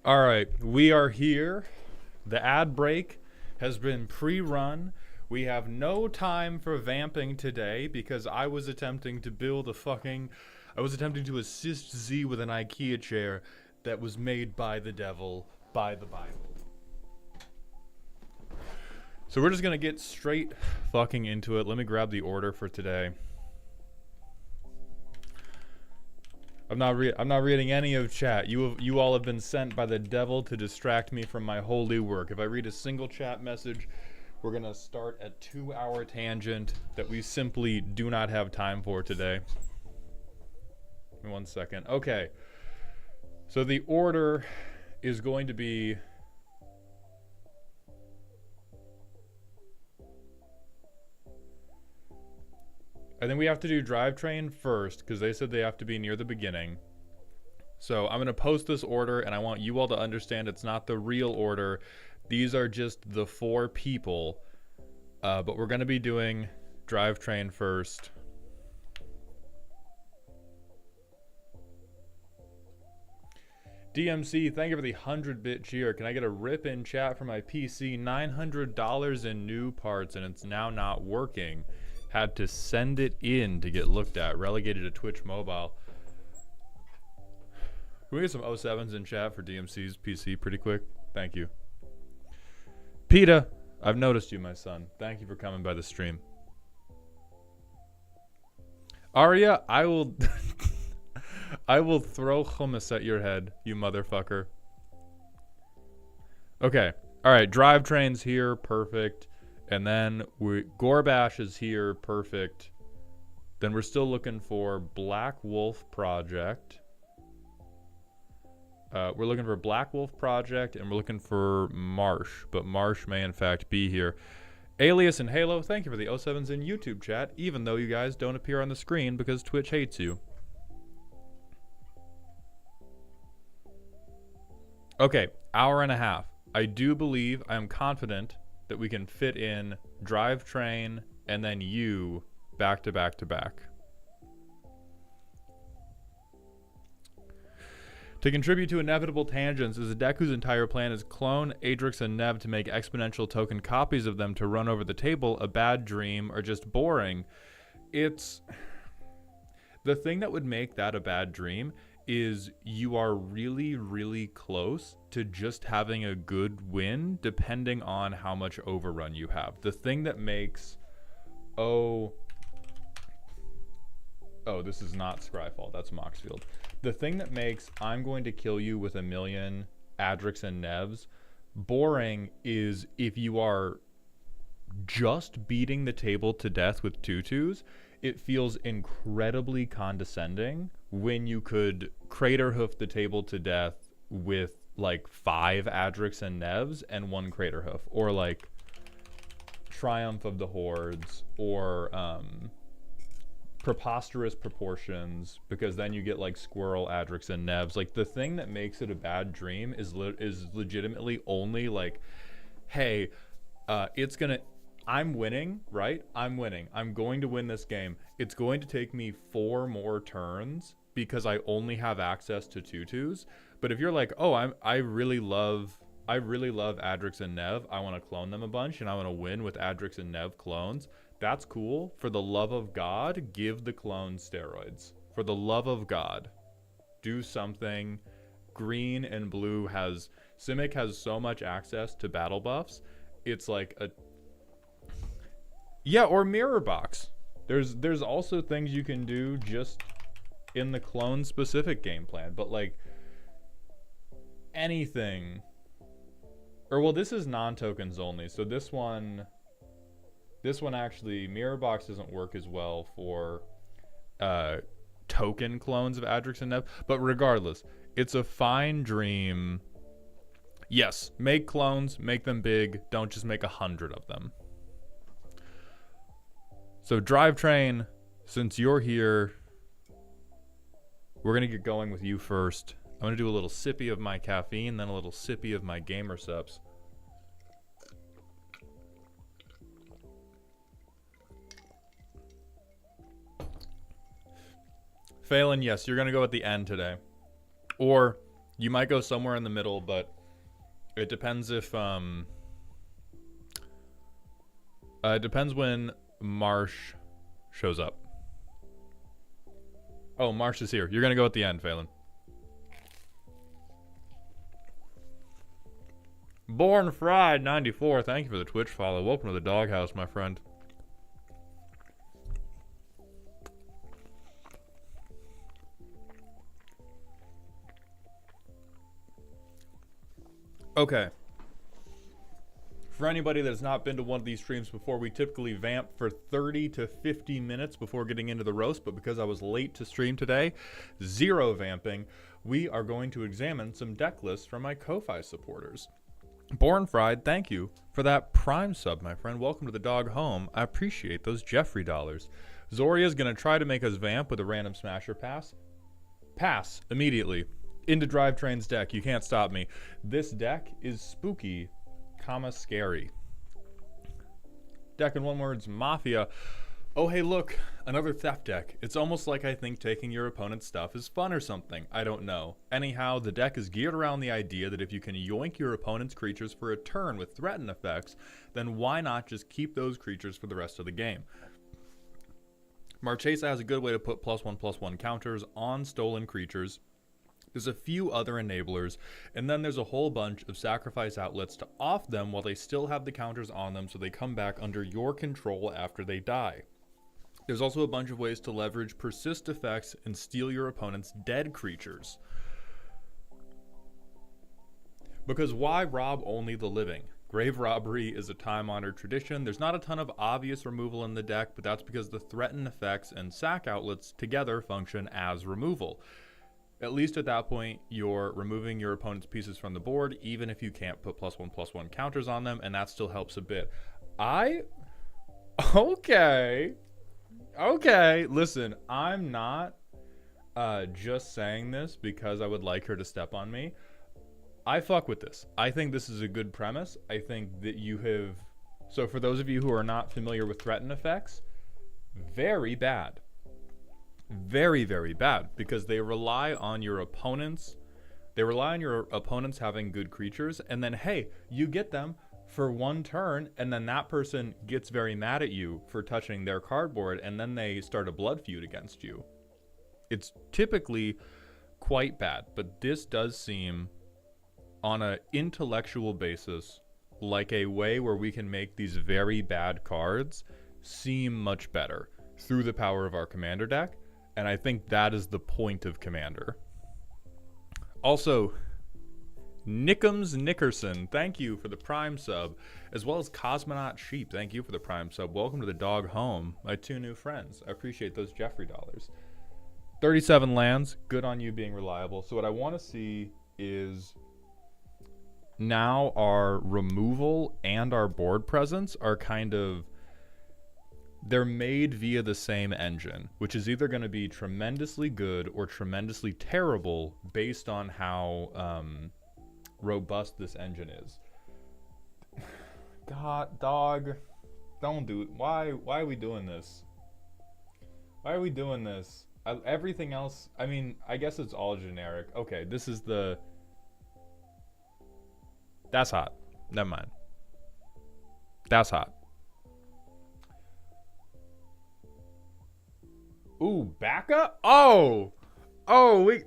All right, we are here. The ad break has been pre-run. We have no time for vamping today because I was attempting to assist Z with an IKEA chair that was made by the devil by the Bible. So we're just gonna get straight fucking into it. Let me grab the order for today. I'm not reading any of chat. You all have been sent by the devil to distract me from my holy work. If I read a single chat message, we're gonna start a 2-hour tangent that we simply do not have time for today. Give me 1 second. Okay. So the order is going to be I think we have to do Drivetrain first because they said they have to be near the beginning. So I'm going to post this order and I want you all to understand it's not the real order. These are just the 4 people. But we're going to be doing Drivetrain first. DMC, thank you for the 100-bit cheer. Can I get a rip in chat for my PC? $900 in new parts and it's now not working. Had to send it in to get looked at. Relegated to Twitch Mobile. Can we get some 07s in chat for DMC's PC pretty quick? Thank you. PETA, I've noticed you, my son. Thank you for coming by the stream. Arya, I will... I will throw hummus at your head, you motherfucker. Okay. Alright, Drivetrain's here. Perfect. And then Gorbash is here, perfect. Then we're still looking for Black Wolf Project. We're looking for Black Wolf Project, and we're looking for Marsh. But Marsh may, in fact, be here. Alias and Halo, thank you for the 07s in YouTube chat, even though you guys don't appear on the screen because Twitch hates you. Okay, hour and a half. I do believe, I am confident that we can fit in Drivetrain and then you back to back to back. To contribute to inevitable tangents is a deck whose entire plan is clone Adrix and Nev to make exponential token copies of them to run over the table, a bad dream, or just boring. It's... The thing that would make that a bad dream is you are really, really close to just having a good win depending on how much overrun you have. The thing that makes... Oh, this is not Scryfall. That's Moxfield. The thing that makes I'm going to kill you with 1,000,000 Adrix and Nevs boring is if you are just beating the table to death with 2/2s, it feels incredibly condescending when you could crater hoof the table to death with like 5 Adrix and Nevs and 1 crater hoof, or like Triumph of the Hordes, or Preposterous Proportions, because then you get like Squirrel, Adrix, and Nevs. Like the thing that makes it a bad dream is legitimately only like, hey, I'm winning, right? I'm winning. I'm going to win this game. It's going to take me 4 more turns because I only have access to 2/2s. But if you're like, oh, I really love Adrix and Nev. I want to clone them a bunch and I want to win with Adrix and Nev clones. That's cool. For the love of God, give the clones steroids. For the love of God, do something. Green and blue Simic has so much access to battle buffs. It's like a... Yeah, or Mirror Box. There's also things you can do just in the clone specific game plan, but like anything. Or well, this is non-tokens only. So this one actually, Mirror Box doesn't work as well for token clones of Adrix and Nev. But regardless, it's a fine dream. Yes, make clones, make them big. Don't just make 100 of them. So Drivetrain, since you're here, we're going to get going with you first. I'm going to do a little sippy of my caffeine, then a little sippy of my gamer subs. Phelan, yes, you're going to go at the end today. Or You might go somewhere in the middle, but it depends if it depends when Marsh shows up. Oh, Marsh is here. You're gonna go at the end, Phelan. Born Fried 94. Thank you for the Twitch follow. Welcome to the doghouse, my friend. Okay. For anybody that has not been to one of these streams before, we typically vamp for 30 to 50 minutes before getting into the roast, but because I was late to stream today, zero vamping, we are going to examine some deck lists from my Ko-Fi supporters. Born Fried, thank you for that Prime sub, my friend. Welcome to the dog home. I appreciate those Jeffrey dollars. Zoria's going to try to make us vamp with a random smasher pass. Pass immediately into Drivetrain's deck. You can't stop me. This deck is spooky, comma scary. Deck in one word's Mafia. Oh, hey, look, another theft deck. It's almost like I think taking your opponent's stuff is fun or something. I don't know. Anyhow, the deck is geared around the idea that if you can yoink your opponent's creatures for a turn with threaten effects, then why not just keep those creatures for the rest of the game? Marchesa has a good way to put +1/+1 counters on stolen creatures. There's a few other enablers, and then there's a whole bunch of sacrifice outlets to off them while they still have the counters on them so they come back under your control after they die. There's also a bunch of ways to leverage persist effects and steal your opponent's dead creatures. Because why rob only the living? Grave robbery is a time-honored tradition. There's not a ton of obvious removal in the deck, but that's because the threaten effects and sack outlets together function as removal. At least at that point, you're removing your opponent's pieces from the board, even if you can't put +1/+1 counters on them, and that still helps a bit. Okay, listen, I'm not just saying this because I would like her to step on me. I fuck with this. I think this is a good premise. I think that you have... So for those of you who are not familiar with threaten effects, very bad. Very, very bad, because they rely on your opponents. They rely on your opponents having good creatures, and then, hey, you get them for one turn, and then that person gets very mad at you for touching their cardboard, and then they start a blood feud against you. It's typically quite bad, but this does seem, on an intellectual basis, like a way where we can make these very bad cards seem much better through the power of our commander deck, and I think that is the point of Commander. Also, Nickums Nickerson, thank you for the Prime sub, as well as Cosmonaut Sheep, thank you for the Prime sub. Welcome to the dog home, my two new friends. I appreciate those Jeffrey dollars. 37 lands, good on you being reliable. So what I want to see is now our removal and our board presence are kind of, they're made via the same engine, which is either going to be tremendously good or tremendously terrible based on how robust this engine is. God, dog, don't do it. Why are we doing this? Why are we doing this? Everything else, I mean, I guess it's all generic. Okay, this is the... That's hot. Never mind. That's hot. Ooh, backup? Oh, wait.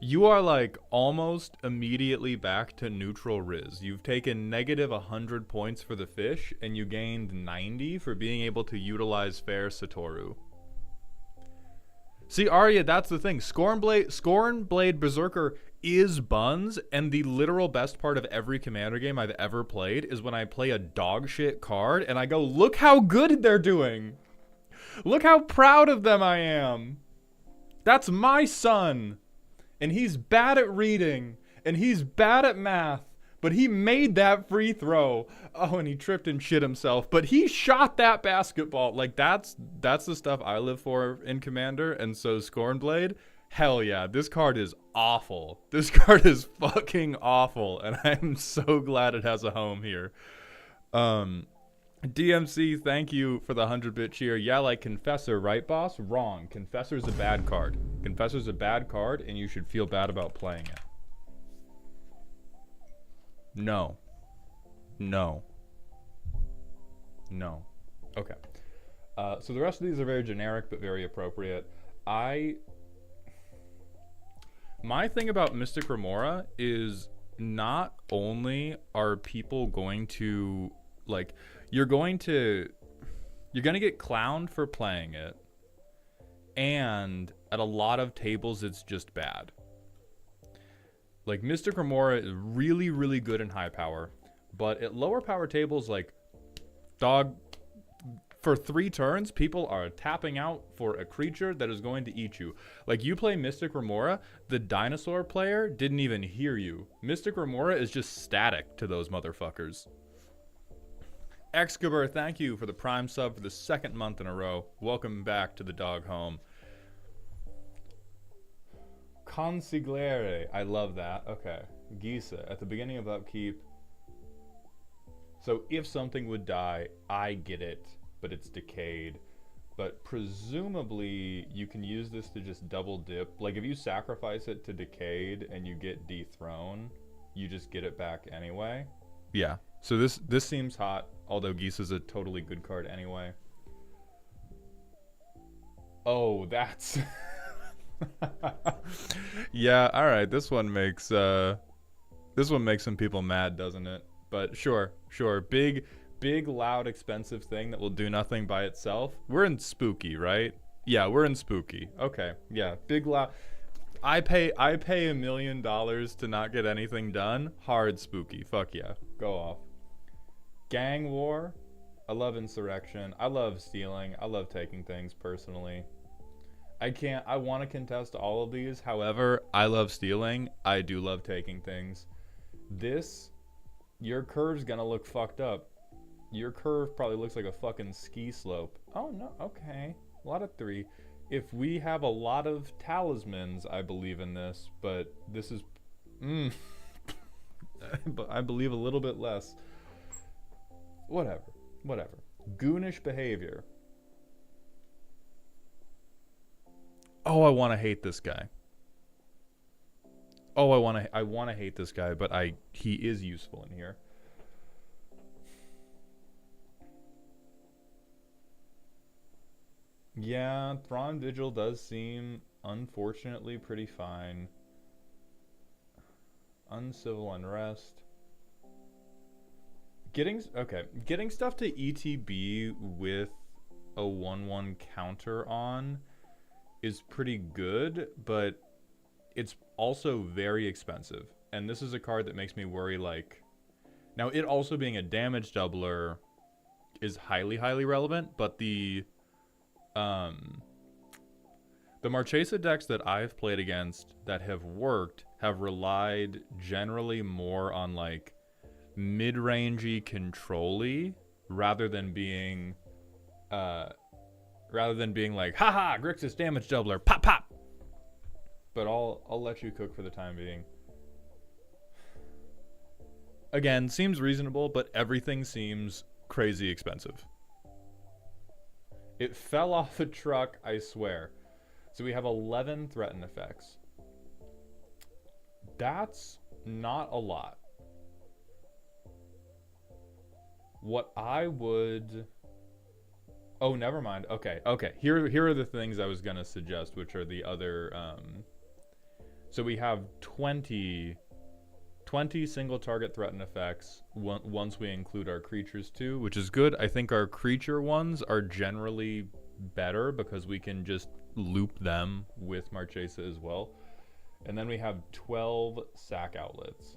You are like almost immediately back to neutral Riz. You've taken negative 100 points for the fish, and you gained 90 for being able to utilize Fair Satoru. See, Arya, that's the thing. Scornblade Berserker is buns, and the literal best part of every Commander game I've ever played is when I play a dog shit card and I go, look how good they're doing. Look how proud of them I am. That's my son. And he's bad at reading, and he's bad at math, but he made that free throw. Oh, and he tripped and shit himself, but he shot that basketball. Like, that's the stuff I live for in Commander, and so Scornblade, hell yeah, this card is awful. This card is fucking awful, and I'm so glad it has a home here. DMC, thank you for the 100-bit cheer. Yeah, like Confessor, right, boss? Wrong. Confessor's a bad card. Confessor's a bad card, and you should feel bad about playing it. No. No. No. Okay. So the rest of these are very generic, but very appropriate. My thing about Mystic Remora is not only are people going to, like, you're going to get clowned for playing it, and at a lot of tables it's just bad. Like, Mystic Remora is really, really good in high power, but at lower power tables, like, dog, for 3 turns, people are tapping out for a creature that is going to eat you. Like, you play Mystic Remora, the dinosaur player didn't even hear you. Mystic Remora is just static to those motherfuckers. Excabur, thank you for the Prime sub for the 2nd month in a row. Welcome back to the dog home. Consigliere, I love that. Okay. Gisa, at the beginning of upkeep. So if something would die, I get it, but it's decayed. But presumably, you can use this to just double dip. Like, if you sacrifice it to decayed and you get dethroned, you just get it back anyway. Yeah. So this seems hot, although Gisa's a totally good card anyway. Oh, that's... Yeah, alright, this one makes some people mad, doesn't it? But sure. Big, loud, expensive thing that will do nothing by itself. We're in Spooky, right? Yeah, we're in Spooky. Okay, yeah, big, loud... I pay $1 million to not get anything done. Hard Spooky. Fuck yeah. Go off. Gang War. I love Insurrection. I love stealing. I love taking things personally. I want to contest all of these. However, I love stealing. I do love taking things. Your curve's gonna look fucked up. Your curve probably looks like a fucking ski slope. Oh, no. Okay. A lot of 3. If we have a lot of talismans, I believe in this, but this is... but I believe a little bit less. Whatever. Goonish behavior. Oh, I want to hate this guy. Oh, I want to hate this guy, but he is useful in here. Yeah, Thrawn Vigil does seem, unfortunately, pretty fine. Uncivil Unrest. Getting stuff to ETB with a 1/1 counter on is pretty good, but it's also very expensive. And this is a card that makes me worry, like... Now, it also being a damage doubler is highly, highly relevant, but the Marchesa decks that I've played against that have worked have relied generally more on, like, mid-rangey control-y rather than being like, haha, Grixis damage doubler, pop pop. But I'll let you cook for the time being. Again, seems reasonable, but everything seems crazy expensive. It fell off a truck, I swear. So we have 11 threaten effects. That's not a lot. What I would... Oh, never mind. Okay. Here are the things I was going to suggest, which are the other... So we have 20 single target threaten effects once we include our creatures too, which is good. I think our creature ones are generally better because we can just loop them with Marchesa as well. And then we have 12 sack outlets.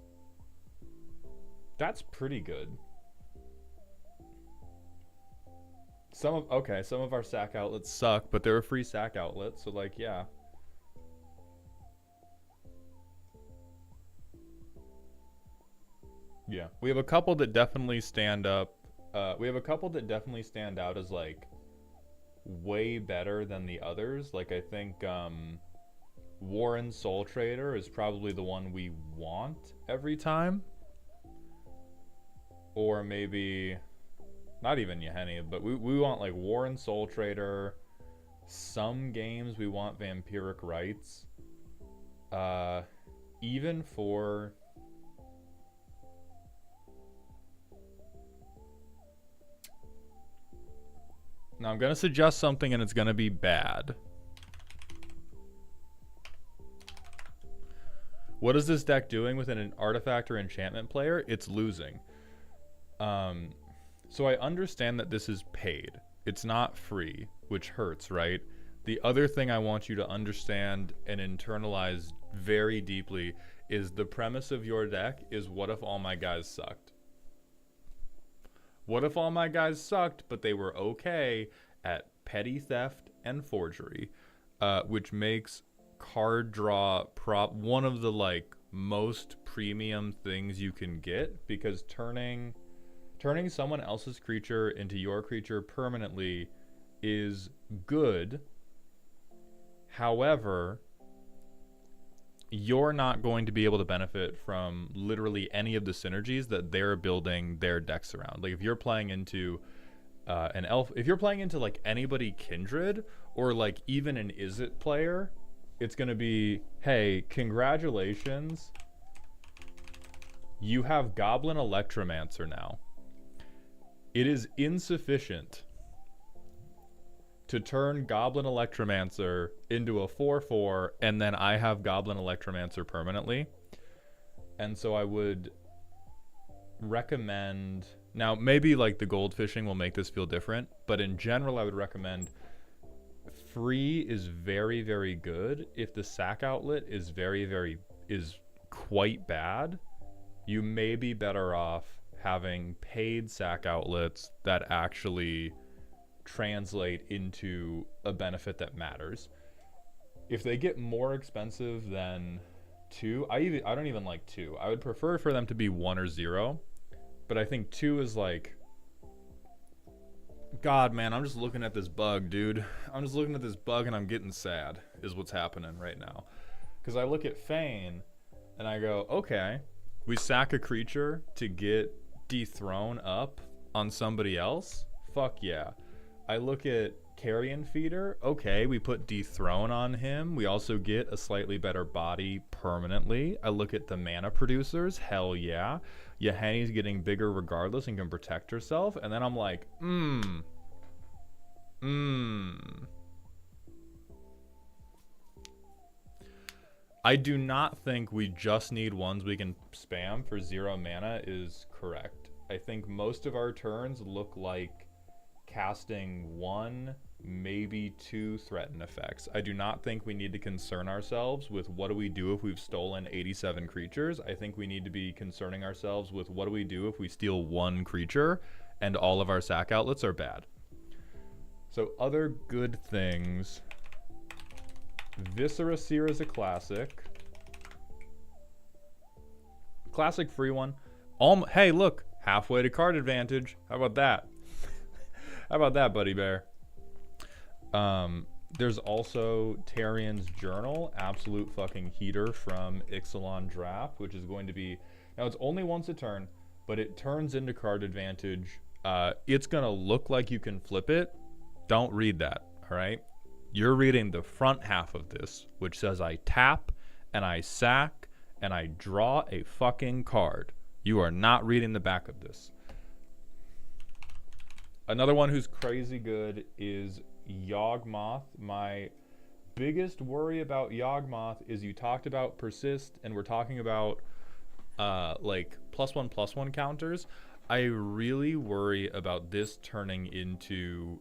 That's pretty good. Some of our sack outlets suck, but they're a free sack outlet, so like, yeah. Yeah, we have a couple that definitely stand up. We have a couple that definitely stand out as like way better than the others. Like I think Warren Soul Trader is probably the one we want every time. Or maybe not even Yeheni, but we want like Warren Soul Trader. Some games we want Vampiric Rites. Even for... Now I'm going to suggest something and it's going to be bad. What is this deck doing with an artifact or enchantment player? It's losing. So I understand that this is paid. It's not free, which hurts, right? The other thing I want you to understand and internalize very deeply is the premise of your deck is, what if all my guys sucked? What if all my guys sucked, but they were okay at petty theft and forgery, which makes card draw one of the like most premium things you can get, because turning someone else's creature into your creature permanently is good. However, you're not going to be able to benefit from literally any of the synergies that they're building their decks around. Like if you're playing into an elf, if you're playing into like anybody kindred or like even an Izzet player, it's going to be, hey, congratulations, you have Goblin Electromancer now. It is insufficient to turn Goblin Electromancer into a 4/4, and then I have Goblin Electromancer permanently. And so I would recommend... Now, maybe like the gold fishing will make this feel different, but in general, I would recommend free is very, very good. If the sack outlet is quite bad, you may be better off having paid sack outlets that actually translate into a benefit that matters. If they get more expensive than 2, I don't even like 2. I would prefer for them to be 1 or 0, but I think 2 is like, God, man, I'm just looking at this bug, dude. I'm just looking at this bug and I'm getting sad is what's happening right now. Because I look at Fane and I go, okay, we sack a creature to get Dethrone up on somebody else? Fuck yeah. I look at Carrion Feeder. Okay, we put Dethrone on him. We also get a slightly better body permanently. I look at the mana producers. Hell yeah. Yeheni's getting bigger regardless and can protect herself. And then I'm like, I do not think we just need ones we can spam for 0 mana is correct. I think most of our turns look like casting 1, maybe 2 threaten effects. I do not think we need to concern ourselves with what do we do if we've stolen 87 creatures. I think we need to be concerning ourselves with what do we do if we steal 1 creature and all of our sack outlets are bad. So other good things. Viscera Seer is a classic. Classic free one. Hey, look, halfway to card advantage. How about that? How about that, buddy bear? There's also Tarian's Journal, absolute fucking heater from Ixalan Draft, which is going to be... Now, it's only once a turn, but it turns into card advantage. It's going to look like you can flip it. Don't read that, all right? You're reading the front half of this, which says I tap, and I sack, and I draw a fucking card. You are not reading the back of this. Another one who's crazy good is Yawgmoth. My biggest worry about Yawgmoth is you talked about persist, and we're talking about like +1/+1 counters. I really worry about this turning into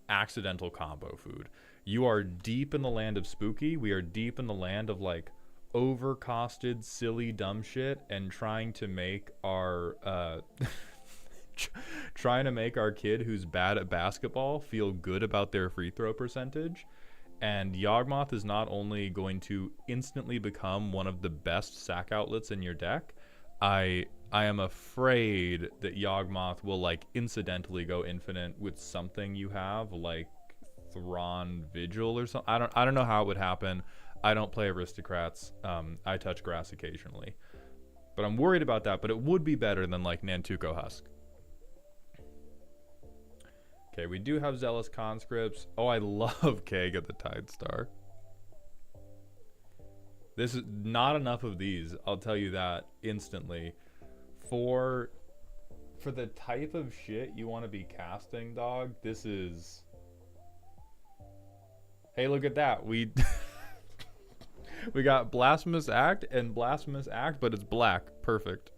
accidental combo food. You are deep in the land of spooky. We are deep in the land of like overcosted, silly, dumb shit, and trying to make our kid who's bad at basketball feel good about their free throw percentage. And Yawgmoth is not only going to instantly become one of the best sack outlets in your deck, I am afraid that Yawgmoth will like incidentally go infinite with something you have, like Thrawn Vigil or something. I don't know how it would happen. I don't play Aristocrats. I touch grass occasionally. But I'm worried about that, but it would be better than like Nantuko Husk. Okay, we do have Zealous Conscripts. Oh, I love Keg at the Tide Star. This is not enough of these, I'll tell you that instantly. For the type of shit you want to be casting, dog, this is... Hey, look at that. We we got Blasphemous Act and Blasphemous Act, but it's black. Perfect.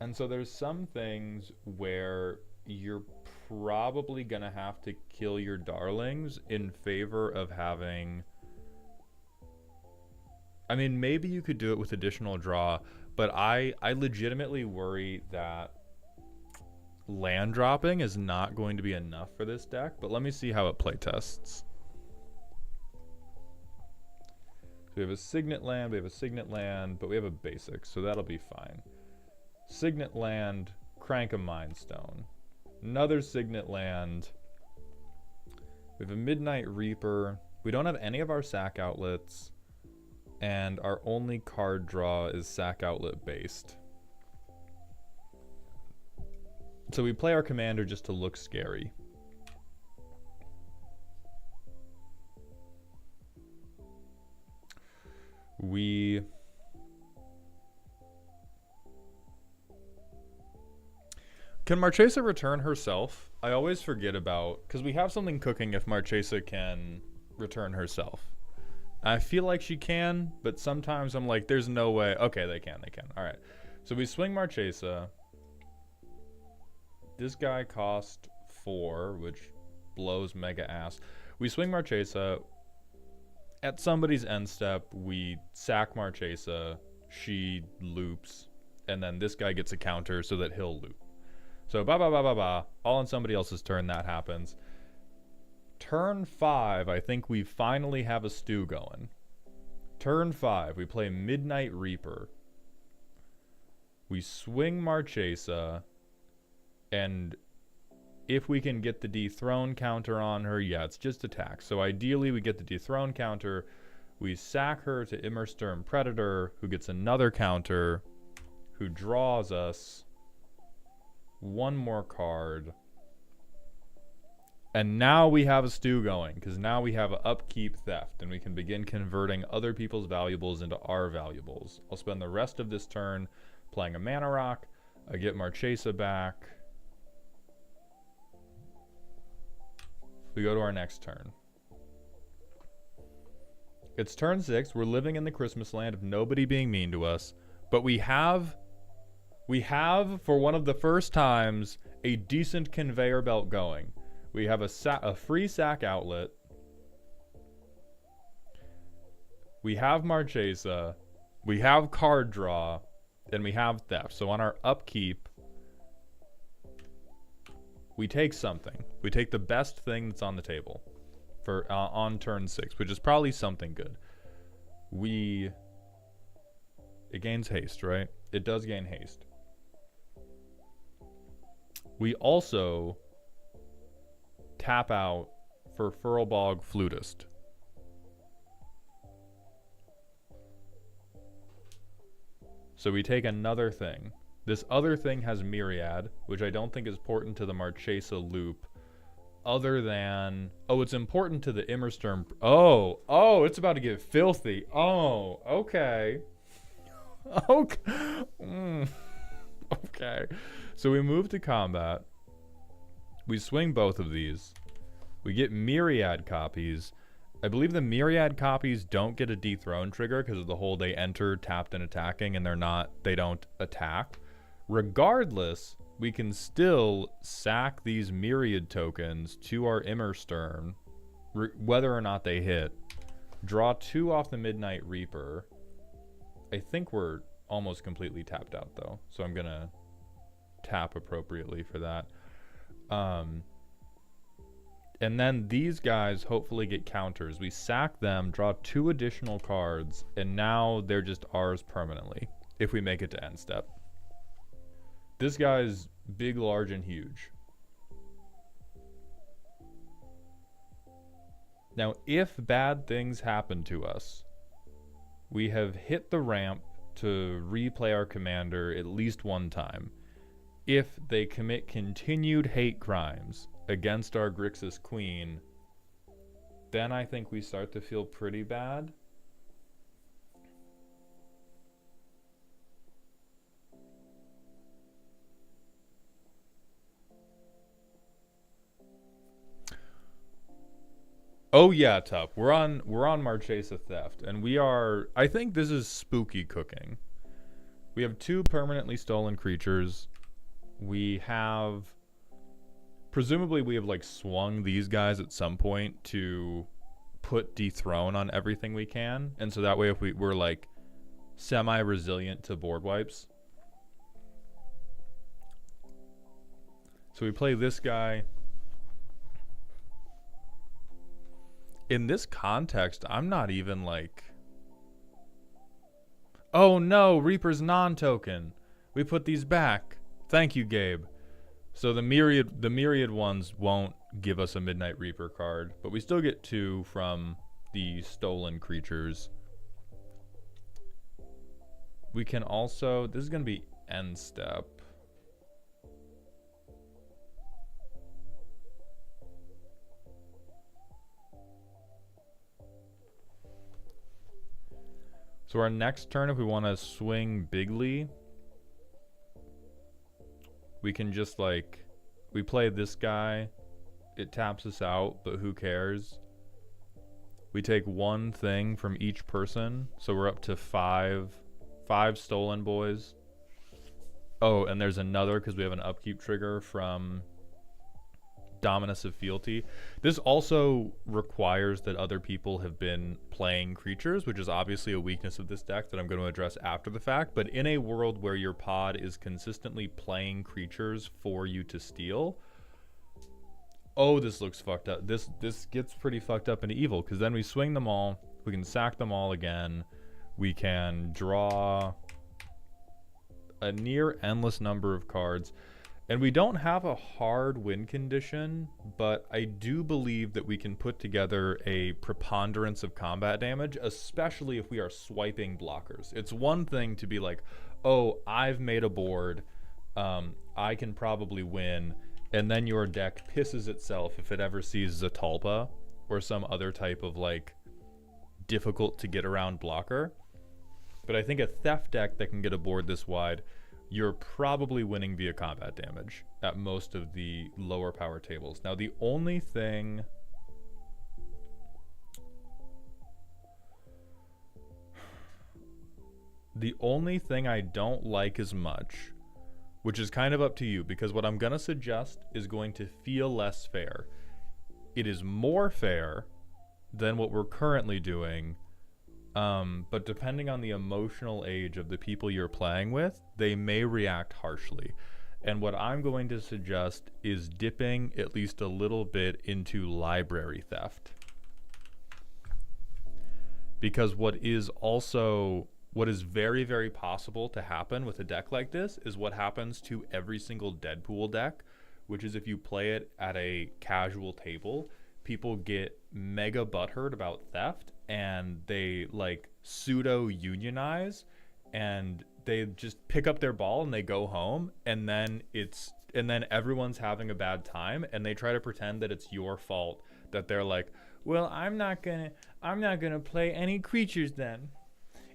And so there's some things where you're probably gonna have to kill your darlings in favor of having... I mean, maybe you could do it with additional draw, but I legitimately worry that land dropping is not going to be enough for this deck. But let me see how it playtests. So we have a Signet land, but we have a basic, so that'll be fine. Signet land, crank a Mind Stone. Another Signet land. We have a Midnight Reaper. We don't have any of our sack outlets. And our only card draw is sack outlet based. So we play our commander just to look scary. Can Marchesa return herself? I always forget about, because we have something cooking if Marchesa can return herself. I feel like she can, but sometimes I'm like, there's no way. Okay, they can. All right. So we swing Marchesa. This guy cost 4, which blows mega ass. We swing Marchesa. At somebody's end step, we sack Marchesa. She loops. And then this guy gets a counter so that he'll loop. So ba. All on somebody else's turn, that happens. Turn 5, I think we finally have a stew going. Turn 5, we play Midnight Reaper. We swing Marchesa, and if we can get the dethrone counter on her, yeah, it's just attack. So ideally we get the dethrone counter, we sack her to Immersturm Predator, who gets another counter, who draws us one more card. And now we have a stew going, because now we have an upkeep theft, and we can begin converting other people's valuables into our valuables. I'll spend the rest of this turn playing a mana rock. I get Marchesa back. We go to our next turn. It's turn 6. We're living in the Christmas land of nobody being mean to us, but we have, for one of the first times, a decent conveyor belt going. We have a free sack outlet. We have Marchesa. We have card draw. And we have theft. So on our upkeep, we take something. We take the best thing that's on the table for on turn 6, which is probably something good. It gains haste, right? It does gain haste. We also tap out for Furlbog Flutist. So we take another thing. This other thing has Myriad, which I don't think is important to the Marchesa loop, other than... Oh, it's important to the Immersturm... Oh, it's about to get filthy. Oh, okay. Okay. Okay. So we move to combat. We swing both of these. We get Myriad copies. I believe the Myriad copies don't get a dethrone trigger because of the whole they enter tapped and attacking, and they don't attack. Regardless, we can still sack these Myriad tokens to our Immersturm, whether or not they hit. Draw 2 off the Midnight Reaper. I think we're almost completely tapped out though, so I'm gonna tap appropriately for that. And then these guys hopefully get counters. We sack them, draw 2 additional cards, and now they're just ours permanently if we make it to end step. This guy's big, large, and huge. Now, if bad things happen to us, we have hit the ramp to replay our commander at least one time. If they commit continued hate crimes against our Grixis Queen, then I think we start to feel pretty bad. Oh yeah, Tup. We're on Marchesa Theft, and we are. I think this is spooky cooking. We have 2 permanently stolen creatures. We have, presumably, we have like swung these guys at some point to put dethrone on everything we can, and so that way, if we're like semi-resilient to board wipes. So we play this guy. In this context, I'm not even like, oh no, Reaper's non-token. We put these back. Thank you, Gabe. So the myriad ones won't give us a Midnight Reaper card, but we still get 2 from the stolen creatures. We can also, this is going to be end step. So our next turn, if we want to swing bigly, we can just like, we play this guy, it taps us out, but who cares? We take 1 thing from each person, so we're up to 5 stolen boys. Oh, and there's another because we have an upkeep trigger from Dominus of Fealty. This also requires that other people have been playing creatures, which is obviously a weakness of this deck that I'm going to address after the fact. But in a world where your pod is consistently playing creatures for you to steal, oh, this looks fucked up. This gets pretty fucked up and evil, because then we swing them all, we can sack them all again, we can draw a near endless number of cards. And we don't have a hard win condition, but I do believe that we can put together a preponderance of combat damage, especially if we are swiping blockers. It's one thing to be like, oh, I've made a board, I can probably win, and then your deck pisses itself if it ever sees Zatalpa or some other type of like difficult to get around blocker. But I think a theft deck that can get a board this wide, you're probably winning via combat damage at most of the lower power tables. Now, the only thing I don't like as much, which is kind of up to you, because what I'm going to suggest is going to feel less fair. It is more fair than what we're currently doing, but depending on the emotional age of the people you're playing with, they may react harshly. And what I'm going to suggest is dipping at least a little bit into library theft. Because what is very, very possible to happen with a deck like this is what happens to every single Deadpool deck, which is if you play it at a casual table, people get mega butthurt about theft, and they like pseudo unionize, and they just pick up their ball and they go home, and then everyone's having a bad time, and they try to pretend that it's your fault, that they're like, well, I'm not gonna play any creatures then.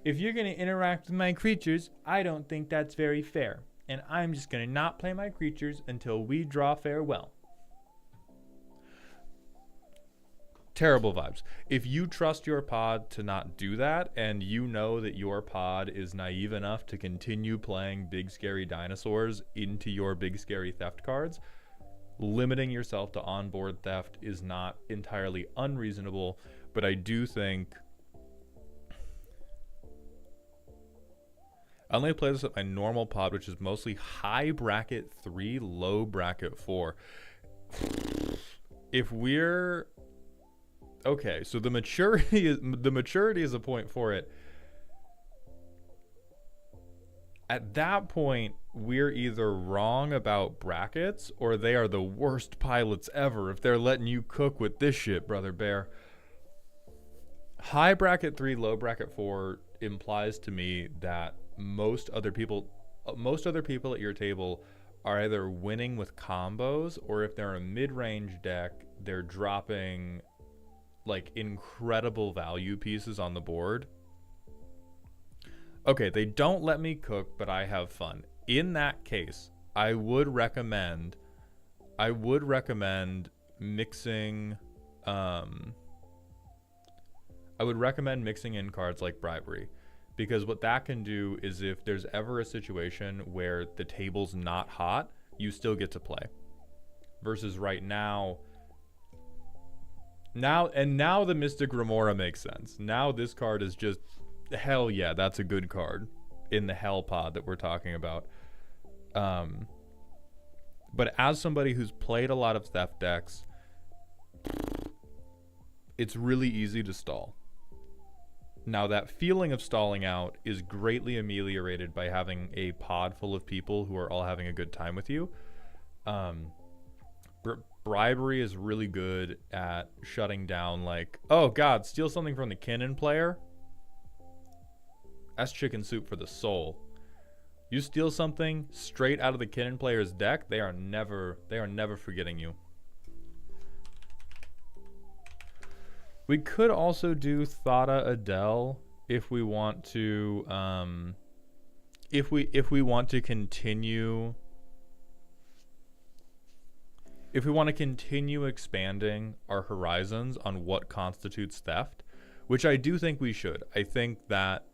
If you're gonna interact with my creatures, I don't think that's very fair, and I'm just gonna not play my creatures until we draw farewell. Terrible vibes. If you trust your pod to not do that, and you know that your pod is naive enough to continue playing big scary dinosaurs into your big scary theft cards, limiting yourself to onboard theft is not entirely unreasonable. But I do think I only play this at my normal pod, which is mostly high bracket 3, low bracket 4. If we're okay, so the maturity is a point for it. At that point, we're either wrong about brackets, or they are the worst pilots ever if they're letting you cook with this shit, brother bear. High bracket 3, low bracket 4 implies to me that most other people at your table are either winning with combos, or if they're a mid-range deck, they're dropping like incredible value pieces on the board. Okay, they don't let me cook, but I have fun. In that case, I would recommend mixing mixing in cards like bribery, because what that can do is if there's ever a situation where the table's not hot, you still get to play. Versus right now the Mystic Remora makes sense. Now this card is just, hell yeah, that's a good card in the Hell pod that we're talking about. But as somebody who's played a lot of theft decks, it's really easy to stall. Now that feeling of stalling out is greatly ameliorated by having a pod full of people who are all having a good time with you. Bribery is really good at shutting down, like, oh god, steal something from the Kinnan player? That's chicken soup for the soul. You steal something straight out of the Kinnan player's deck, they are never forgetting you. We could also do Thada Adele if we want to if we want to continue expanding our horizons on what constitutes theft, which I do think we should. I think that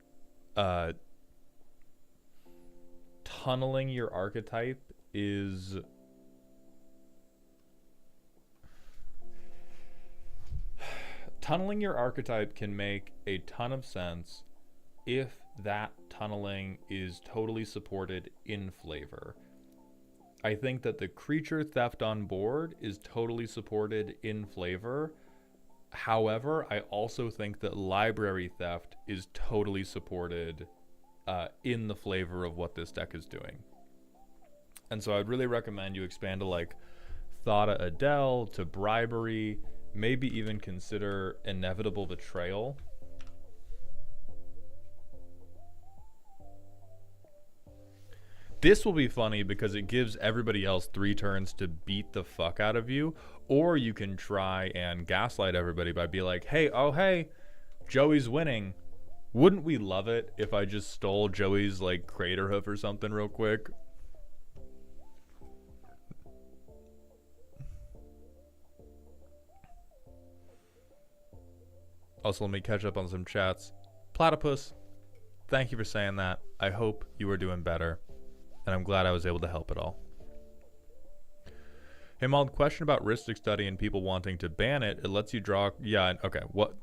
tunneling your archetype is can make a ton of sense if that tunneling is totally supported in flavor. I think that the creature theft on board is totally supported in flavor. However, I also think that library theft is totally supported in the flavor of what this deck is doing. And so I'd really recommend you expand to like Thada Adele, to bribery, maybe even consider inevitable betrayal. This will be funny because it gives everybody else 3 turns to beat the fuck out of you, or you can try and gaslight everybody by being like, hey, Joey's winning. Wouldn't we love it if I just stole Joey's like crater hoof or something real quick? Also, let me catch up on some chats. Platypus, thank you for saying that. I hope you are doing better, and I'm glad I was able to help at all. Hey, Mald, question about Rhystic Study and people wanting to ban it. It lets you draw... Yeah, okay, what?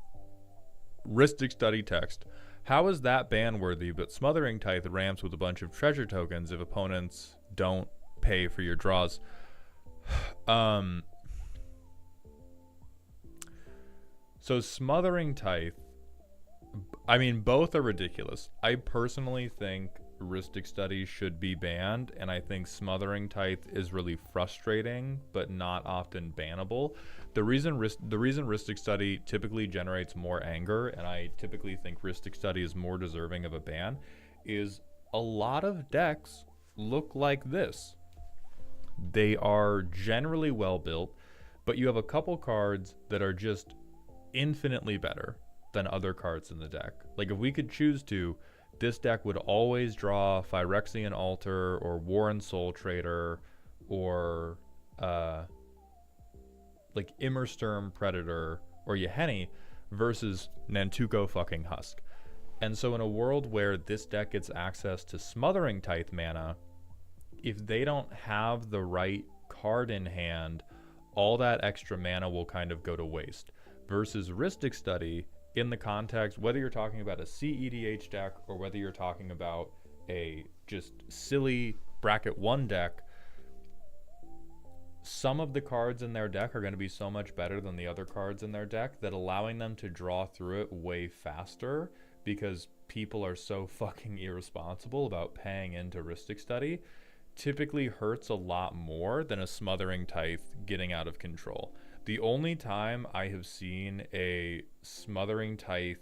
Rhystic Study text. How is that ban worthy, but Smothering Tithe ramps with a bunch of treasure tokens if opponents don't pay for your draws? So Smothering Tithe, I mean, both are ridiculous. I personally think Rhystic Study should be banned, and I think Smothering Tithe is really frustrating, but not often bannable. The reason Rhystic Study typically generates more anger, and I typically think Rhystic Study is more deserving of a ban, is a lot of decks look like this. They are generally well built, but you have a couple cards that are just infinitely better than other cards in the deck. Like if we could choose to, this deck would always draw Phyrexian Altar or Warren Soul Trader or like Immersturm Predator or Yahenni versus Nantuko fucking Husk. And so in a world where this deck gets access to Smothering Tithe mana, if they don't have the right card in hand, all that extra mana will kind of go to waste. Versus Rhystic Study, in the context, whether you're talking about a CEDH deck or whether you're talking about a just silly bracket 1 deck, some of the cards in their deck are going to be so much better than the other cards in their deck that allowing them to draw through it way faster, because people are so fucking irresponsible about paying into Rhystic Study, typically hurts a lot more than a Smothering Tithe getting out of control. The only time I have seen a Smothering Tithe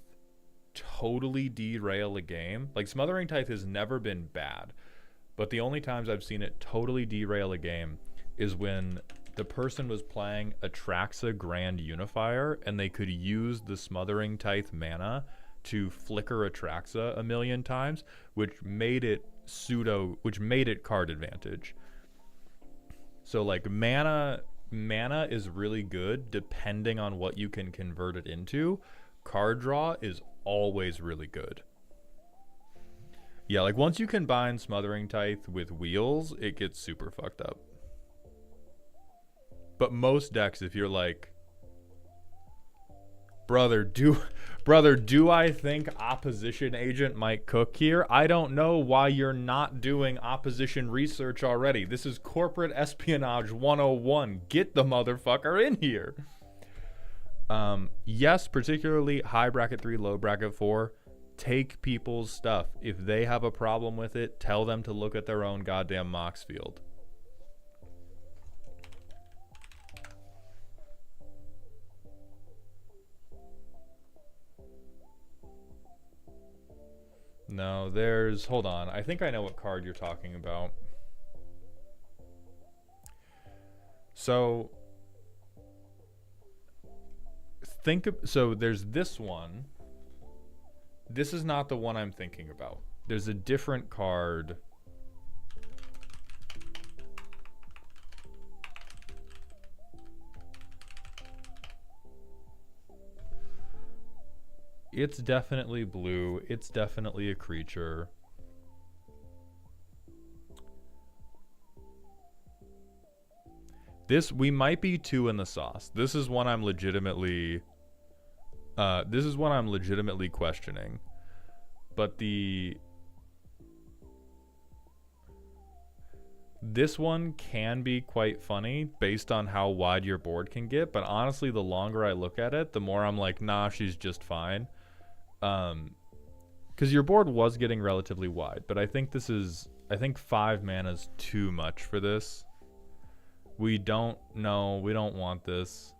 totally derail a game, like Smothering Tithe has never been bad, but the only times I've seen it totally derail a game is when the person was playing Atraxa Grand Unifier and they could use the Smothering Tithe mana to flicker Atraxa a million times, which made it card advantage. So like mana is really good depending on what you can convert it into. Card draw is always really good. Yeah, like once you combine Smothering Tithe with Wheels, it gets super fucked up. But most decks, if you're like, brother, do I think Opposition Agent might cook here? I don't know why you're not doing opposition research already. This is corporate espionage 101. Get the motherfucker in here. Yes, particularly high bracket 3, low bracket 4. Take people's stuff. If they have a problem with it, tell them to look at their own goddamn Mox field. No, hold on. I think I know what card you're talking about. So, so there's this one. This is not the one I'm thinking about. There's a different card. It's definitely blue. It's definitely a creature. We might be two in the sauce. This is one I'm legitimately questioning. But this one can be quite funny based on how wide your board can get, but honestly, the longer I look at it, the more I'm like, nah, she's just fine. Because your board was getting relatively wide, but I think 5 mana is too much for this. We don't want this.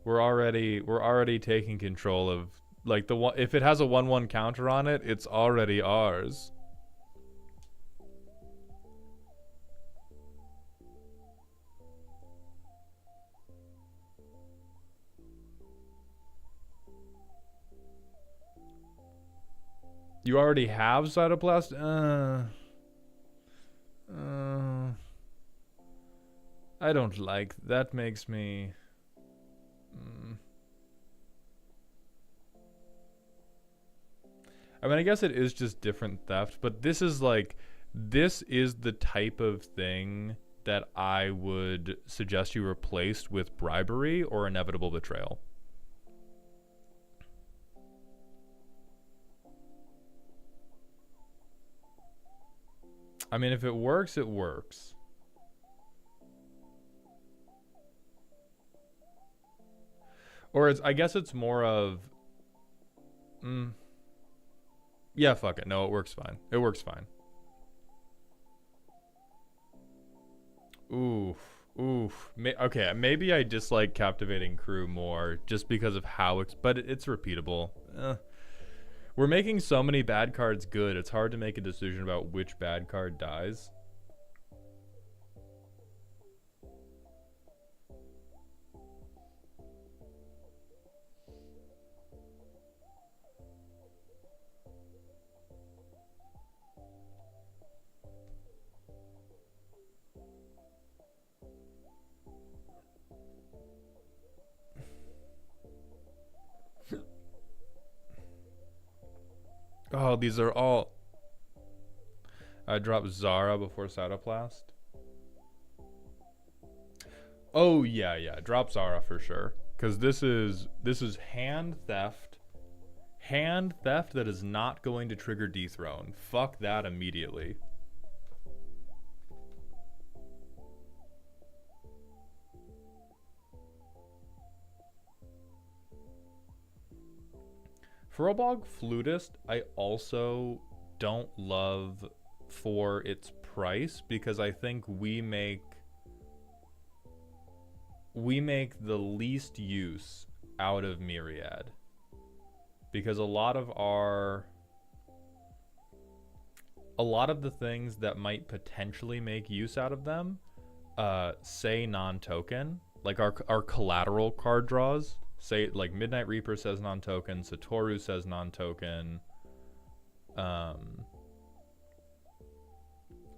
We're already taking control of, like, if it has a 1/1 counter on it, it's already ours. You already have Cytoplast? I don't like that. Makes me I mean, I guess it is just different theft, but this is the type of thing that I would suggest you replace with bribery or inevitable betrayal. I mean, if it works, it works. Or I guess it's more of, yeah, fuck it. No, it works fine. It works fine. Oof. Okay, maybe I dislike Captivating Crew more just because of how but it's repeatable. We're making so many bad cards good, it's hard to make a decision about which bad card dies. Oh, these are all... I dropped Zara before Cytoplast. Oh, yeah. Drop Zara for sure. Because this is hand theft. Hand theft that is not going to trigger Dethrone. Fuck that immediately. Furlbog Flutist, I also don't love for its price because I think we make the least use out of Myriad. Because a lot of the things that might potentially make use out of them say non-token. Like our collateral card draws. Say, like, Midnight Reaper says non-token, Satoru says non-token.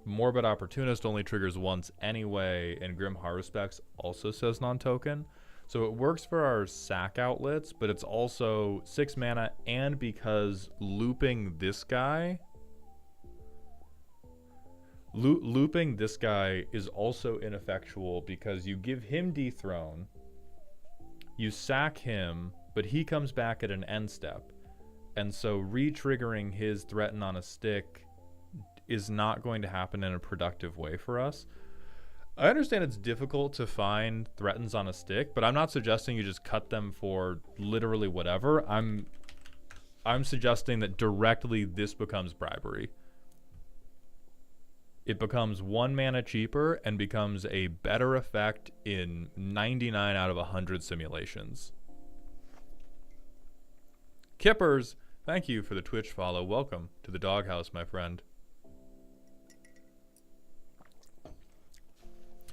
Morbid Opportunist only triggers once anyway, and Grim Haruspex also says non-token. So it works for our sack outlets, but it's also 6 mana, and because looping this guy... looping this guy is also ineffectual because you give him Dethrone, you sack him, but he comes back at an end step. And so re-triggering his Threaten on a Stick is not going to happen in a productive way for us. I understand it's difficult to find Threatens on a Stick, but I'm not suggesting you just cut them for literally whatever. I'm suggesting that directly this becomes bribery. It becomes 1 mana cheaper and becomes a better effect in 99 out of 100 simulations. Kippers, thank you for the Twitch follow. Welcome to the doghouse, my friend.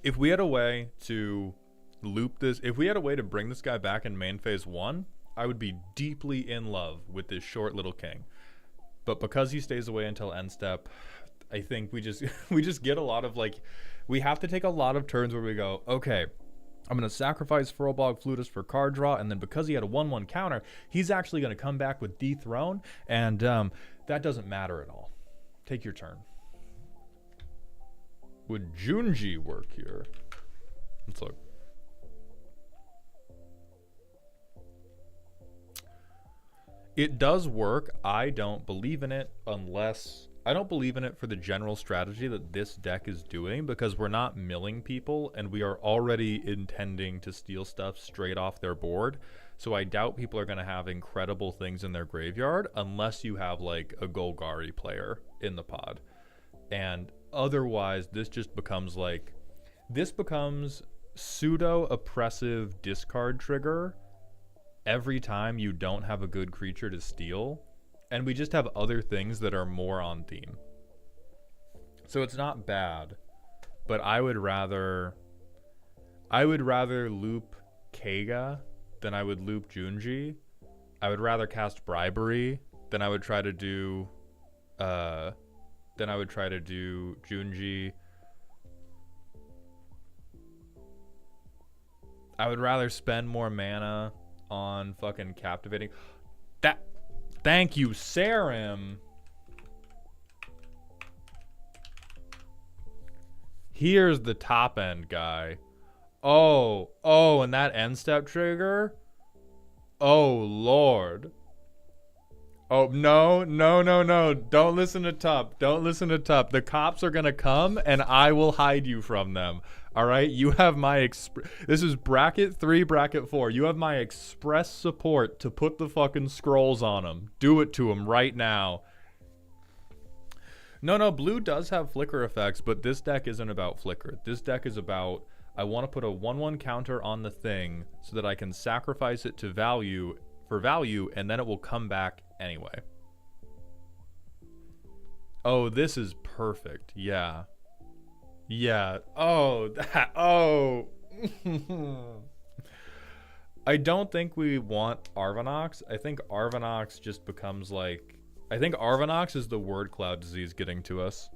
If we had a way to loop this, if we had a way to bring this guy back in main phase 1, I would be deeply in love with this short little king. But because he stays away until end step, I think we just get a lot of, like, we have to take a lot of turns where we go, okay, I'm going to sacrifice Furlbog Flutist for card draw, and then because he had a 1/1 counter, he's actually going to come back with Dethrone, and that doesn't matter at all. Take your turn. Would Junji work here? Let's look. It does work. I don't believe in it unless... I don't believe in it for the general strategy that this deck is doing, because we're not milling people and we are already intending to steal stuff straight off their board. So I doubt people are going to have incredible things in their graveyard unless you have, like, a Golgari player in the pod. And otherwise, this just becomes, like... This becomes pseudo-oppressive discard trigger every time you don't have a good creature to steal. And we just have other things that are more on theme. So it's not bad, but I would rather loop Keiga than I would loop Junji. I would rather cast Bribery than I would try to do Junji. I would rather spend more mana on fucking Captivating. Thank you, Sarim. Here's the top end guy. Oh, and that end step trigger? Oh, Lord. Oh, no. Don't listen to Tup. The cops are going to come and I will hide you from them. All right? You have my... This is bracket 3, bracket 4. You have my express support to put the fucking scrolls on them. Do it to them right now. No, blue does have flicker effects, but this deck isn't about flicker. This deck is about, I want to put a 1/1 counter on the thing so that I can sacrifice it to value, and then it will come back anyway. Oh, this is perfect. Yeah. Oh, that. Oh. I don't think we want Arvanox. I think Arvanox just becomes like... I think Arvanox is the word cloud disease getting to us.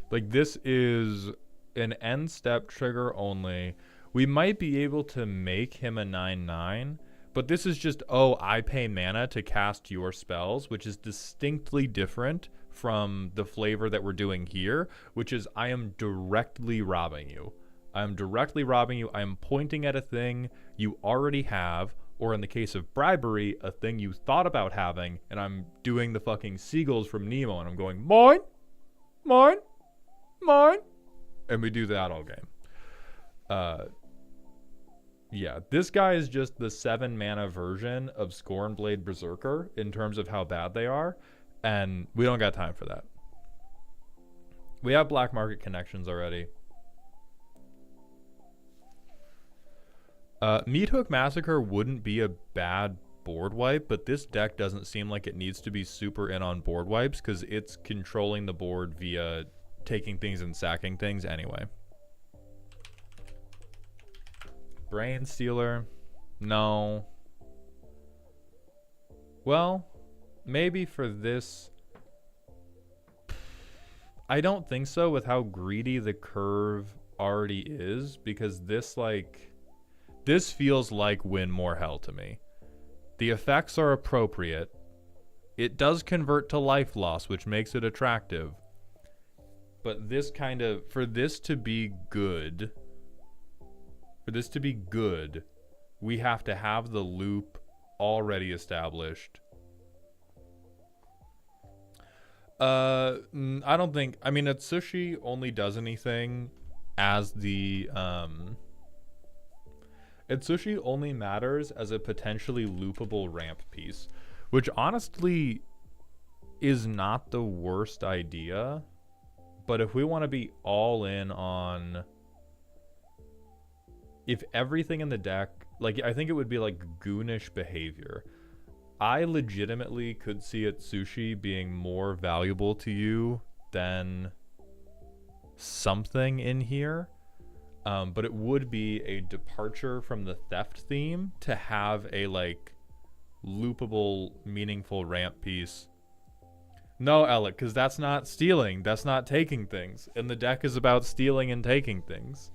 Like, this is an end step trigger only. We might be able to make him a 9/9, but this is just, oh, I pay mana to cast your spells, which is distinctly different from the flavor that we're doing here, which is I am directly robbing you. I am pointing at a thing you already have, or in the case of Bribery, a thing you thought about having, and I'm doing the fucking seagulls from Nemo, and I'm going, mine, and we do that all game. Yeah, this guy is just the 7 mana version of Scornblade Berserker in terms of how bad they are, and we don't got time for that. We have black market connections already. Meat Hook Massacre wouldn't be a bad board wipe, but this deck doesn't seem like it needs to be super in on board wipes because it's controlling the board via taking things and sacking things anyway. Brain Stealer? No. Well, maybe for this... I don't think so with how greedy the curve already is, because this, like... This feels like Win More Hell to me. The effects are appropriate. It does convert to life loss, which makes it attractive. But this kind of... For this to be good... we have to have the loop already established. I don't think... I mean, Atsushi only does anything as the... Atsushi only matters as a potentially loopable ramp piece, which honestly is not the worst idea. But if we want to be all in on... If everything in the deck... Like, I think it would be like goonish behavior. I legitimately could see Atsushi being more valuable to you than something in here. But it would be a departure from the theft theme to have a, like, loopable, meaningful ramp piece. No, Alec, because that's not stealing. That's not taking things. And the deck is about stealing and taking things.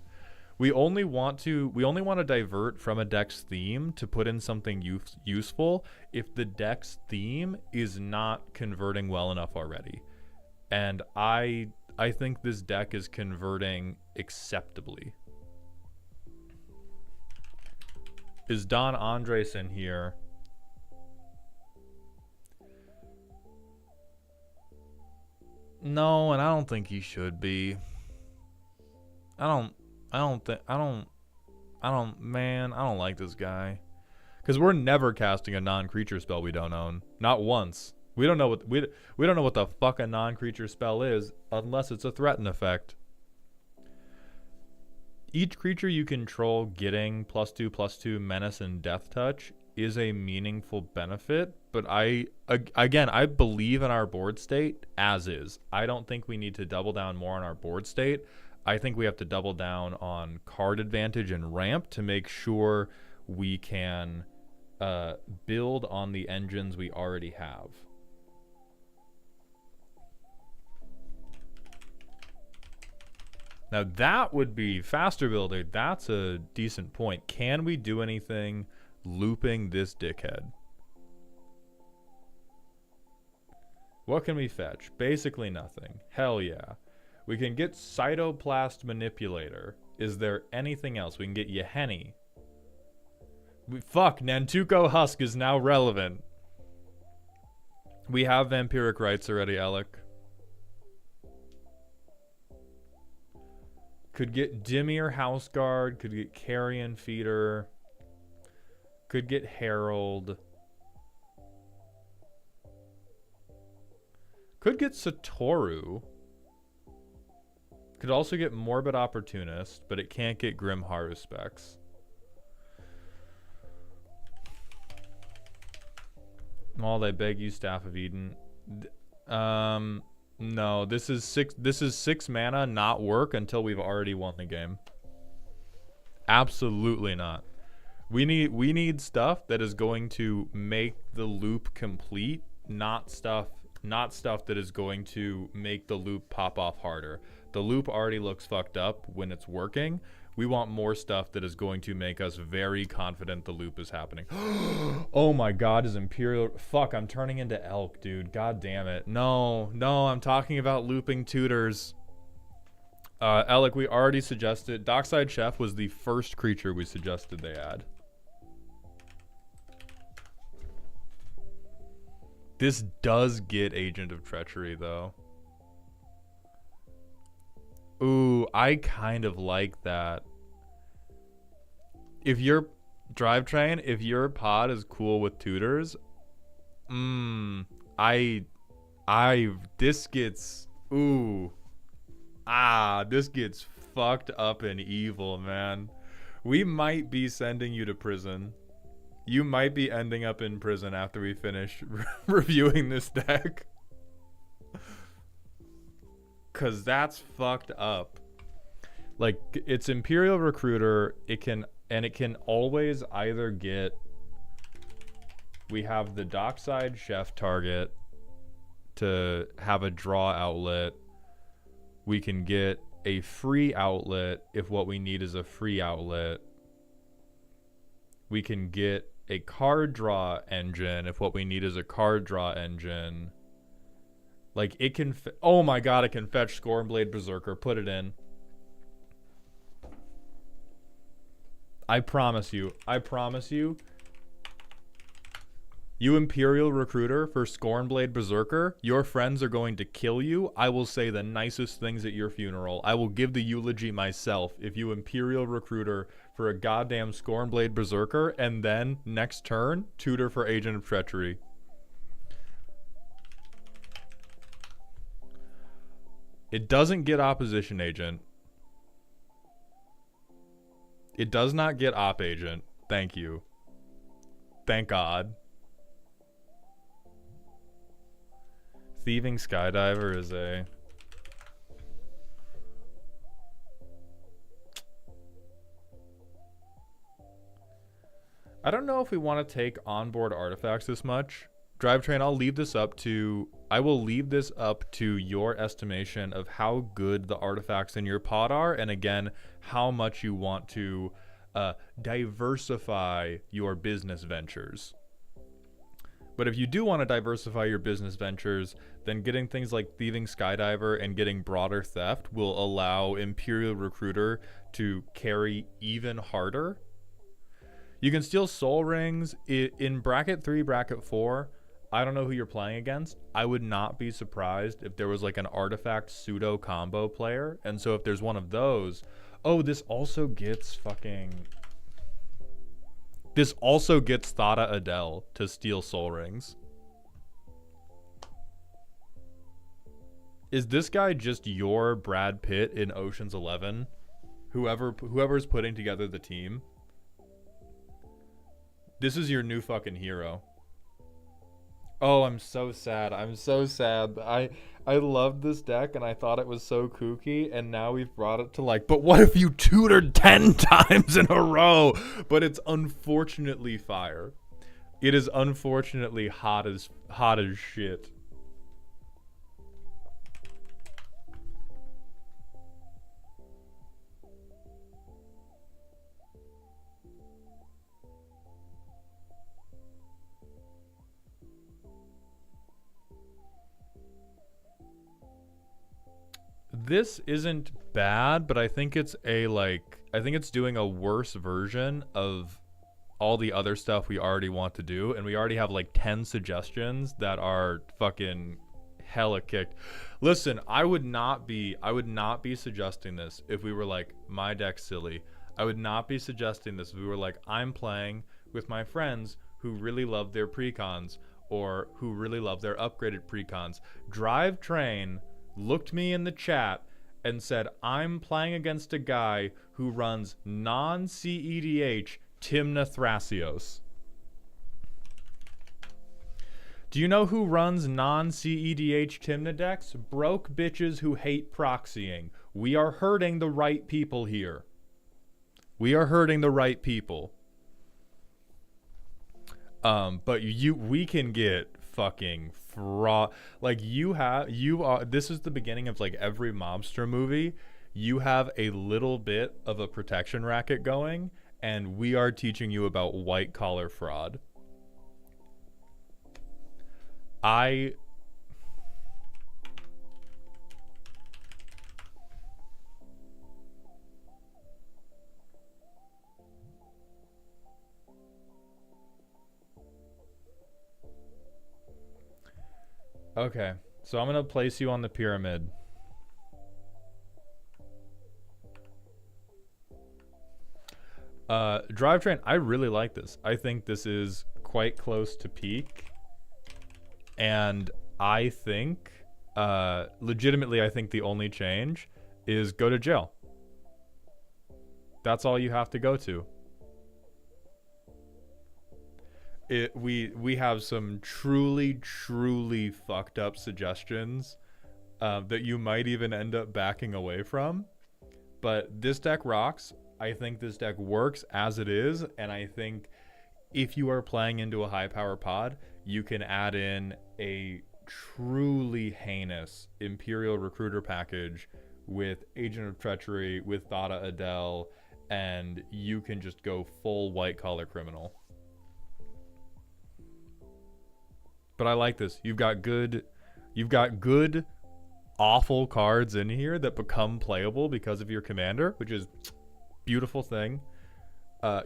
We only want to divert from a deck's theme to put in something useful if the deck's theme is not converting well enough already. And I think this deck is converting acceptably. Is Don Andres in here? No, and I don't think he should be. Man, I don't like this guy. Because we're never casting a non-creature spell we don't own. Not once. We don't know what the fuck a non-creature spell is unless it's a threaten effect. Each creature you control getting +2/+2 menace and death touch is a meaningful benefit, but I believe in our board state as is. I don't think we need to double down more on our board state. I think we have to double down on card advantage and ramp to make sure we can build on the engines we already have. Now that would be faster builder. That's a decent point. Can we do anything looping this dickhead? What can we fetch? Basically nothing. Hell yeah. We can get Cytoplast Manipulator. Is there anything else? We can get Yahenni. Fuck, Nantuko Husk is now relevant. We have Vampiric Rites already, Alec. Could get Dimir Houseguard. Could get Carrion Feeder. Could get Herald. Could get Satoru. Could also get Morbid Opportunist, but it can't get Grim Haru specs. All I beg you, Staff of Eden. No, this is 6 mana, not work until we've already won the game. Absolutely not. We need stuff that is going to make the loop complete, not stuff that is going to make the loop pop off harder. The loop already looks fucked up when it's working. We want more stuff that is going to make us very confident the loop is happening. Oh my god, is Imperial... Fuck, I'm turning into elk, dude. God damn it. No, I'm talking about looping tutors. Alec, we already suggested... Dockside Chef was the first creature we suggested they add. This does get Agent of Treachery, though. Ooh, I kind of like that. If your Drivetrain, if your pod is cool with tutors, this gets, this gets fucked up and evil, man. We might be sending you to prison. You might be ending up in prison after we finish reviewing this deck. Cause that's fucked up. Like, it's Imperial Recruiter. It can always either get. We have the Dockside Chef target to have a draw outlet. We can get a free outlet if what we need is a free outlet. We can get a card draw engine if what we need is a card draw engine. Like, it can... oh my god, it can fetch Scornblade Berserker. Put it in. I promise you. You Imperial Recruiter for Scornblade Berserker, your friends are going to kill you. I will say the nicest things at your funeral. I will give the eulogy myself if you Imperial Recruiter for a goddamn Scornblade Berserker, and then, next turn, tutor for Agent of Treachery. It doesn't get Opposition Agent. It does not get Op Agent. Thank you. Thank God. Thieving Skydiver is a... I don't know if we want to take onboard artifacts this much. Drivetrain, I will leave this up to your estimation of how good the artifacts in your pod are, and again, how much you want to diversify your business ventures. But if you do want to diversify your business ventures, then getting things like Thieving Skydiver and getting Broader Theft will allow Imperial Recruiter to carry even harder. You can steal Soul Rings in bracket 3, bracket 4. I don't know who you're playing against. I would not be surprised if there was like an artifact pseudo combo player. And so if there's one of those, oh, this also gets Thada Adele to steal Soul Rings. Is this guy just your Brad Pitt in Ocean's 11? Whoever's putting together the team. This is your new fucking hero. Oh, I'm so sad. I loved this deck and I thought it was so kooky, and now we've brought it to like, but what if you tutored 10 times in a row? But it's unfortunately fire. It is unfortunately hot as shit. This isn't bad, but I think it's doing a worse version of all the other stuff we already want to do, and we already have like 10 suggestions that are fucking hella kicked. Listen, I would not be suggesting this if we were like, my deck's silly. I would not be suggesting this if we were like, I'm playing with my friends who really love their precons or who really love their upgraded precons. Drivetrain looked me in the chat and said, I'm playing against a guy who runs non-CEDH Tymna Thrasios. Do you know who runs non-CEDH Tymna decks? Broke bitches who hate proxying. We are hurting the right people here. We are hurting the right people. But we can get fucking fraud. Like, this is the beginning of like every mobster movie. You have a little bit of a protection racket going, and we are teaching you about white collar fraud. Okay, so I'm gonna place you on the pyramid. Drivetrain, I really like this. I think this is quite close to peak. And I think, legitimately, I think the only change is go to jail. That's all you have to go to. We have some truly fucked up suggestions that you might even end up backing away from. But this deck rocks. I think this deck works as it is, and I think if you are playing into a high power pod, you can add in a truly heinous Imperial Recruiter package with Agent of Treachery, with Thada Adele, and you can just go full white collar criminal. But I like this. You've got good awful cards in here that become playable because of your commander, which is a beautiful thing.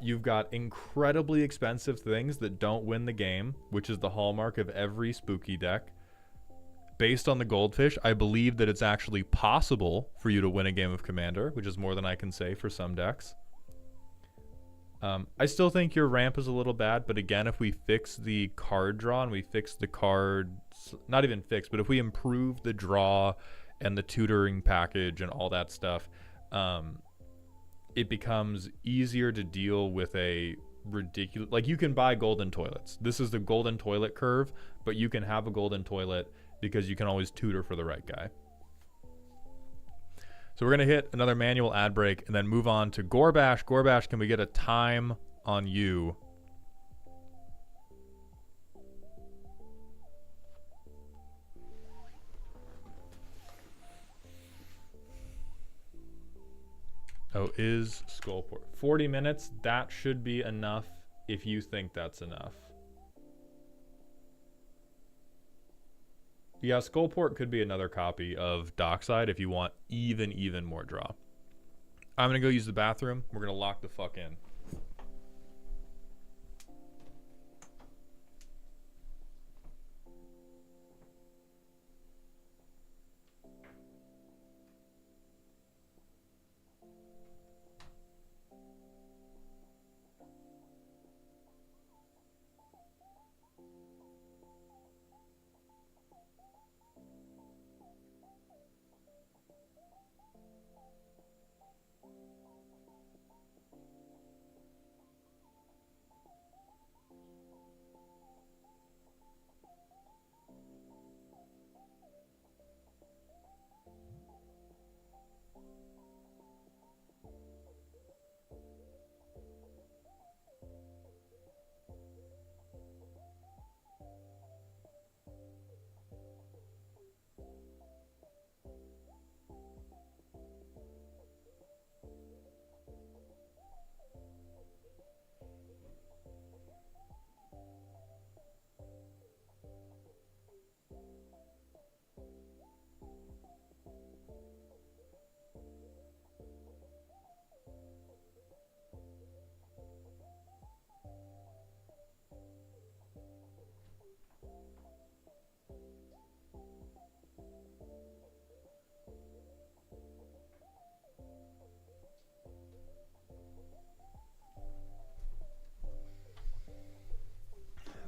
You've got incredibly expensive things that don't win the game, which is the hallmark of every spooky deck. Based on the goldfish, I believe that it's actually possible for you to win a game of commander, which is more than I can say for some decks. I still think your ramp is a little bad, but again, if we fix the card draw and we fix the cards, not even fix, but if we improve the draw and the tutoring package and all that stuff, it becomes easier to deal with a ridiculous, like you can buy golden toilets. This is the golden toilet curve, but you can have a golden toilet because you can always tutor for the right guy. So we're going to hit another manual ad break and then move on to Gorbash. Gorbash, can we get a time on you? Oh, is Skullport 40 minutes? That should be enough if you think that's enough. Yeah, Skullport could be another copy of Dockside if you want even more draw. I'm going to go use the bathroom. We're going to lock the fuck in.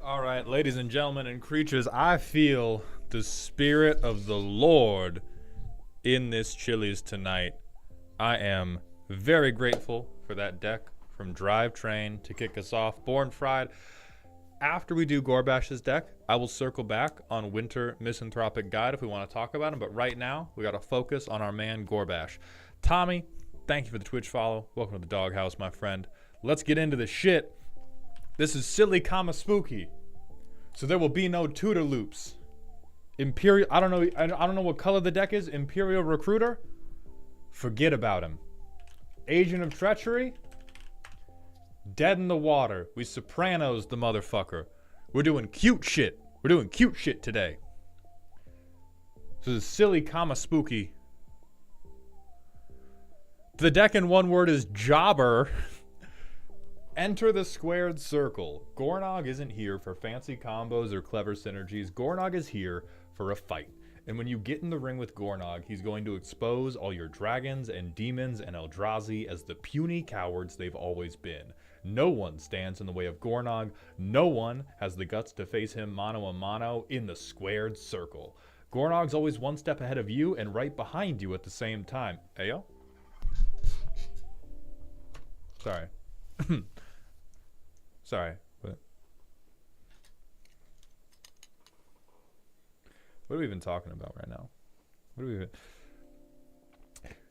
All right, ladies and gentlemen and creatures, I feel the spirit of the Lord in this Chili's tonight. I am very grateful for that deck from Drivetrain to kick us off. Born Fried. After we do Gorbash's deck, I will circle back on Winter Misanthropic Guide if we want to talk about him. But right now, we got to focus on our man Gorbash. Tommy, thank you for the Twitch follow. Welcome to the doghouse, my friend. Let's get into the shit. This is silly, spooky. So there will be no tutor loops. Imperial, I don't know what color the deck is. Imperial Recruiter, forget about him. Agent of Treachery, dead in the water. We Sopranos the motherfucker. We're doing cute shit. We're doing cute shit today. So this is silly, spooky. The deck in one word is jobber. Enter the squared circle. Gornog isn't here for fancy combos or clever synergies. Gornog is here for a fight. And when you get in the ring with Gornog, he's going to expose all your dragons and demons and Eldrazi as the puny cowards they've always been. No one stands in the way of Gornog. No one has the guts to face him mano a mano in the squared circle. Gornog's always one step ahead of you and right behind you at the same time. Ayo? Sorry. Sorry. But what are we even talking about right now? What are we even...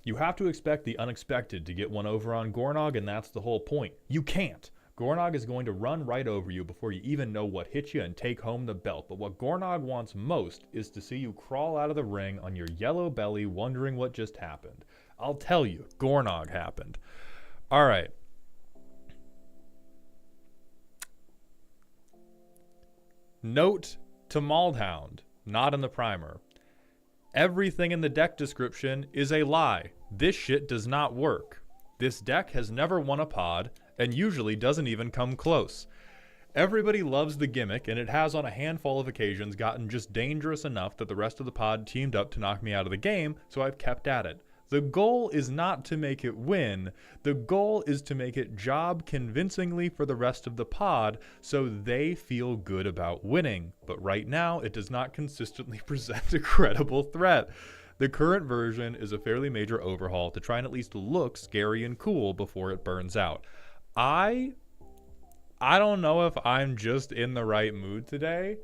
You have to expect the unexpected to get one over on Gornog, and that's the whole point. You can't. Gornog is going to run right over you before you even know what hit you and take home the belt. But what Gornog wants most is to see you crawl out of the ring on your yellow belly wondering what just happened. I'll tell you, Gornog happened. All right. Note to Maldhound, not in the primer. Everything in the deck description is a lie. This shit does not work. This deck has never won a pod, and usually doesn't even come close. Everybody loves the gimmick, and it has on a handful of occasions gotten just dangerous enough that the rest of the pod teamed up to knock me out of the game, so I've kept at it. The goal is not to make it win. The goal is to make it job convincingly for the rest of the pod so they feel good about winning. But right now, it does not consistently present a credible threat. The current version is a fairly major overhaul to try and at least look scary and cool before it burns out. I don't know if I'm just in the right mood today.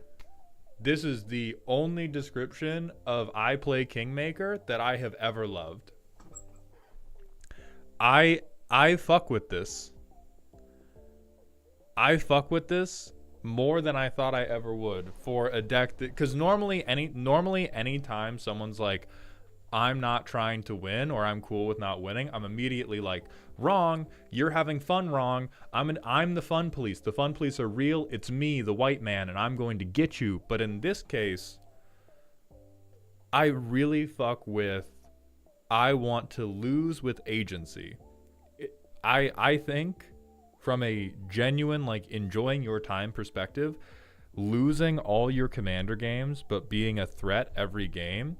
This is the only description of I Play Kingmaker that I have ever loved. I fuck with this. I fuck with this more than I thought I ever would for a deck that, because normally any time someone's like, I'm not trying to win or I'm cool with not winning, I'm immediately like, wrong, you're having fun wrong. I'm the fun police. The fun police are real. It's me, the white man, and I'm going to get you. But in this case, I really fuck with I want to lose with agency. I think from a genuine, like, enjoying your time perspective, losing all your commander games but being a threat every game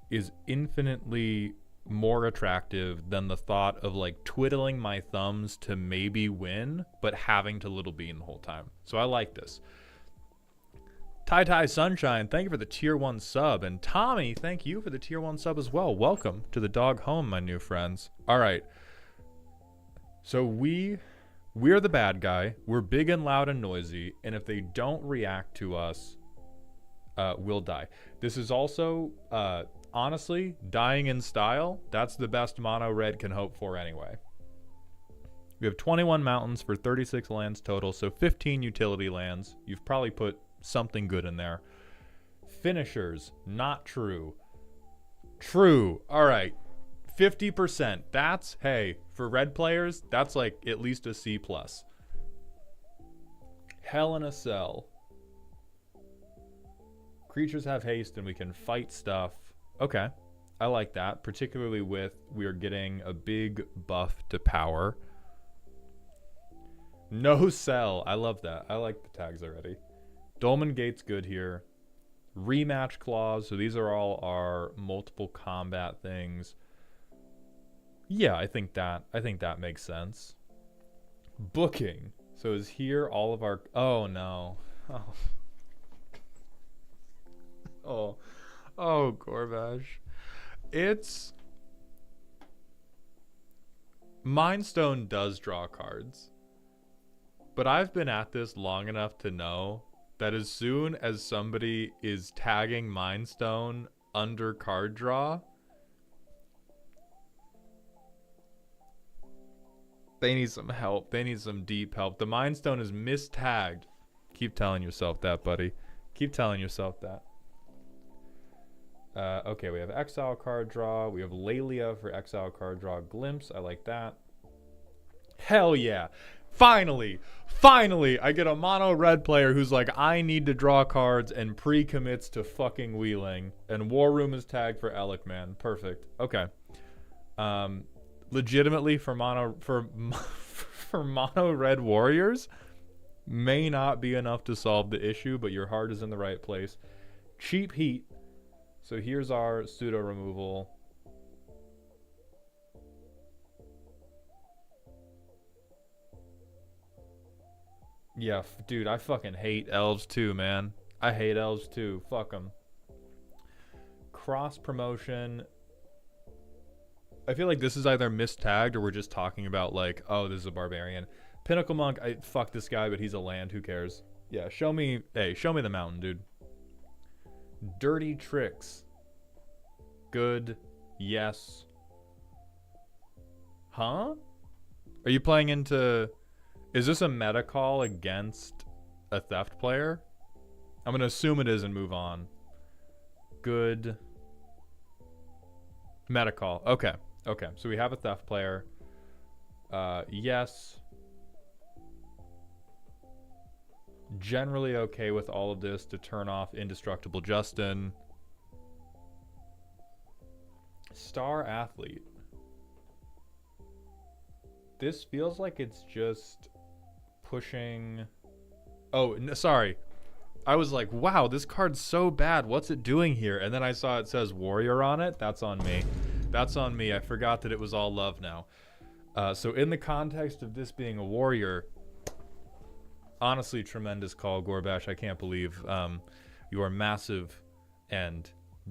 is infinitely more attractive than the thought of, like, twiddling my thumbs to maybe win but having to little bean the whole time. So I like this. Ty Sunshine, thank you for the tier 1 sub. And Tommy, thank you for the tier 1 sub as well. Welcome to the dog home, my new friends. All right. So we're the bad guy. We're big and loud and noisy. And if they don't react to us, we'll die. This is also, honestly, dying in style. That's the best mono red can hope for anyway. We have 21 mountains for 36 lands total. So 15 utility lands. You've probably put something good in there. Finishers, not true. True. All right. 50%. That's, hey, for red players, that's like at least a C+. Hell in a Cell. Creatures have haste and we can fight stuff. Okay. I like that, particularly with we're getting a big buff to power. No Cell. I love that. I like the tags already. Dolmen Gate's good here. Rematch clause. So these are all our multiple combat things. Yeah, I think that makes sense. Booking. So is here all of our... Oh, no. Oh. Oh, Gorbash. It's... Mindstone does draw cards. But I've been at this long enough to know that as soon as somebody is tagging Mindstone under card draw, they need some help. They need some deep help. The Mindstone is mistagged. Keep telling yourself that, buddy. Keep telling yourself that. Okay, we have Exile card draw. We have Lelia for Exile card draw. Glimpse. I like that. Hell yeah. Finally, I get a mono red player who's like, I need to draw cards and pre-commits to fucking wheeling. And War Room is tagged for Alec, man. Perfect. Okay. Legitimately for mono red warriors may not be enough to solve the issue, but your heart is in the right place. Cheap heat. So here's our pseudo removal. Yeah, dude, I fucking hate elves too, man. I hate elves too. Fuck them. Cross promotion. I feel like this is either mistagged or we're just talking about like, oh, this is a barbarian. Pinnacle Monk, fuck this guy, but he's a land. Who cares? Yeah, show me the mountain, dude. Dirty Tricks. Good. Yes. Huh? Are you playing into... Is this a meta call against a theft player? I'm going to assume it is and move on. Good. Meta call. Okay. Okay. So we have a theft player. Yes. Generally okay with all of this to turn off Indestructible Justin. Star Athlete. This feels like it's just pushing... Oh, sorry. I was like, wow, this card's so bad. What's it doing here? And then I saw it says Warrior on it. That's on me. That's on me. I forgot that it was all love now. So in the context of this being a Warrior, honestly, tremendous call, Gorbash. I can't believe your massive and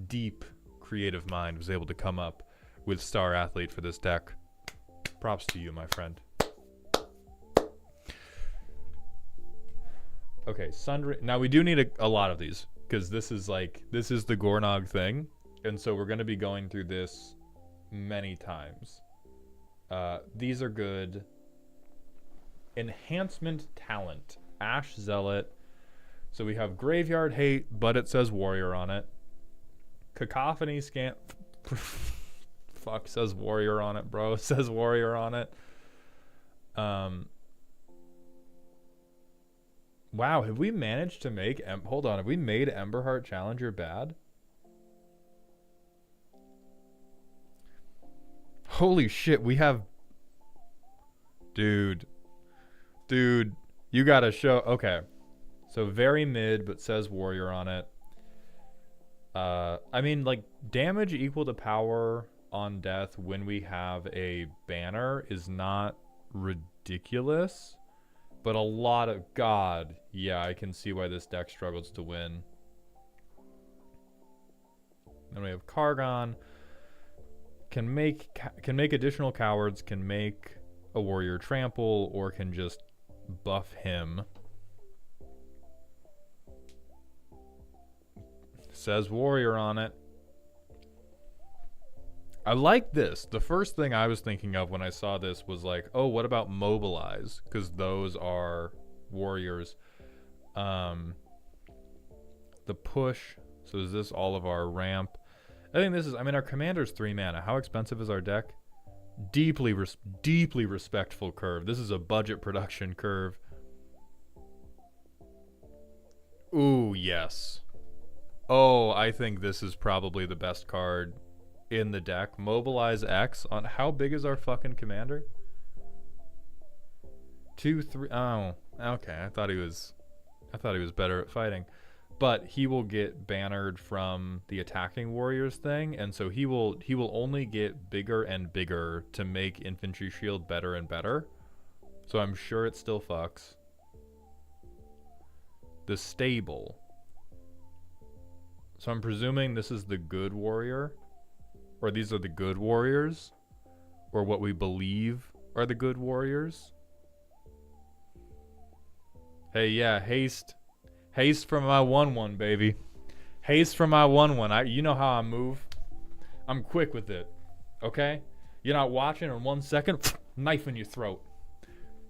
deep creative mind was able to come up with Star Athlete for this deck. Props to you, my friend. Okay, Sundry. Now we do need a lot of these because this is the Gornog thing, and so we're going to be going through this many times. These are good. Enhancement Talent, Ash Zealot. So we have Graveyard Hate, but it says Warrior on it. Cacophony Scan. Fuck, says Warrior on it, bro. It says Warrior on it. Wow, have we managed to make... hold on, have we made Emberheart Challenger bad? Holy shit, we have... Dude, you gotta show... Okay, so very mid, but says Warrior on it. I mean, like, damage equal to power on death when we have a banner is not ridiculous. But a lot of... God, yeah, I can see why this deck struggles to win. Then we have Kargon. Can make additional cowards, can make a warrior trample, or can just buff him. Says Warrior on it. I like this. The first thing I was thinking of when I saw this was like, oh, what about Mobilize? Because those are warriors. The push. So is this all of our ramp? I think this is... I mean, our commander's 3 mana. How expensive is our deck? Deeply respectful curve. This is a budget production curve. Ooh, yes. Oh, I think this is probably the best card in the deck. Mobilize X on... How big is our fucking commander? 2, 3... Oh, okay. I thought he was better at fighting. But he will get bannered from the attacking warriors thing, and so he will only get bigger and bigger to make infantry shield better and better. So I'm sure it still fucks. The stable. So I'm presuming this is the good warrior. Or these are the good warriors. Or what we believe are the good warriors. Hey, yeah, haste. Haste from my 1/1, baby. Haste from my 1/1. You know how I move. I'm quick with it. Okay? You're not watching in 1 second. Knife in your throat.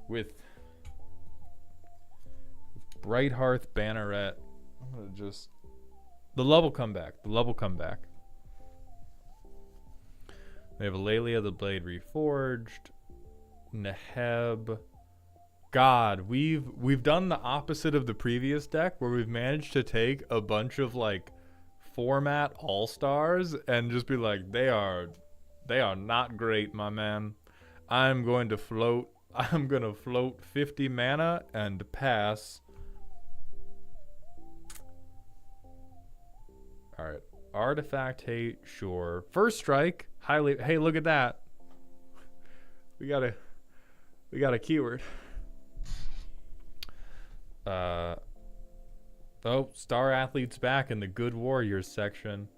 With Bright Hearth Banneret. I'm gonna just... The love will come back. The love will come back. We have Lelia the Blade Reforged. Neheb. God, we've done the opposite of the previous deck where we've managed to take a bunch of like format all-stars and just be like, they are not great, my man. I'm going to float 50 mana and pass. Alright. Artifact Hate, sure. First Strike, highly... Hey, look at that. We got a keyword. Oh, Star Athlete's back in the Good Warriors section.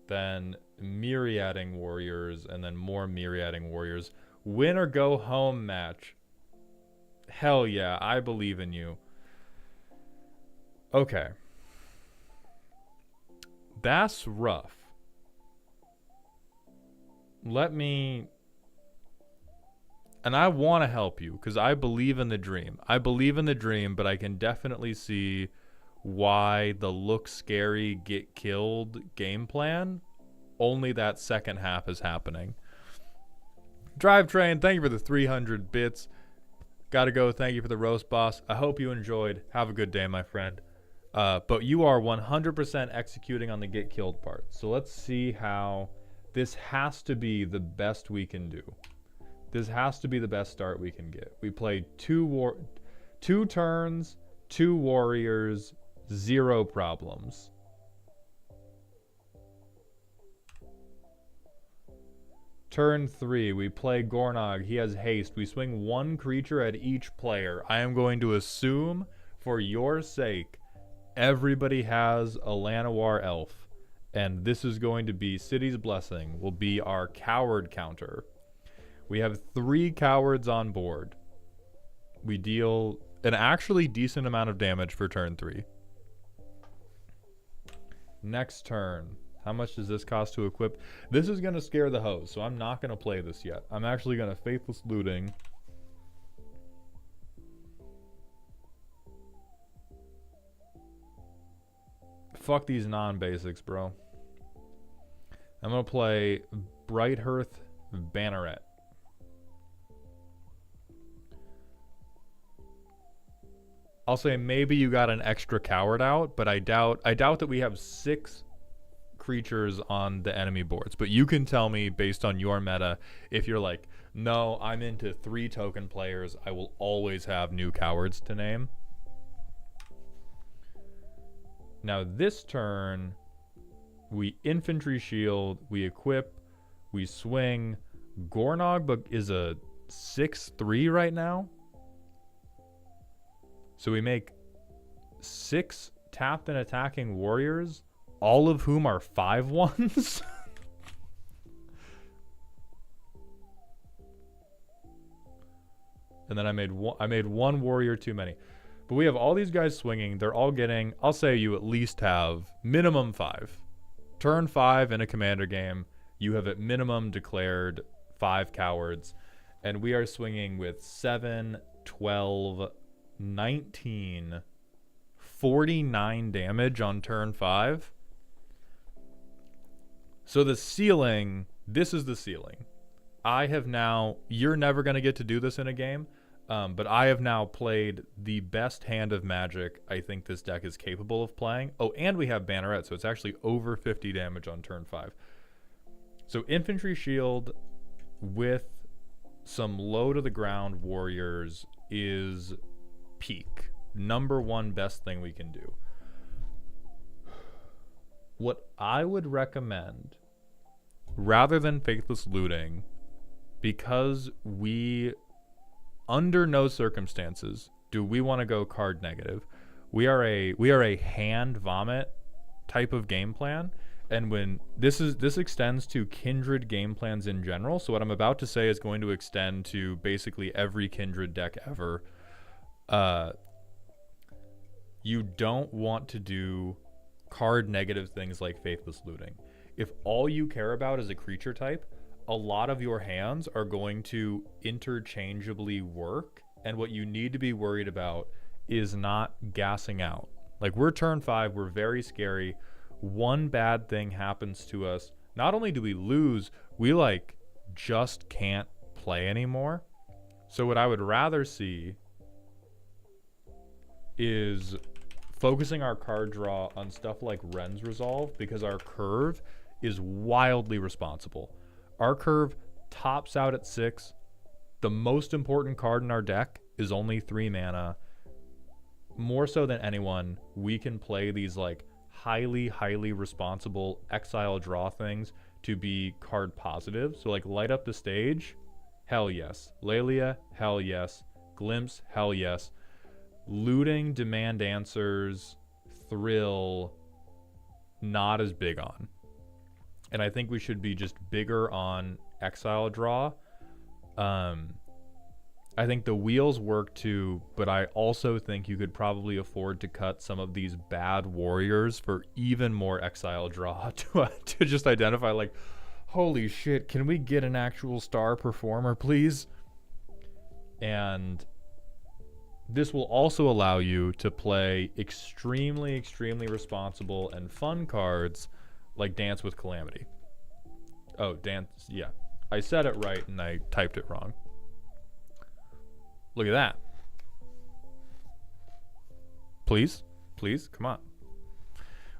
then myriading warriors, and then more myriading warriors. Win or go home match. Hell yeah, I believe in you. Okay. That's rough. Let me... And I want to help you because I believe in the dream. I believe in the dream, but I can definitely see why the look scary, get killed game plan, only that second half is happening. Drivetrain, thank you for the 300 bits. Gotta go. Thank you for the roast, boss. I hope you enjoyed. Have a good day, my friend. But you are 100% executing on the get killed part. So let's see how this has to be the best we can do. This has to be the best start we can get. We played 2 turns, 2 warriors, 0 problems. Turn 3, we play Gornog. He has haste. We swing 1 creature at each player. I am going to assume, for your sake, everybody has a Llanowar elf. And this is going to be City's Blessing, will be our coward counter. We have 3 cowards on board. We deal an actually decent amount of damage for turn 3. Next turn. How much does this cost to equip? This is going to scare the host, so I'm not going to play this yet. I'm actually going to Faithless Looting. Fuck these non-basics, bro. I'm going to play Brighthearth Banneret. I'll say maybe you got an extra coward out, but I doubt that we have 6 creatures on the enemy boards. But you can tell me based on your meta if you're like, no, I'm into 3 token players. I will always have new cowards to name. Now this turn, we infantry shield, we equip, we swing. Gornog is a 6/3 right now. So we make 6 tapped and attacking warriors, all of whom are 5/1s. And then I made one warrior too many. But we have all these guys swinging. They're all getting, I'll say you at least have minimum 5. Turn 5 in a commander game, you have at minimum declared 5 cowards. And we are swinging with 7, 12, 19, 49 damage on turn 5. So the ceiling, this is the ceiling. I have now, you're never going to get to do this in a game, but I have now played the best hand of Magic I think this deck is capable of playing. Oh, and we have Banneret, so it's actually over 50 damage on turn 5. So infantry shield with some low to the ground warriors is peak. Number 1 best thing we can do. What I would recommend, rather than Faithless Looting, because we, under no circumstances do we want to go card negative. We are a hand vomit type of game plan, and when this extends to Kindred game plans in general. So what I'm about to say is going to extend to basically every Kindred deck ever. You don't want to do card negative things like Faithless Looting. If all you care about is a creature type, a lot of your hands are going to interchangeably work, and what you need to be worried about is not gassing out. Like, we're turn 5, we're very scary. One bad thing happens to us. Not only do we lose, we like just can't play anymore. So what I would rather see is focusing our card draw on stuff like Ren's Resolve, because our curve is wildly responsible. Our curve tops out at 6. The most important card in our deck is only 3 mana. More so than anyone, we can play these like highly responsible exile draw things to be card positive. So like Light Up the Stage, hell yes. Lelia, hell yes. Glimpse, hell yes. Looting, Demand Answers, Thrill, not as big on. and I think we should be just bigger on exile draw. I think the wheels work too, but I also think you could probably afford to cut some of these bad warriors for even more exile draw to just identify like, holy shit, can we get an actual star performer, please? And this will also allow you to play extremely, extremely responsible and fun cards like Dance with Calamity. Oh, Dance, yeah. I said it right and I typed it wrong. Look at that. Please, please, come on.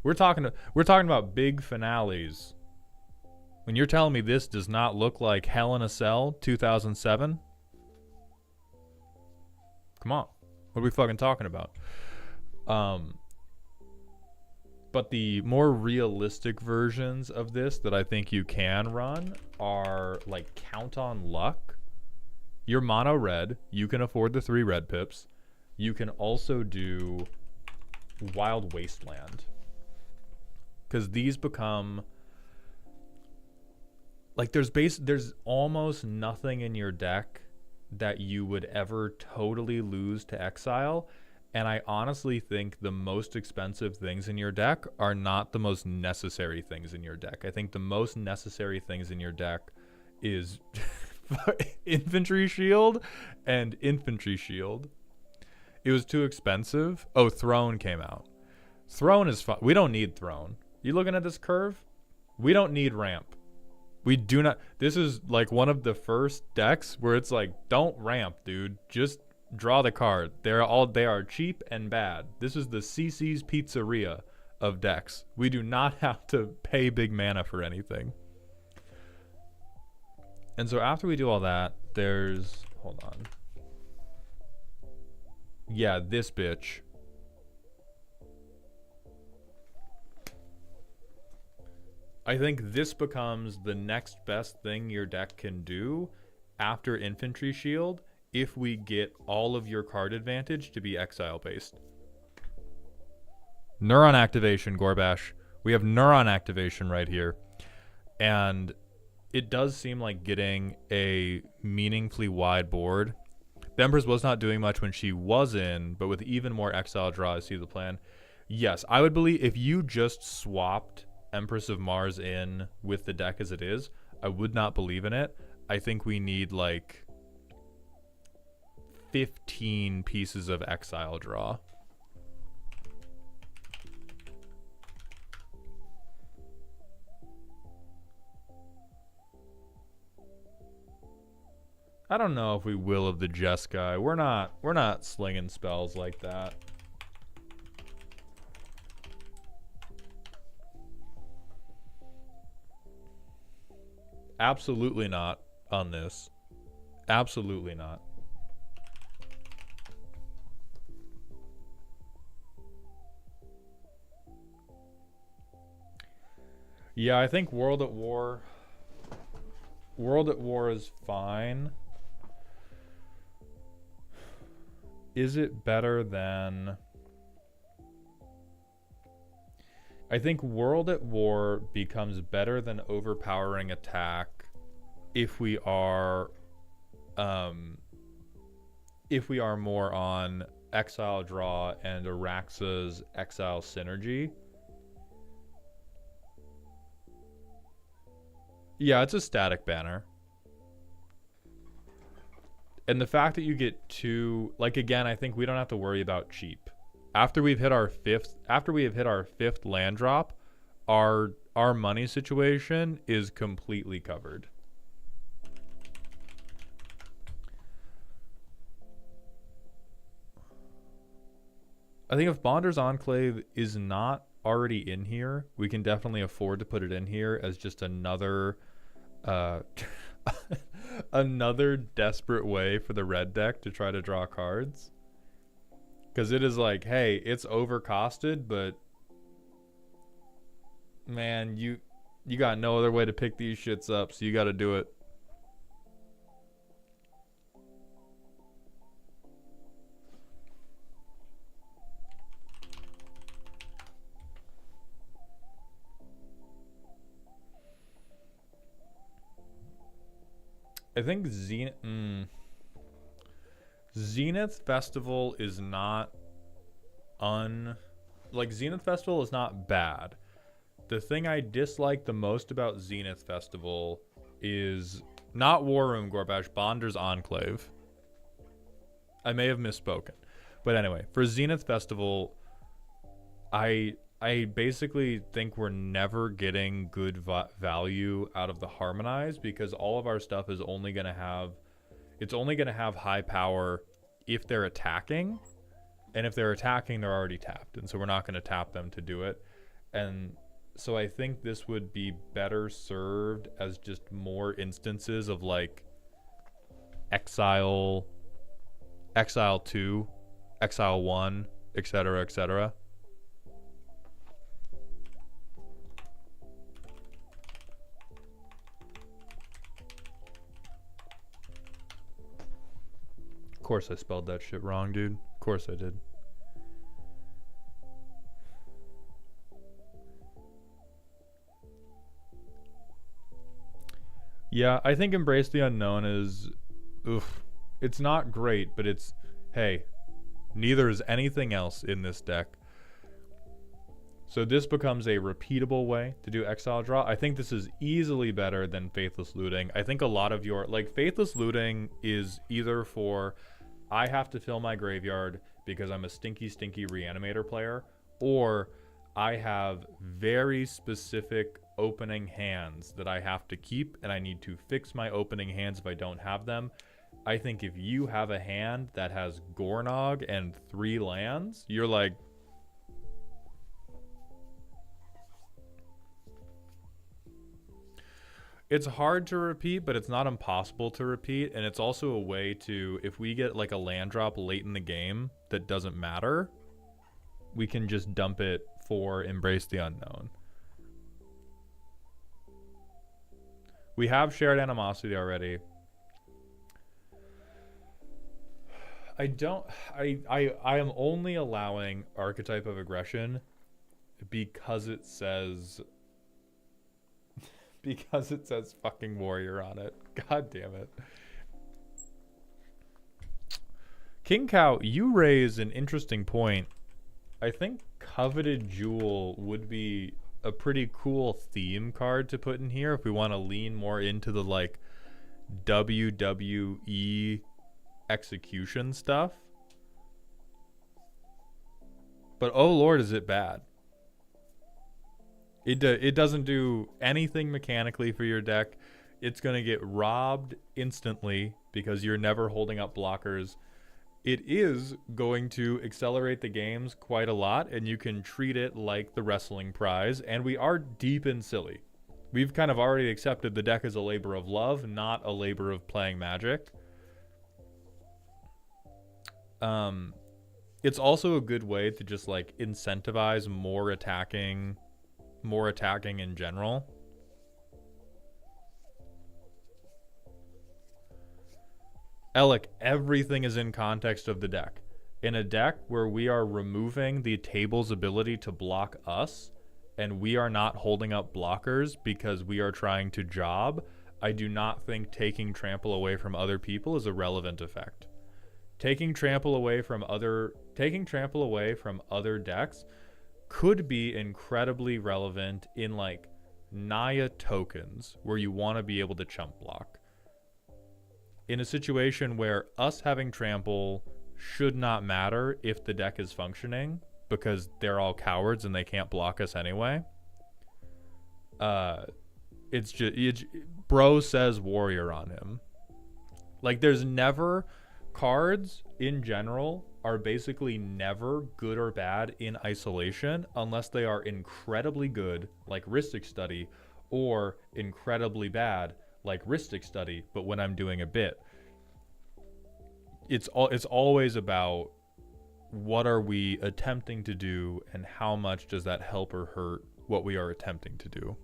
We're talking about big finales. When you're telling me this does not look like Hell in a Cell 2007, come on. What are we fucking talking about? But the more realistic versions of this that I think you can run are like Count on Luck. You're mono red. You can afford the 3 red pips. You can also do Wild Wasteland. Because these become... like there's almost nothing in your deck that you would ever totally lose to exile. And I honestly think the most expensive things in your deck are not the most necessary things in your deck. I think the most necessary things in your deck is Infantry Shield and Infantry Shield. It was too expensive. Oh, Throne came out. Throne is fun. We don't need Throne. You looking at this curve? We don't need ramp. We do not. This is like one of the first decks where it's like, don't ramp, dude. Just draw the card. They are cheap and bad. This is the CC's Pizzeria of decks. We do not have to pay big mana for anything. And so after we do all that, there's... hold on. Yeah, this bitch. I think this becomes the next best thing your deck can do after Infantry Shield if we get all of your card advantage to be exile based. Neuron activation, Gorbash. We have neuron activation right here. And it does seem like getting a meaningfully wide board. The Empress was not doing much when she was in, but with even more exile draw, I see the plan. Yes, I would believe if you just swapped Empress of Mars in with the deck as it is, I would not believe in it. I think we need like 15 pieces of exile draw. I don't know if we Will of the Jeskai. We're not slinging spells like that. Absolutely not on this. Absolutely not. Yeah, I think World at War is fine. Is it better than... I think World at War becomes better than Overpowering Attack if we are more on Exile Draw and Araxa's Exile Synergy. Yeah, it's a static banner. And the fact that you get 2, like, again, I think we don't have to worry about cheap. After we have hit our fifth land drop, our money situation is completely covered. I think if Bonder's Enclave is not already in here, we can definitely afford to put it in here as just another another desperate way for the red deck to try to draw cards. Because it is like, hey, it's overcosted, but man, you got no other way to pick these shits up, so you got to do it. I think Zenith Festival is not Zenith Festival is not bad. The thing I dislike the most about Zenith Festival is not War Room, Gorbash, Bonder's Enclave. I may have misspoken. But anyway, for Zenith Festival, I basically think we're never getting good value out of the Harmonize because all of our stuff is only going to have high power if they're attacking. And if they're attacking, they're already tapped. And so we're not going to tap them to do it. And so I think this would be better served as just more instances of like Exile 2, Exile 1, etc., etc. Of course I spelled that shit wrong, dude. Of course I did. Yeah, I think Embrace the Unknown is... Oof. It's not great, but it's... Hey, neither is anything else in this deck. So this becomes a repeatable way to do Exile Draw. I think this is easily better than Faithless Looting. I think a lot of your... Like, Faithless Looting is either for... I have to fill my graveyard because I'm a stinky reanimator player, or I have very specific opening hands that I have to keep, and I need to fix my opening hands if I don't have them. I think if you have a hand that has Gornog and 3 lands, you're like... It's hard to repeat, but it's not impossible to repeat, and it's also a way to, if we get like a land drop late in the game that doesn't matter, we can just dump it for Embrace the Unknown. We have Shared Animosity already. I am only allowing Archetype of Aggression because it says fucking warrior on it. God damn it. King Cow, you raise an interesting point. I think Coveted Jewel would be a pretty cool theme card to put in here if we want to lean more into the like WWE execution stuff. But oh lord, is it bad. It doesn't do anything mechanically for your deck. It's going to get robbed instantly because you're never holding up blockers. It is going to accelerate the games quite a lot, and you can treat it like the wrestling prize, and we are deep in silly. We've kind of already accepted the deck as a labor of love, not a labor of playing Magic. It's also a good way to just like incentivize more attacking in general. Alec, everything is in context of the deck. In a deck where we are removing the table's ability to block us, and we are not holding up blockers because we are trying to job, I do not think taking trample away from other people is a relevant effect. Taking trample away from other decks could be incredibly relevant in like Naya tokens where you want to be able to chump block. In a situation where us having trample should not matter if the deck is functioning because they're all cowards and they can't block us anyway. It's just bro says warrior on him. Like there's never cards in general are basically never good or bad in isolation unless they are incredibly good like Rhystic Study or incredibly bad like Rhystic Study, but when I'm doing a bit. It's always about what are we attempting to do and how much does that help or hurt what we are attempting to do.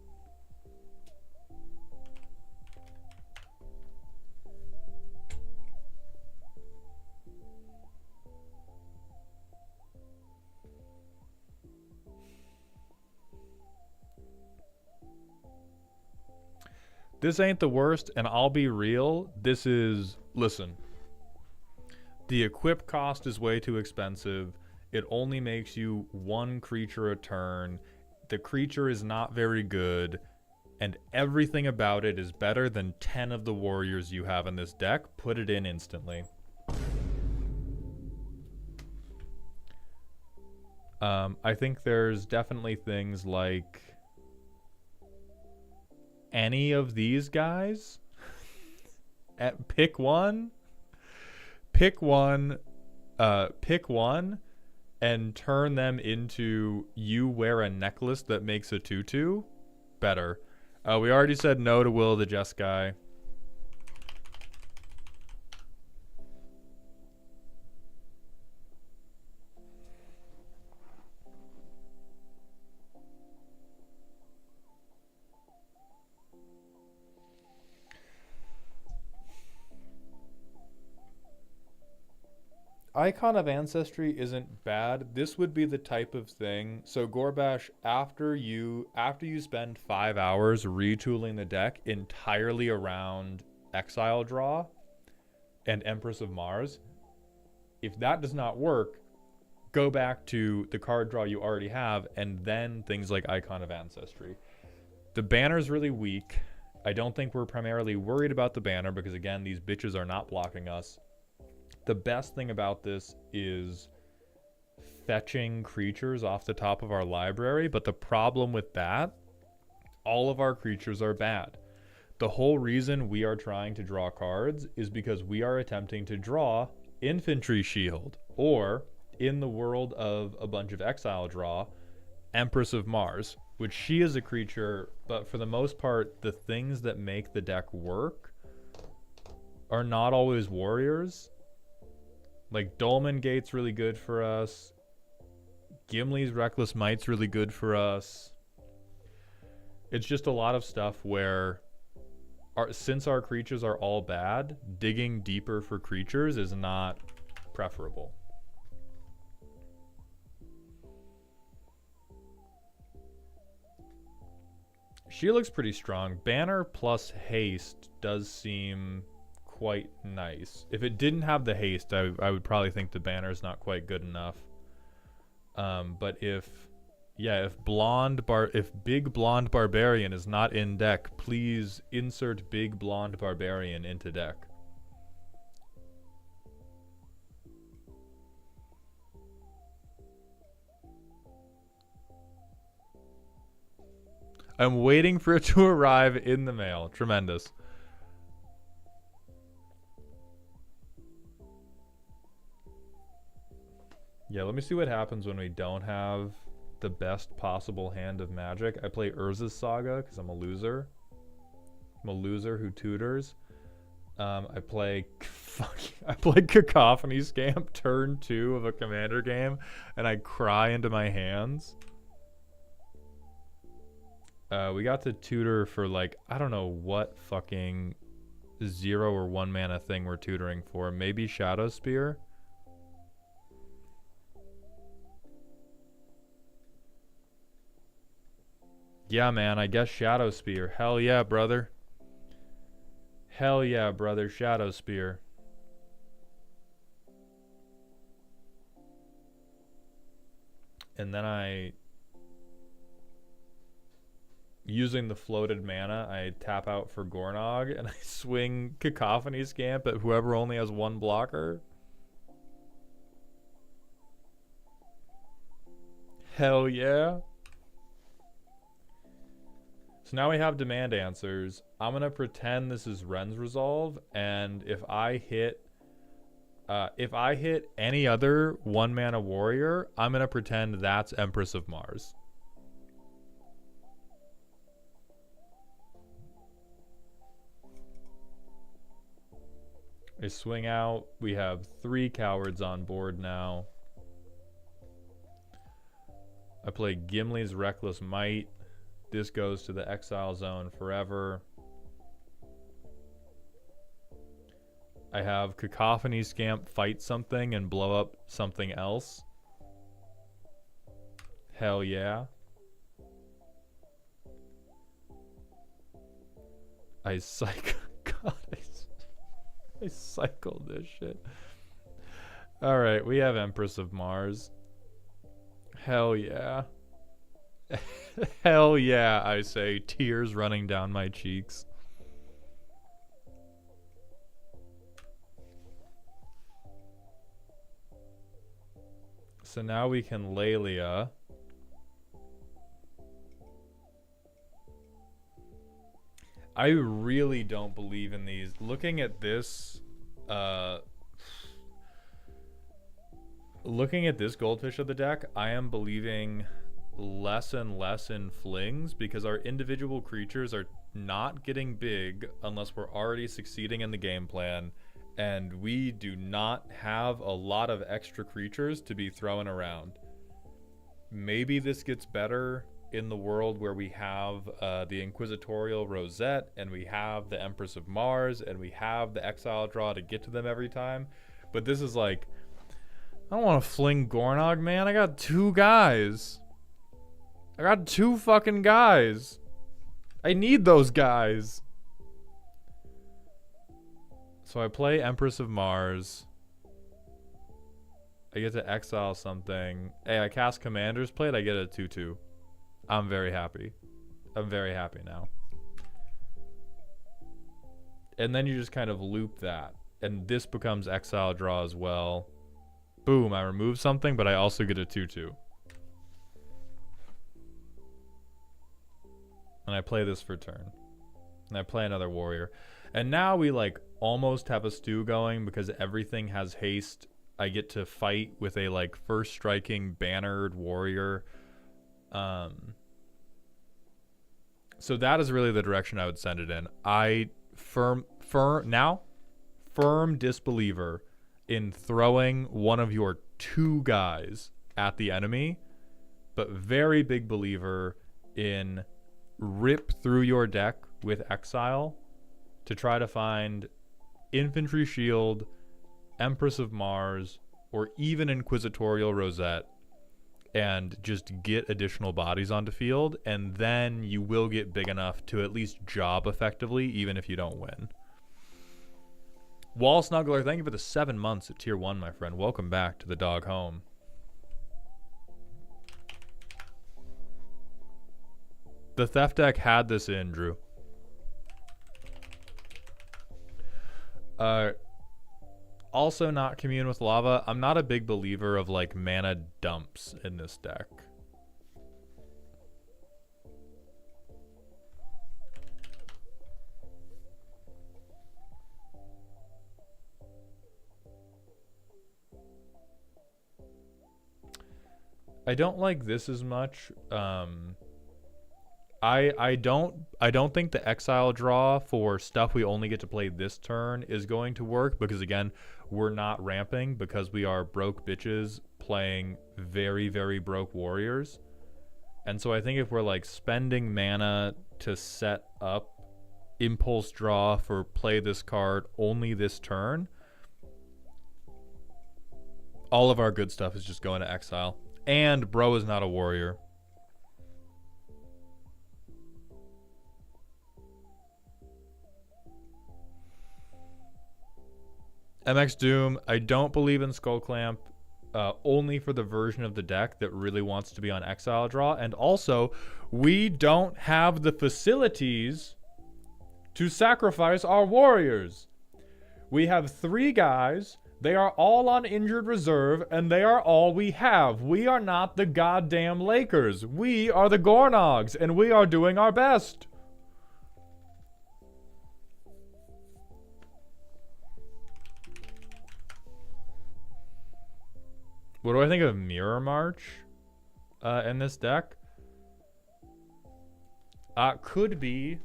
This ain't the worst, and I'll be real. This is, listen, the equip cost is way too expensive. It only makes you one creature a turn. The creature is not very good, and everything about it is better than 10 of the warriors you have in this deck. Put it in instantly. I think there's definitely things like any of these guys. Pick one, and turn them into you wear a necklace that makes a tutu. Better. We already said no to Will the Just guy. Icon of Ancestry isn't bad. This would be the type of thing. So Gorbash, after you spend 5 hours retooling the deck entirely around Exile Draw and Empress of Mars, if that does not work, go back to the card draw you already have and then things like Icon of Ancestry. The banner's really weak. I don't think we're primarily worried about the banner because, again, these bitches are not blocking us. The best thing about this is fetching creatures off the top of our library, but the problem with that, all of our creatures are bad. The whole reason we are trying to draw cards is because we are attempting to draw Infantry Shield, or, in the world of a bunch of Exile draw, Empress of Mars, which she is a creature, but for the most part, the things that make the deck work are not always warriors. Like, Dolmen Gate's really good for us. Gimli's Reckless Might's really good for us. It's just a lot of stuff where, since our creatures are all bad, digging deeper for creatures is not preferable. She looks pretty strong. Banner plus haste does seem quite nice. If it didn't have the haste, I would probably think the banner's not quite good enough. But if Big Blonde Barbarian is not in deck, please insert Big Blonde Barbarian into deck. I'm waiting for it to arrive in the mail. Tremendous. Yeah, let me see what happens when we don't have the best possible hand of Magic. I play Urza's Saga because I'm a loser. I'm a loser who tutors. I play Cacophony Scamp turn 2 of a Commander game, and I cry into my hands. We got to tutor for, like, I don't know what fucking 0 or 1 mana thing we're tutoring for. Maybe Shadow Spear? Yeah, man, I guess Shadow Spear. Hell yeah, brother. Hell yeah, brother. Shadow Spear. And then using the floated mana, I tap out for Gornog, and I swing Cacophony Scamp at whoever only has 1 blocker. Hell yeah. So now we have demand answers. I'm going to pretend this is Ren's Resolve, and if I hit any other 1 mana warrior, I'm going to pretend that's Empress of Mars. I swing out. We have 3 cowards on board now. I play Gimli's Reckless Might. This goes to the exile zone forever. I have Cacophony Scamp fight something and blow up something else. Hell yeah. I cycle. God, I cycled this shit. All right, we have Empress of Mars. Hell yeah. Hell yeah, I say, tears running down my cheeks. So now we can Lelia. I really don't believe in these. Looking at this, looking at this goldfish of the deck, I am believing less and less in flings because our individual creatures are not getting big unless we're already succeeding in the game plan, and we do not have a lot of extra creatures to be throwing around. Maybe this gets better in the world where we have the Inquisitorial Rosette and we have the Empress of Mars and we have the Exile draw to get to them every time. But this is like, I don't want to fling Gornog, man. I got 2 guys. I got 2 fucking guys. I need those guys. So I play Empress of Mars. I get to exile something. Hey, I cast Commander's Plate. I get a 2/2. I'm very happy. I'm very happy now. And then you just kind of loop that. And this becomes exile draw as well. Boom, I remove something, but I also get a 2/2. And I play this for turn. And I play another warrior. And now we like almost have a stew going because everything has haste. I get to fight with a like first striking bannered warrior. So that is really the direction I would send it in. I firm disbeliever in throwing one of your 2 guys at the enemy, but very big believer in rip through your deck with exile to try to find Infantry Shield, Empress of Mars, or even Inquisitorial Rosette, and just get additional bodies onto field, and then you will get big enough to at least job effectively, even if you don't win. Wall Snuggler, thank you for the 7 months at tier 1, my friend. Welcome back to the dog home. The Theft deck had this in, Drew. Also not Commune with Lava. I'm not a big believer of like mana dumps in this deck. I don't like this as much. I don't think the exile draw for stuff we only get to play this turn is going to work because again, we're not ramping because we are broke bitches playing very, very broke warriors. And so I think if we're like spending mana to set up impulse draw for play this card only this turn, all of our good stuff is just going to exile. And bro is not a warrior. MX Doom, I don't believe in Skull Clamp, only for the version of the deck that really wants to be on exile draw. And also, we don't have the facilities to sacrifice our warriors. We have 3 guys. They are all on injured reserve, and they are all we have. We are not the goddamn Lakers. We are the Gornogs, and we are doing our best. What do I think of Mirror March in this deck? Could be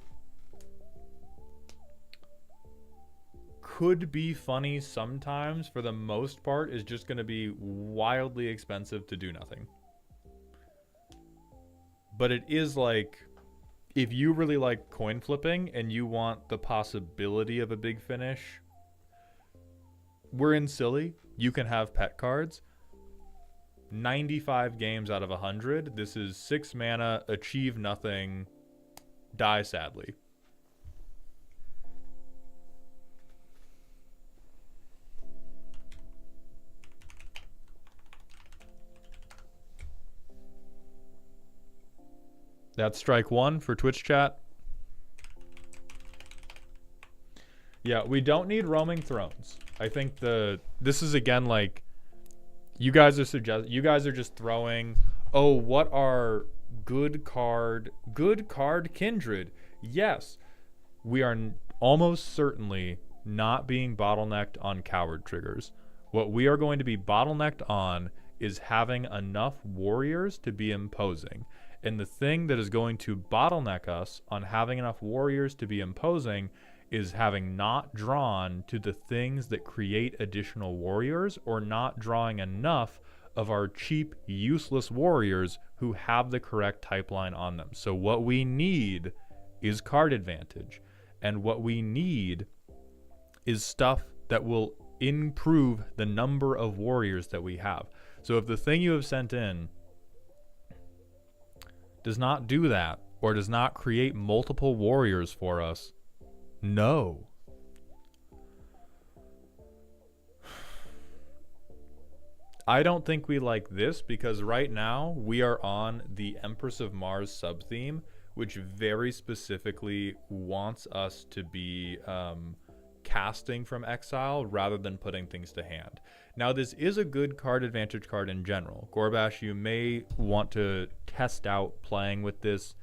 funny sometimes. For the most part, is just going to be wildly expensive to do nothing. But it is like, if you really like coin flipping and you want the possibility of a big finish, we're in silly. You can have pet cards. 95 games out of 100. This is 6 mana, achieve nothing, die sadly. That's strike one for Twitch chat. Yeah, we don't need roaming thrones. I think this is again like you guys are just throwing, oh, what are good card kindred? Yes, we are almost certainly not being bottlenecked on coward triggers. What we are going to be bottlenecked on is having enough warriors to be imposing. And the thing that is going to bottleneck us on having enough warriors to be imposing is having not drawn to the things that create additional warriors, or not drawing enough of our cheap, useless warriors who have the correct type line on them. So what we need is card advantage. And what we need is stuff that will improve the number of warriors that we have. So if the thing you have sent in does not do that, or does not create multiple warriors for us, no. I don't think we like this, because right now we are on the Empress of Mars sub-theme, which very specifically wants us to be casting from exile rather than putting things to hand. Now, this is a good card advantage card in general. Gorbash, you may want to test out playing with this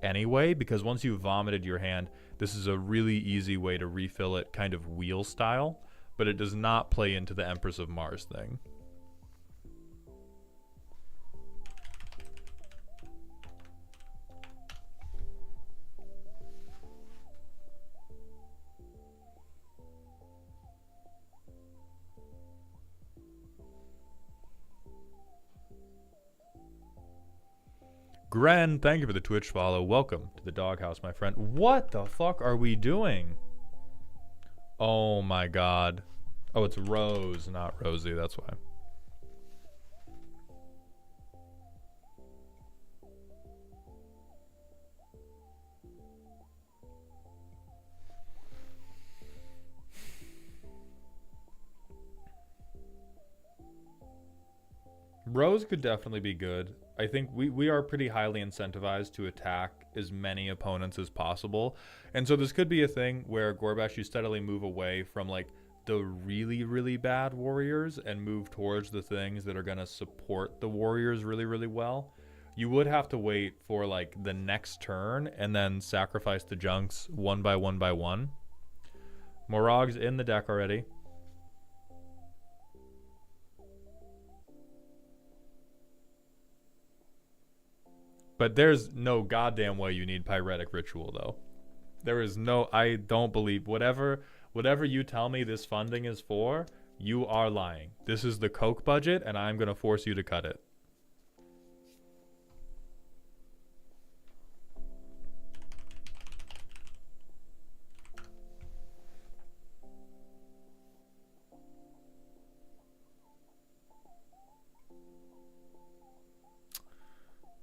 anyway, because once you've vomited your hand, this is a really easy way to refill it, kind of wheel style, but it does not play into the Empress of Mars thing. Gren, thank you for the Twitch follow. Welcome to the doghouse, my friend. What the fuck are we doing? Oh my god. Oh, it's Rose, not Rosie, that's why. Rose could definitely be good. I think we are pretty highly incentivized to attack as many opponents as possible. And so this could be a thing where Gorbash, you steadily move away from like the really, really bad warriors and move towards the things that are going to support the warriors really, really well. You would have to wait for like the next turn and then sacrifice the junks one by one by one. Morag's in the deck already. But there's no goddamn way you need Pyretic Ritual, though. There is no... I don't believe... Whatever you tell me this funding is for, you are lying. This is the Coke budget, and I'm going to force you to cut it.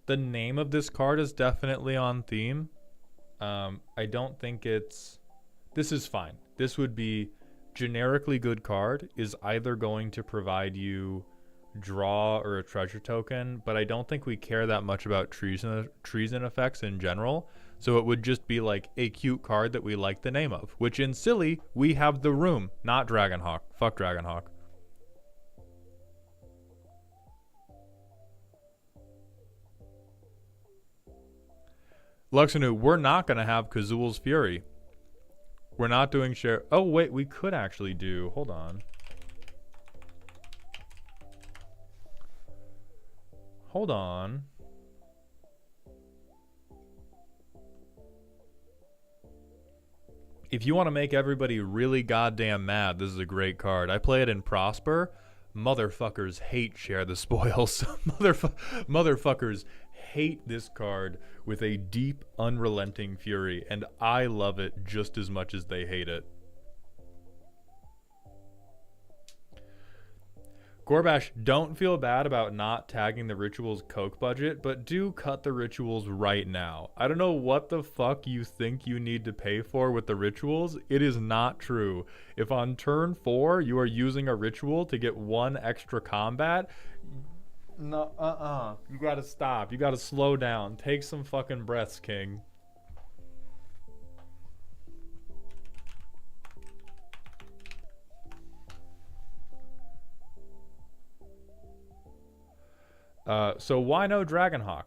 The name of this card is definitely on theme. I don't think it's... This is fine. This would be generically good card, is either going to provide you draw or a treasure token, but I don't think we care that much about treason effects in general. So it would just be like a cute card that we like the name of, which in Silly, we have the Room, not Dragonhawk. Fuck Dragonhawk. Luxanu, we're not going to have Kazul's Fury. We're not doing share... Oh, wait, we could actually do... Hold on. Hold on. If you want to make everybody really goddamn mad, this is a great card. I play it in Prosper. Motherfuckers hate Share the Spoils. Motherfuckers hate this card with a deep, unrelenting fury, and I love it just as much as they hate it. Gorbash, don't feel bad about not tagging the rituals Coke budget, but do cut the rituals right now. I don't know what the fuck you think you need to pay for with the rituals. It is not true. If on turn 4 you are using a ritual to get 1 extra combat, No, You gotta stop. You gotta slow down. Take some fucking breaths, King. So why no Dragonhawk?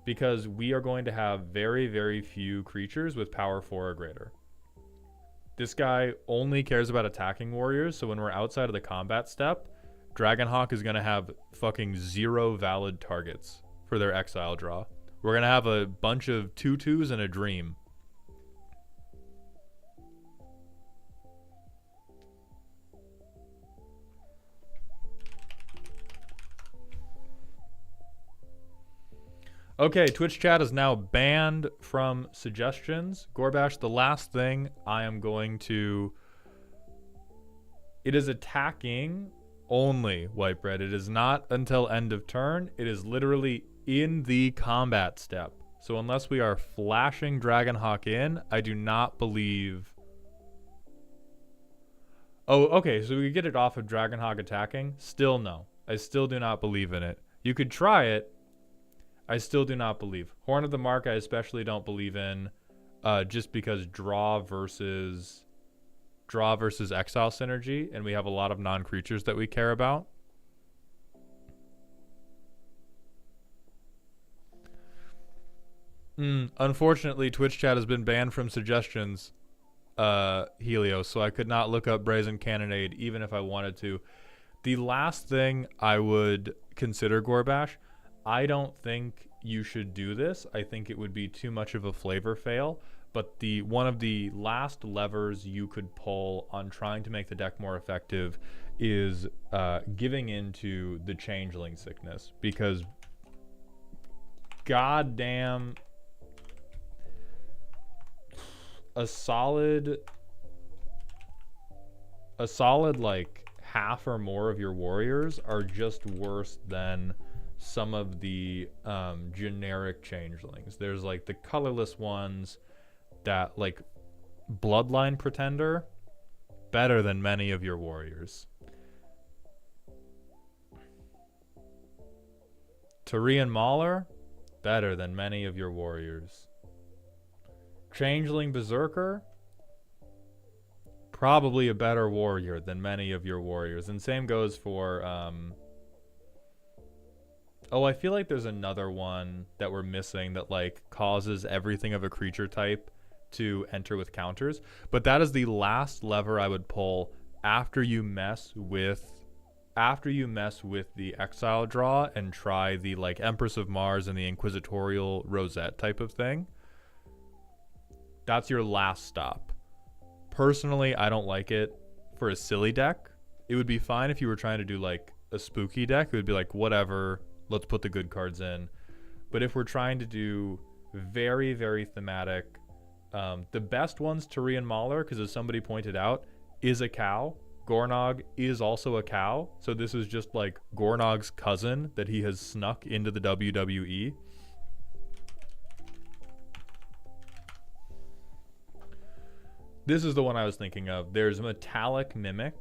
Because we are going to have very, very few creatures with power 4 or greater. This guy only cares about attacking warriors, so when we're outside of the combat step, Dragonhawk is going to have fucking 0 valid targets for their exile draw. We're going to have a bunch of 2/2s and a dream. Okay, Twitch chat is now banned from suggestions. Gorbash, the last thing I am going to... It is attacking only, White Bread. It is not until end of turn. It is literally in the combat step. So unless we are flashing Dragonhawk in, I do not believe... Oh, okay, so we could get it off of Dragonhawk attacking? Still no. I still do not believe in it. You could try it. I still do not believe. Horn of the Mark I especially don't believe in, just because draw versus exile synergy, and we have a lot of non-creatures that we care about. Unfortunately, Twitch chat has been banned from suggestions, Helios, so I could not look up Brazen Cannonade even if I wanted to. The last thing I would consider, Gorbash, I don't think you should do this. I think it would be too much of a flavor fail. But one of the last levers you could pull on trying to make the deck more effective is giving into the Changeling sickness. Because goddamn, a solid like half or more of your warriors are just worse than some of the generic changelings. There's like the colorless ones that, like, Bloodline Pretender, better than many of your warriors. Tyrian Mauler, better than many of your warriors. Changeling Berserker, probably a better warrior than many of your warriors. And same goes for oh, I feel like there's another one that we're missing that, like, causes everything of a creature type to enter with counters. But that is the last lever I would pull after you mess with the exile draw and try the, like, Empress of Mars and the Inquisitorial Rosette type of thing. That's your last stop. Personally, I don't like it for a silly deck. It would be fine if you were trying to do, like, a spooky deck. It would be like, whatever, let's put the good cards in. But if we're trying to do very, very thematic, the best one's Tyrian Mauler, because as somebody pointed out, is a cow. Gornog is also a cow. So this is just like Gornog's cousin that he has snuck into the WWE. This is the one I was thinking of. There's Metallic Mimic,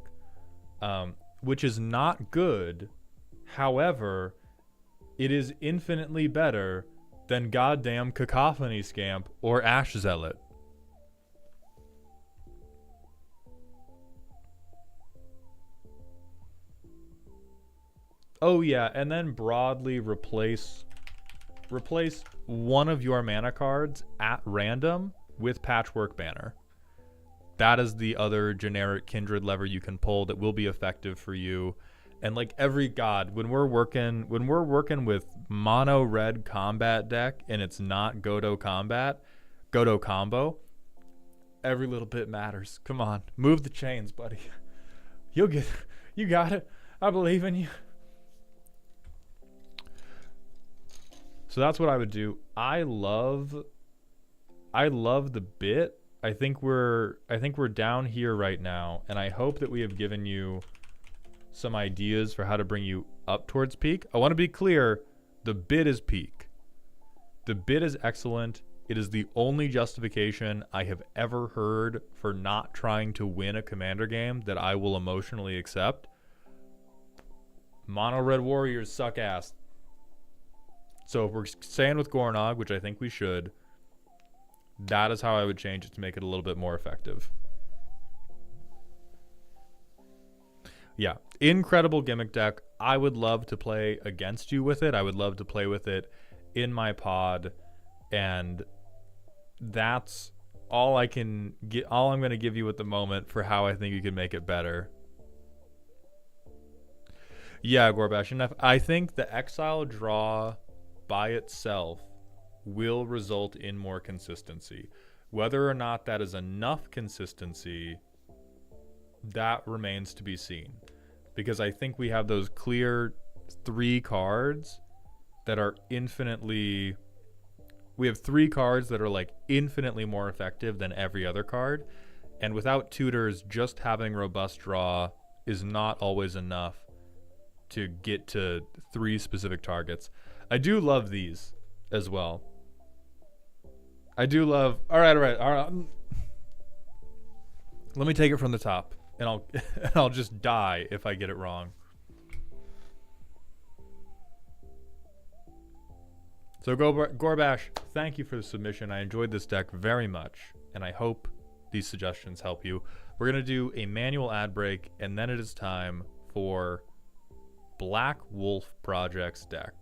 which is not good. However, it is infinitely better than goddamn Cacophony Scamp or Ash Zealot. Oh yeah, and then broadly replace one of your mana cards at random with Patchwork Banner. That is the other generic Kindred lever you can pull that will be effective for you. And like every god, when we're working with mono red combat deck and it's not Godo combo, every little bit matters. Come on, move the chains, buddy. You got it. I believe in you. So that's what I would do. I love the bit. I think we're down here right now, and I hope that we have given you some ideas for how to bring you up towards peak. I want to be clear, the bid is peak. The bid is excellent. It is the only justification I have ever heard for not trying to win a commander game that I will emotionally accept. Mono red warriors suck ass. So if we're staying with Gornog, which I think we should, that is how I would change it to make it a little bit more effective. Yeah, incredible gimmick deck. I would love to play against you with it. I would love to play with it in my pod, and that's all I can get. All I'm going to give you at the moment for how I think you can make it better. Yeah, Gorbash. Enough. I think the exile draw by itself will result in more consistency. Whether or not that is enough consistency, that remains to be seen. Because I think we have those clear 3 cards that are infinitely... We have 3 cards that are like infinitely more effective than every other card. And without tutors, just having robust draw is not always enough to get to 3 specific targets. I do love these as well. I do love... All right. Let me take it from the top, and I'll just die if I get it wrong. So Gorbash, thank you for the submission. I enjoyed this deck very much, and I hope these suggestions help you. We're going to do a manual ad break, and then it is time for Black Wolf Project's deck.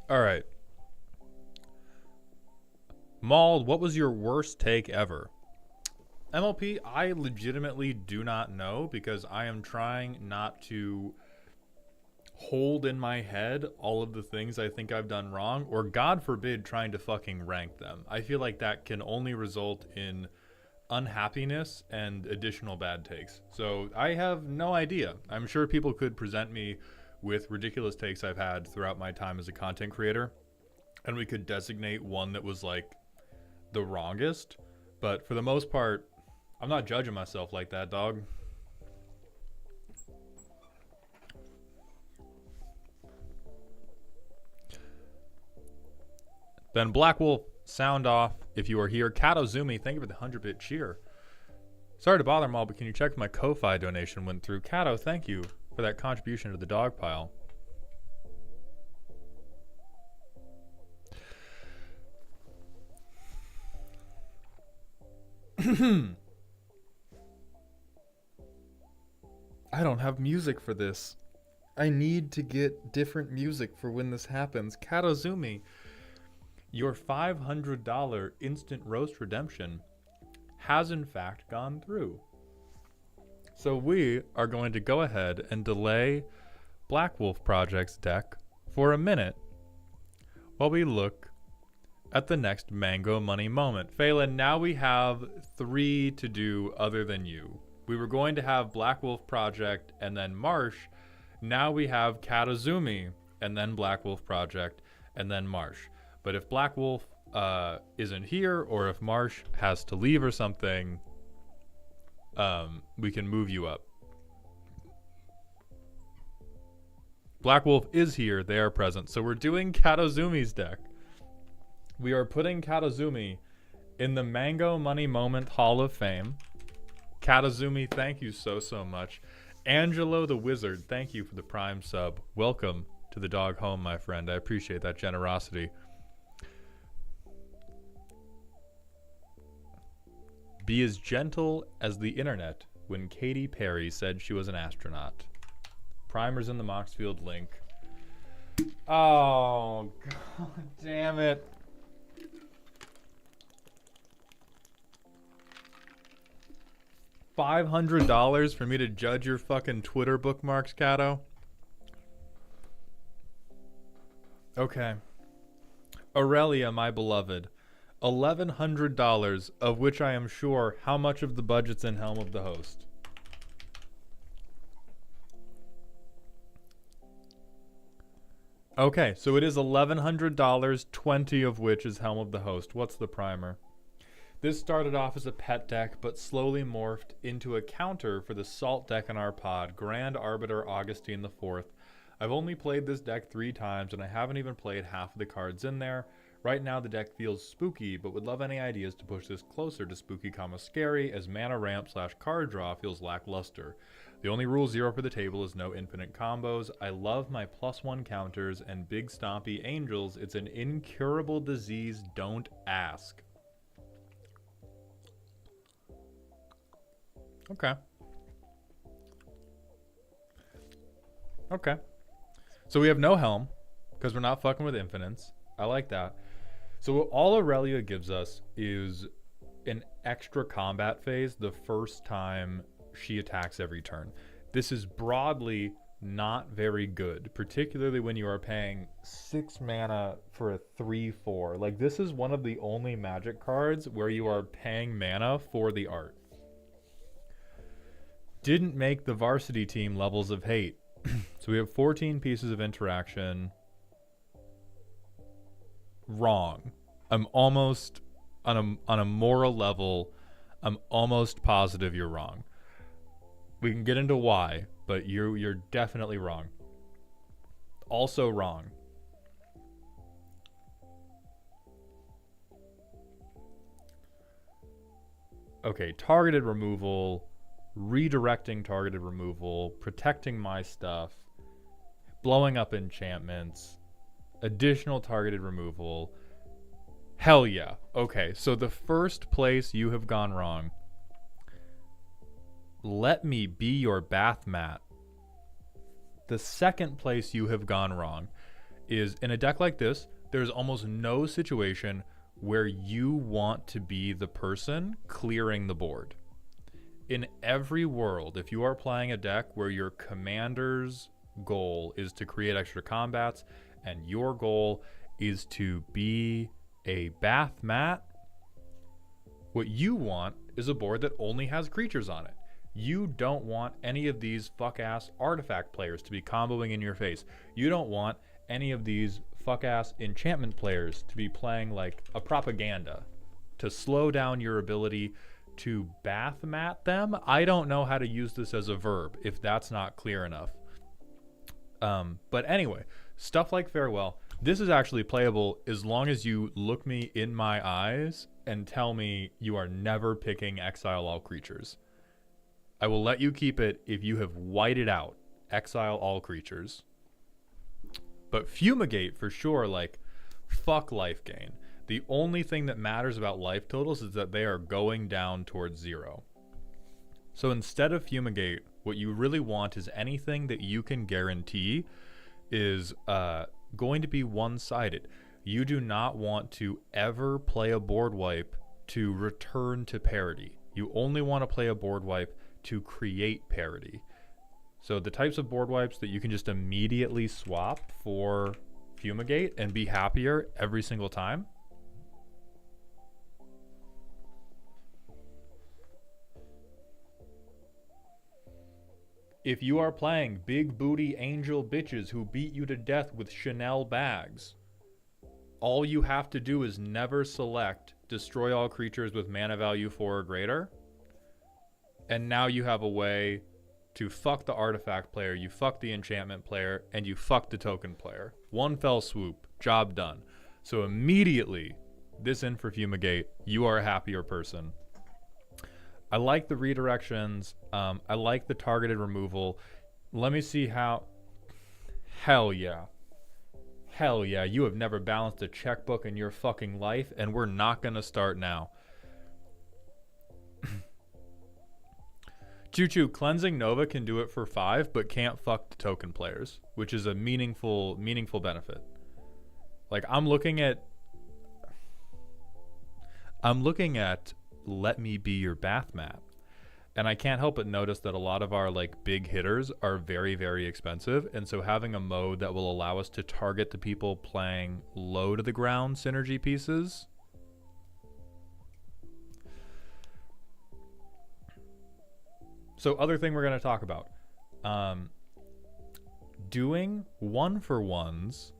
All right. Mauled, what was your worst take ever? MLP, I legitimately do not know because I am trying not to hold in my head all of the things I think I've done wrong, or God forbid trying to fucking rank them. I feel like that can only result in unhappiness and additional bad takes. So I have no idea. I'm sure people could present me with ridiculous takes I've had throughout my time as a content creator, and we could designate one that was like the wrongest. But for the most part, I'm not judging myself like that, dog. Then Black Wolf, sound off if you are here. Katazoomi, thank you for the 100-bit cheer. Sorry to bother them all, but can you check if my Ko-Fi donation went through? Kato, thank you for that contribution to the dog pile. I don't have music for this. I need to get different music for when this happens. Katazoomi, your $500 instant roast redemption has in fact gone through. So we are going to go ahead and delay Black Wolf Project's deck for a minute while we look at the next Mango Money moment. Phelan, now we have 3 to do other than you. We were going to have Black Wolf Project and then Marsh. Now we have Katazoomi and then Black Wolf Project and then Marsh. But if Black Wolf isn't here, or if Marsh has to leave or something, we can move you up. Black Wolf is here. They are present. So we're doing Katazoomi's deck. We are putting Katazoomi in the Mango Money Moment Hall of Fame. Katazoomi, thank you so much. Angelo the Wizard, thank you for the Prime sub. Welcome to the dog home, my friend. I appreciate that generosity. Be as gentle as the internet when Katy Perry said she was an astronaut. Primer's in the Moxfield link. Oh, god damn it. $500 for me to judge your fucking Twitter bookmarks, Kato? Okay. Aurelia, my beloved. $1,100, of which I am sure how much of the budget's in Helm of the Host. Okay, so it is $1,100, 20 of which is Helm of the Host. What's the primer? This started off as a pet deck, but slowly morphed into a counter for the Salt deck in our pod, Grand Arbiter Augustine IV. I've only played this deck 3 times, and I haven't even played half of the cards in there. Right now the deck feels spooky, but would love any ideas to push this closer to spooky scary, as mana ramp / card draw feels lackluster. The only rule 0 for the table is no infinite combos. I love my +1 counters and big stompy angels. It's an incurable disease, don't ask. Okay. Okay. So we have no Helm, because we're not fucking with infinites. I like that. So all Aurelia gives us is an extra combat phase the first time she attacks every turn. This is broadly not very good, particularly when you are paying 6 mana for a 3/4. Like, this is one of the only Magic cards where you are paying mana for the art. Didn't make the varsity team Levels of Hate. So we have 14 pieces of interaction. Wrong. I'm almost on a moral level, I'm almost positive you're wrong. We can get into why, but you're definitely wrong. Also wrong. Okay, targeted removal, redirecting targeted removal, protecting my stuff, blowing up enchantments, additional targeted removal. Hell yeah. Okay, so the first place you have gone wrong. Let me be your bath mat. The second place you have gone wrong is, in a deck like this, there's almost no situation where you want to be the person clearing the board. In every world, if you are playing a deck where your commander's goal is to create extra combats and your goal is to be a bath mat, what you want is a board that only has creatures on it. You don't want any of these fuck-ass artifact players to be comboing in your face. You don't want any of these fuck-ass enchantment players to be playing like a propaganda to slow down your ability to bath mat them. I don't know how to use this as a verb if that's not clear enough. But anyway, stuff like Farewell, this is actually playable as long as you look me in my eyes and tell me you are never picking Exile All Creatures. I will let you keep it if you have whited out Exile All Creatures. But Fumigate, for sure, like, fuck life gain. The only thing that matters about life totals is that they are going down towards 0. So instead of Fumigate, what you really want is anything that you can guarantee is going to be one-sided. You do not want to ever play a board wipe to return to parity. You only want to play a board wipe to create parity. So the types of board wipes that you can just immediately swap for Fumigate and be happier every single time. If you are playing big booty angel bitches who beat you to death with Chanel bags, all you have to do is never select destroy all creatures with mana value 4 or greater. And now you have a way to fuck the artifact player, you fuck the enchantment player, and you fuck the token player. One fell swoop, job done. So immediately, this in for Fumigate, you are a happier person. I like the redirections. I like the targeted removal. Let me see how... Hell yeah. Hell yeah, you have never balanced a checkbook in your fucking life, and we're not gonna start now. Choo-choo, Cleansing Nova can do it for 5, but can't fuck the token players, which is a meaningful benefit. Like, I'm looking at Let Me Be Your Bath Mat, and I can't help but notice that a lot of our like big hitters are very, very expensive, and so having a mode that will allow us to target the people playing low to the ground synergy pieces. So other thing we're going to talk about, doing 1-for-1s,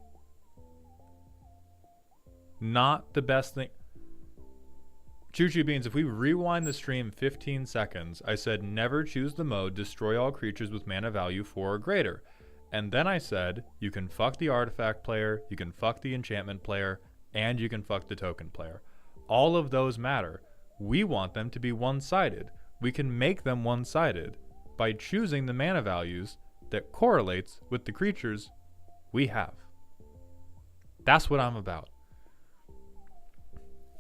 not the best thing. Choo Choo Beans, if we rewind the stream 15 seconds, I said never choose the mode, destroy all creatures with mana value 4 or greater. And then I said, you can fuck the artifact player, you can fuck the enchantment player, and you can fuck the token player. All of those matter. We want them to be one-sided. We can make them one-sided by choosing the mana values that correlates with the creatures we have. That's what I'm about.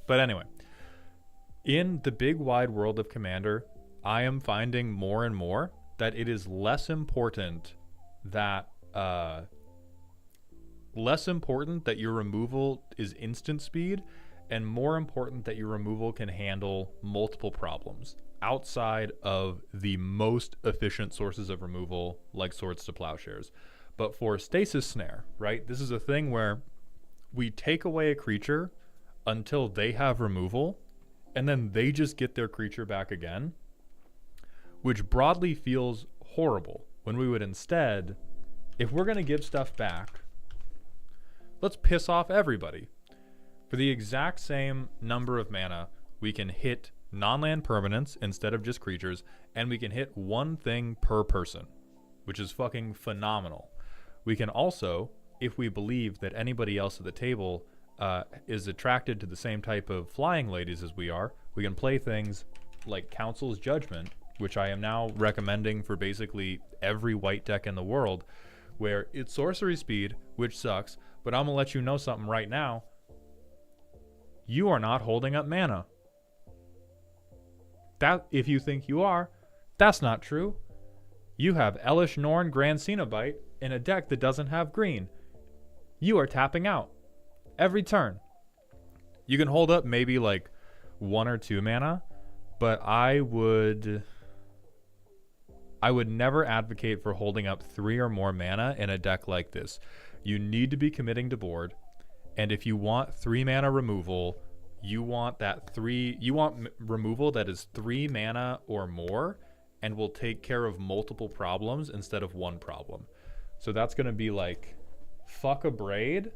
But anyway, in the big wide world of Commander, I am finding more and more that it is less important that your removal is instant speed, and more important that your removal can handle multiple problems outside of the most efficient sources of removal, like Swords to Plowshares. But for Stasis Snare, right, this is a thing where we take away a creature until they have removal, and then they just get their creature back again, which broadly feels horrible, when we would instead, if we're going to give stuff back, let's piss off everybody. For the exact same number of mana, we can hit non-land permanents instead of just creatures, and we can hit one thing per person, which is fucking phenomenal. We can also, if we believe that anybody else at the table is attracted to the same type of flying ladies as we are, we can play things like Council's Judgment, which I am now recommending for basically every white deck in the world, where it's sorcery speed, which sucks, but I'm gonna let you know something right now. You are not holding up mana. That, if you think you are, that's not true. You have Elish Norn Grand Cenobite in a deck that doesn't have green. You are tapping out every turn. You can hold up maybe like 1 or 2 mana, but I would never advocate for holding up 3 or more mana in a deck like this. You need to be committing to board, and if you want 3 mana removal, you want removal that is 3 mana or more and will take care of multiple problems instead of one problem. So that's going to be like fuck a braid,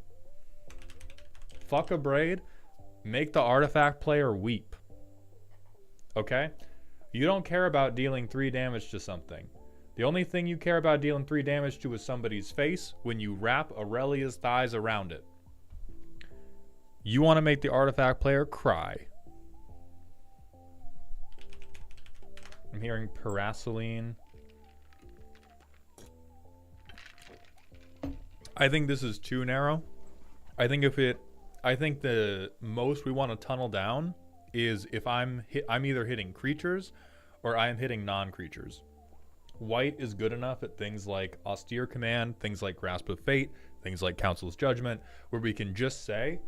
make the artifact player weep. Okay? You don't care about dealing 3 damage to something. The only thing you care about dealing 3 damage to is somebody's face when you wrap Aurelia's thighs around it. You want to make the artifact player cry. I'm hearing Paraceline. I think this is too narrow. I think the most we want to tunnel down is if I'm either hitting creatures or I am hitting non-creatures. White is good enough at things like Austere Command, things like Grasp of Fate, things like Council's Judgment, where we can just say,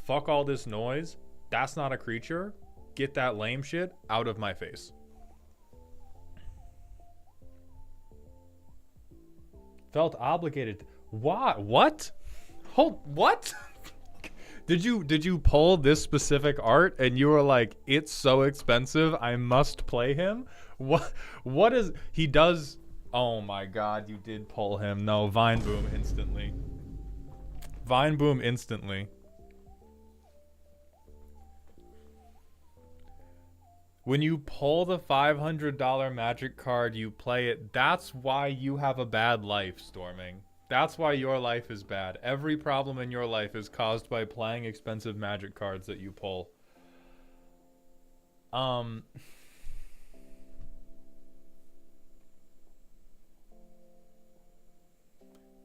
fuck all this noise, that's not a creature, get that lame shit out of my face. Felt obligated. What? Hold, what? Did you pull this specific art and you were like, it's so expensive, I must play him? What is, he does, oh my god, you did pull him. No, Vine Boom instantly. Vine Boom instantly. When you pull the $500 magic card, you play it. That's why you have a bad life, Storming. That's why your life is bad. Every problem in your life is caused by playing expensive magic cards that you pull.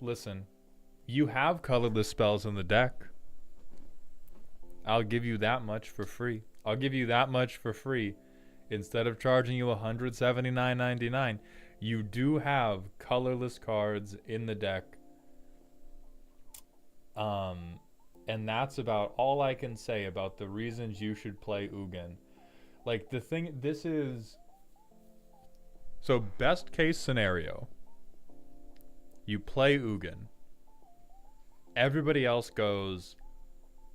Listen, you have colorless spells in the deck. I'll give you that much for free. I'll give you that much for free. Instead of charging you $179.99, you do have colorless cards in the deck. And that's about all I can say about the reasons you should play Ugin. Like, the thing, this is... So, best case scenario. You play Ugin. Everybody else goes,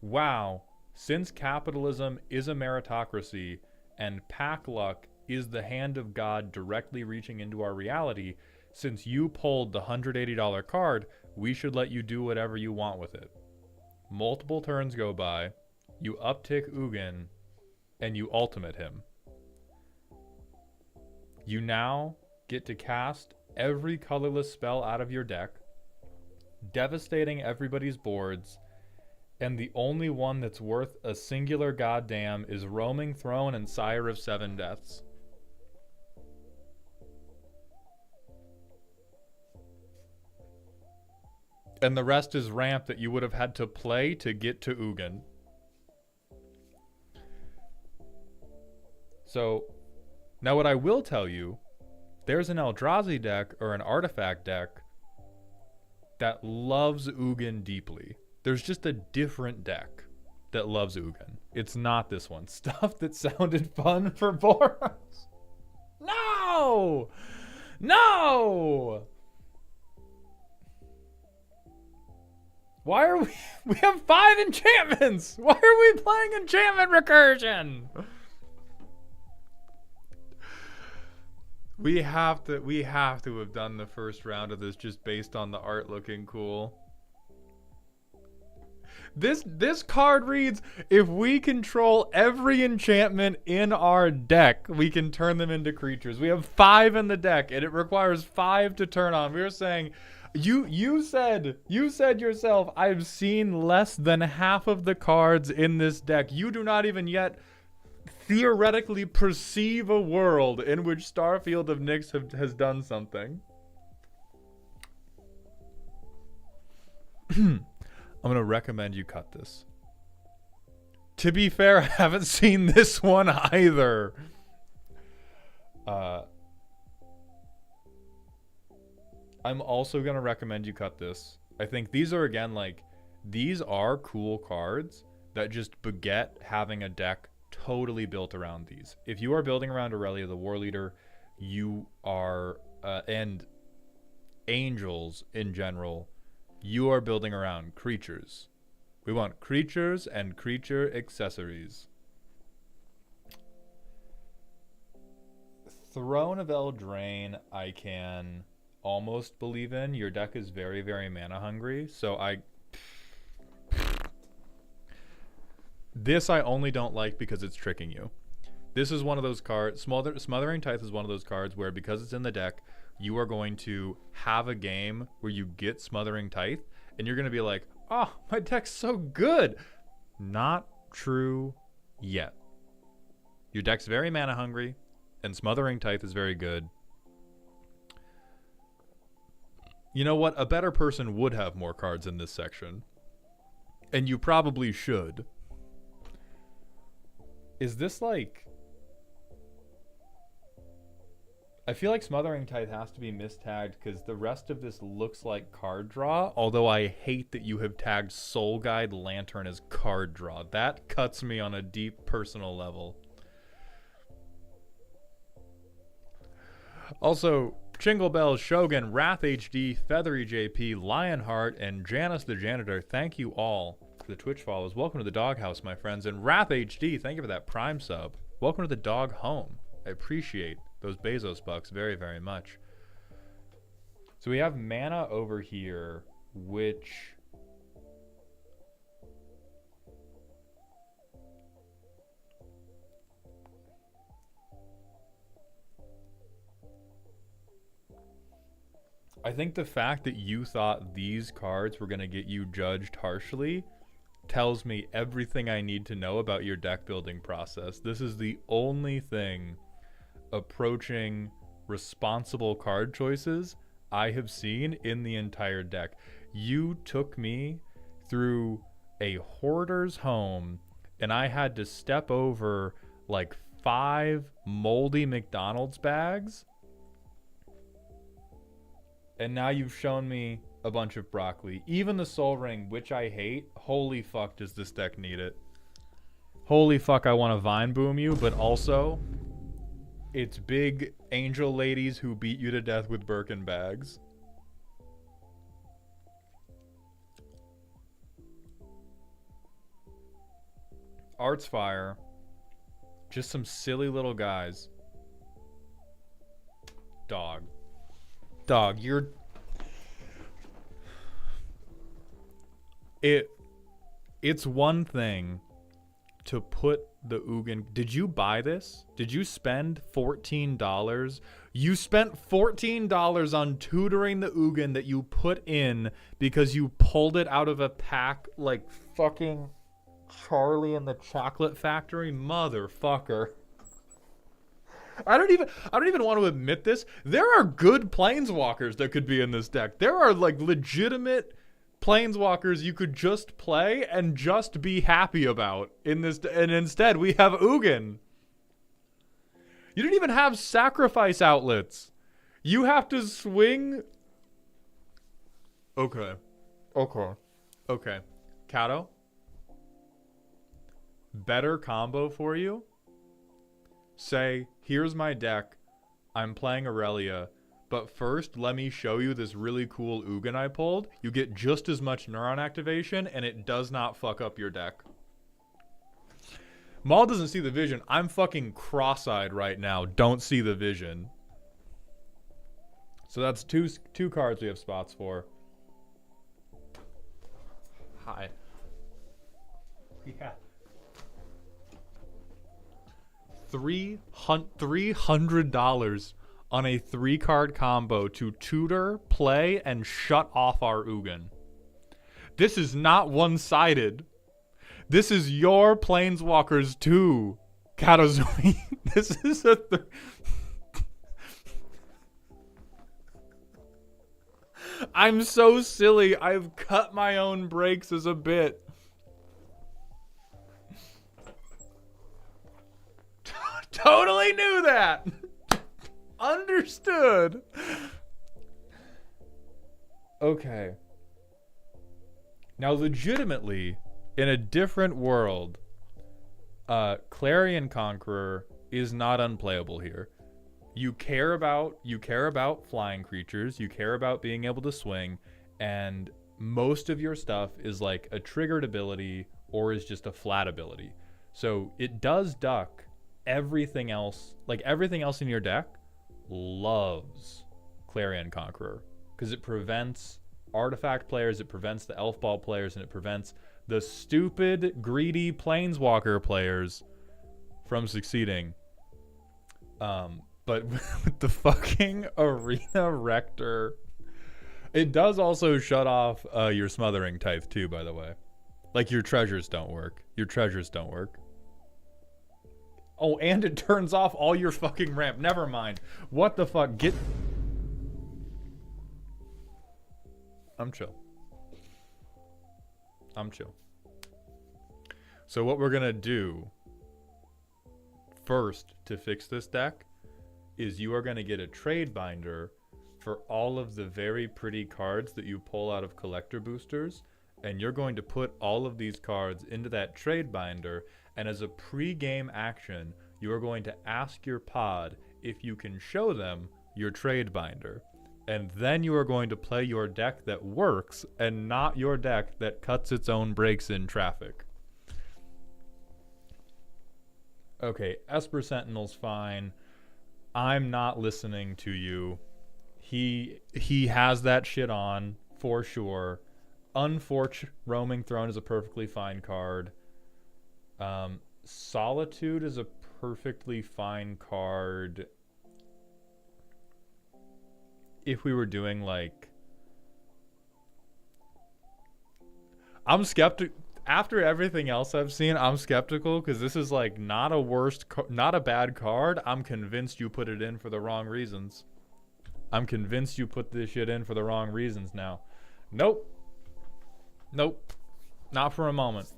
wow, since capitalism is a meritocracy and pack luck is the hand of God directly reaching into our reality, since you pulled the $180 card, we should let you do whatever you want with it. Multiple turns go by, you uptick Ugin, and you ultimate him. You now get to cast every colorless spell out of your deck, devastating everybody's boards, and the only one that's worth a singular goddamn is Roaming Throne and Sire of Seven Deaths. And the rest is ramp that you would have had to play to get to Ugin. So, now what I will tell you, there's an Eldrazi deck or an artifact deck that loves Ugin deeply. There's just a different deck that loves Ugin. It's not this one. Stuff that sounded fun for Boros. No! No! Why are we have 5 enchantments! Why are we playing enchantment recursion? We have to have done the first round of this just based on the art looking cool. This card reads, if we control every enchantment in our deck, we can turn them into creatures. We have 5 in the deck, and it requires 5 to turn on. We were saying, you said yourself, I've seen less than half of the cards in this deck. You do not even yet theoretically perceive a world in which Starfield of Nyx has done something. I'm going to recommend you cut this. To be fair, I haven't seen this one either. I'm also going to recommend you cut this. I think these are, again, like, these are cool cards that just beget having a deck totally built around these. If you are building around Aurelia the War Leader, you are, and Angels in general, you are building around creatures. We want creatures and creature accessories. Throne of Eldraine, I can almost believe in. Your deck is very, very mana hungry, so this I only don't like because it's tricking you. This is one of those cards, Smothering Tithe is one of those cards where because it's in the deck, you are going to have a game where you get Smothering Tithe, and you're going to be like, oh, my deck's so good. Not true yet. Your deck's very mana hungry, and Smothering Tithe is very good. You know what? A better person would have more cards in this section. And you probably should. Is this like... I feel like Smothering Tithe has to be mistagged because the rest of this looks like card draw, although I hate that you have tagged Soul Guide Lantern as card draw. That cuts me on a deep personal level. Also, Chingle Bells, Shogun, Wrath HD, Feathery JP, Lionheart, and Janice the Janitor, thank you all for the Twitch follows. Welcome to the Doghouse, my friends. And Wrath HD, thank you for that Prime sub. Welcome to the Dog Home. I appreciate those Bezos bucks very, very much. So we have mana over here, which... I think the fact that you thought these cards were going to get you judged harshly tells me everything I need to know about your deck building process. This is the only thing approaching responsible card choices I have seen in the entire deck. You took me through a hoarder's home, and I had to step over like 5 moldy McDonald's bags. And now you've shown me a bunch of broccoli. Even the Soul Ring, which I hate. Holy fuck, does this deck need it? Holy fuck, I want to Vine Boom you, but also, it's big angel ladies who beat you to death with Birkin bags. Arts Fire. Just some silly little guys. Dog, you're... It's one thing to put the Ugin... Did you buy this? Did you spend $14? You spent $14 on tutoring the Ugin that you put in because you pulled it out of a pack like fucking Charlie in the Chocolate Factory? Motherfucker. I don't even want to admit this. There are good planeswalkers that could be in this deck. There are like legitimate planeswalkers you could just play and just be happy about in this, and instead we have Ugin. You didn't even have sacrifice outlets. You have to swing. Okay. Kato? Better combo for you? Say, here's my deck. I'm playing Aurelia. But first, let me show you this really cool Ugin I pulled. You get just as much neuron activation, and it does not fuck up your deck. Maul doesn't see the vision. I'm fucking cross-eyed right now. Don't see the vision. So that's two cards we have spots for. Hi. Yeah. $300 on a 3-card combo to tutor, play, and shut off our Ugin. This is not one-sided. This is your Planeswalkers too, Katazoomi. This is a... I'm so silly. I've cut my own breaks as a bit. Totally knew that. Understood. Okay. Now, legitimately, in a different world, Clarion Conqueror is not unplayable here. You care about flying creatures, you care about being able to swing, and most of your stuff is like a triggered ability or is just a flat ability. So it does duck everything else. Like everything else in your deck loves Clarion Conqueror because it prevents artifact players, it prevents the elf ball players, and it prevents the stupid, greedy planeswalker players from succeeding. But with the fucking Arena Rector, it does also shut off your Smothering Tithe too, by the way. Like your treasures don't work. Oh, and it turns off all your fucking ramp. Never mind. What the fuck? I'm chill. So what we're gonna do first to fix this deck is you are gonna get a trade binder for all of the very pretty cards that you pull out of collector boosters, and you're going to put all of these cards into that trade binder, and as a pre-game action, you are going to ask your pod if you can show them your trade binder. And then you are going to play your deck that works and not your deck that cuts its own breaks in traffic. Okay, Esper Sentinel's fine. I'm not listening to you. He has that shit on, for sure. Unfortunate Roaming Throne is a perfectly fine card. Solitude is a perfectly fine card if we were doing like, I'm skeptic after everything else I've seen. I'm skeptical because this is like not a bad card. I'm convinced you put it in for the wrong reasons. I'm convinced you put this shit in for the wrong reasons now. Nope. Nope. Not for a moment.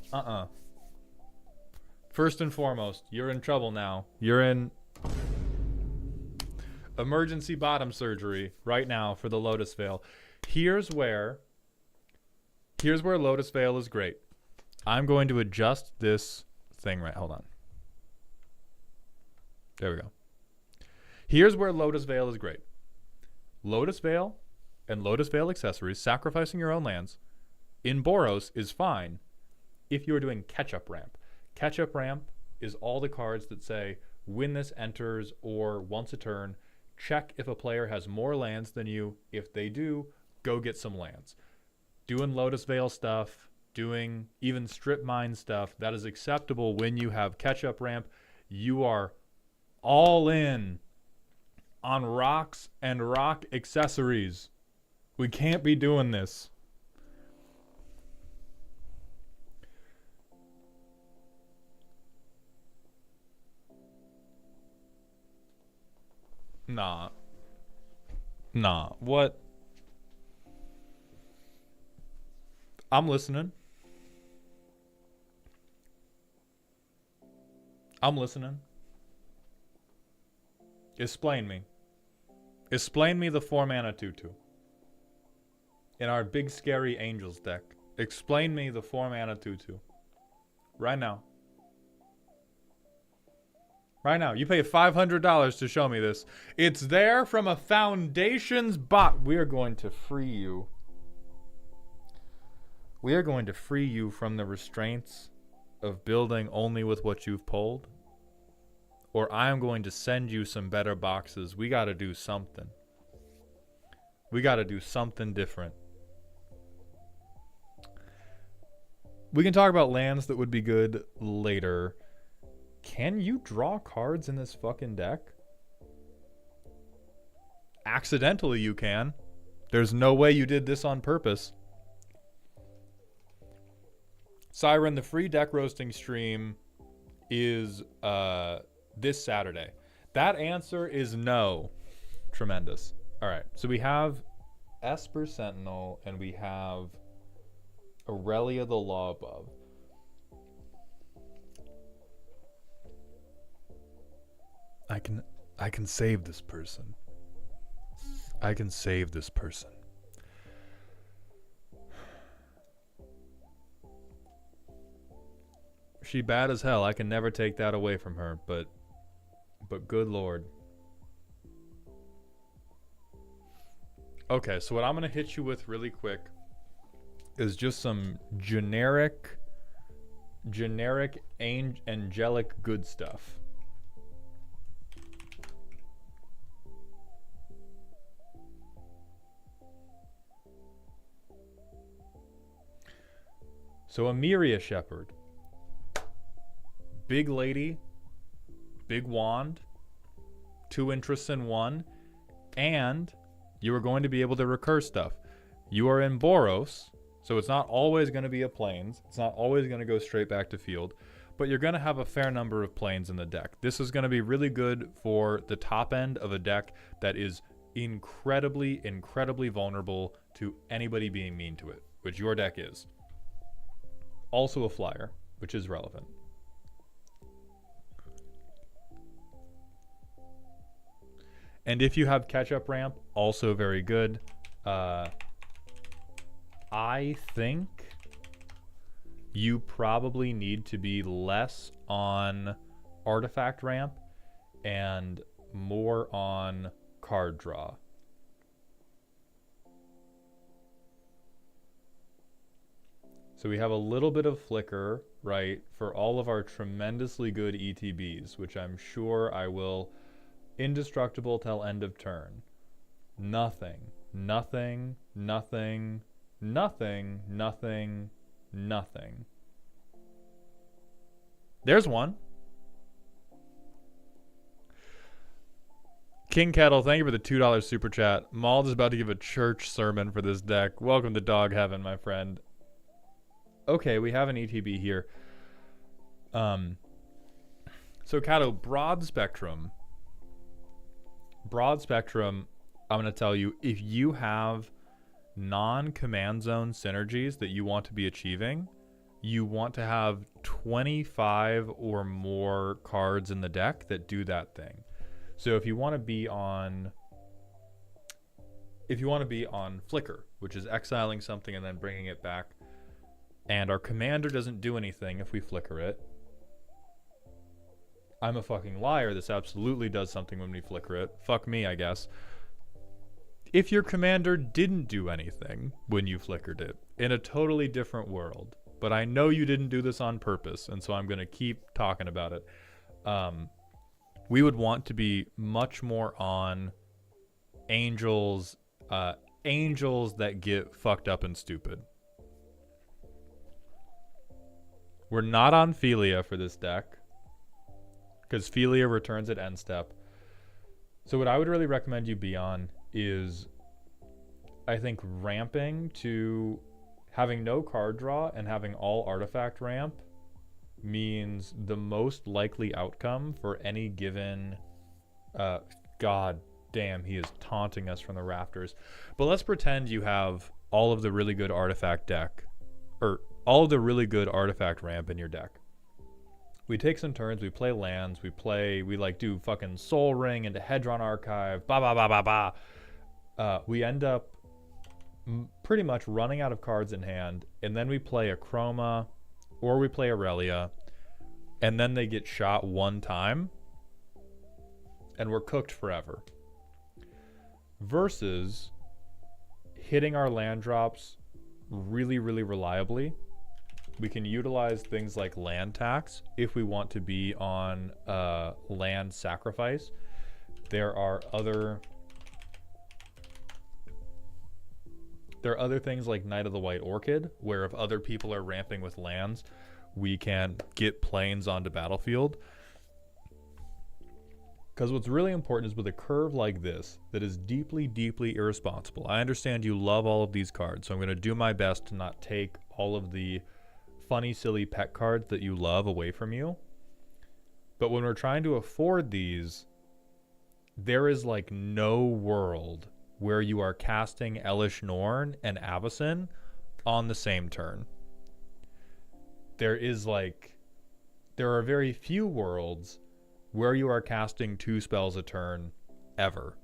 First and foremost, you're in trouble now. You're in emergency bottom surgery right now for the Lotus Veil. Here's where Lotus Veil is great. I'm going to adjust this thing right. Hold on. There we go. Here's where Lotus Veil is great. Lotus Veil and Lotus Veil accessories, sacrificing your own lands, in Boros is fine if you are doing catch-up ramp. Catch-up ramp is all the cards that say, when this enters or once a turn, check if a player has more lands than you. If they do, go get some lands. Doing Lotus Veil stuff, doing even strip mine stuff, that is acceptable when you have catch-up ramp. You are all in on rocks and rock accessories. We can't be doing this. Nah. What? I'm listening. Explain me. Explain me the 4-mana 2/2. In our big scary angels deck. Explain me the 4-mana 2/2. Right now. Right now. You pay $500 to show me this. It's there from a Foundations bot. We are going to free you. We are going to free you from the restraints of building only with what you've pulled. Or I am going to send you some better boxes. We got to do something. We got to do something different. We can talk about lands that would be good later. Can you draw cards in this fucking deck? Accidentally you can. There's no way you did this on purpose. Siren, the free deck roasting stream is this Saturday. That answer is no. Tremendous. All right, so we have Esper Sentinel and we have Aurelia the Law Above. I can save this person. I can save this person. She bad as hell. I can never take that away from her, but good lord. Okay, so what I'm going to hit you with really quick is just some generic angelic good stuff. So Emiria Shepherd. Big lady, big wand, 2 interests in 1, and you are going to be able to recur stuff. You are in Boros, so it's not always going to be a plains. It's not always going to go straight back to field, but you're going to have a fair number of plains in the deck. This is going to be really good for the top end of a deck that is incredibly, incredibly vulnerable to anybody being mean to it, which your deck is. Also a flyer, which is relevant. And if you have catch-up ramp, also very good. I think you probably need to be less on artifact ramp and more on card draw. So we have a little bit of flicker, right, for all of our tremendously good ETBs, which I'm sure I will indestructible till end of turn. Nothing, nothing, nothing, nothing, nothing, nothing. There's one. King Kettle, thank you for the $2 super chat. Mauled is about to give a church sermon for this deck. Welcome to dog heaven, my friend. Okay, we have an ETB here. So Kato, broad spectrum, I'm going to tell you, if you have non-command zone synergies that you want to be achieving, you want to have 25 or more cards in the deck that do that thing. So if you want to be on Flicker, which is exiling something and then bringing it back, and our commander doesn't do anything if we flicker it, I'm a fucking liar. This absolutely does something when we flicker it. Fuck me, I guess. If your commander didn't do anything when you flickered it, in a totally different world, but I know you didn't do this on purpose, and so I'm going to keep talking about it. We would want to be much more on angels that get fucked up and stupid. We're not on Philia for this deck, because Philia returns at end step. So what I would really recommend you be on is, I think, ramping to having no card draw and having all artifact ramp means the most likely outcome for any given god damn, he is taunting us from the rafters. But let's pretend you have all of the really good artifact deck, or all of the really good artifact ramp in your deck. We take some turns, we play lands, we like do fucking Soul Ring into Hedron Archive, we end up pretty much running out of cards in hand, and then we play a Chroma, or we play Aurelia, and then they get shot one time, and we're cooked forever. Versus hitting our land drops really, really reliably. We can utilize things like land tax if we want to be on land sacrifice. There are other things like Knight of the White Orchid, where if other people are ramping with lands, we can get planes onto battlefield. Because what's really important is with a curve like this that is deeply, deeply irresponsible. I understand you love all of these cards, so I'm going to do my best to not take all of the funny, silly pet cards that you love away from you. But when we're trying to afford these, there is like no world where you are casting Elish Norn and Avacyn on the same turn. There are very few worlds where you are casting 2 spells a turn ever.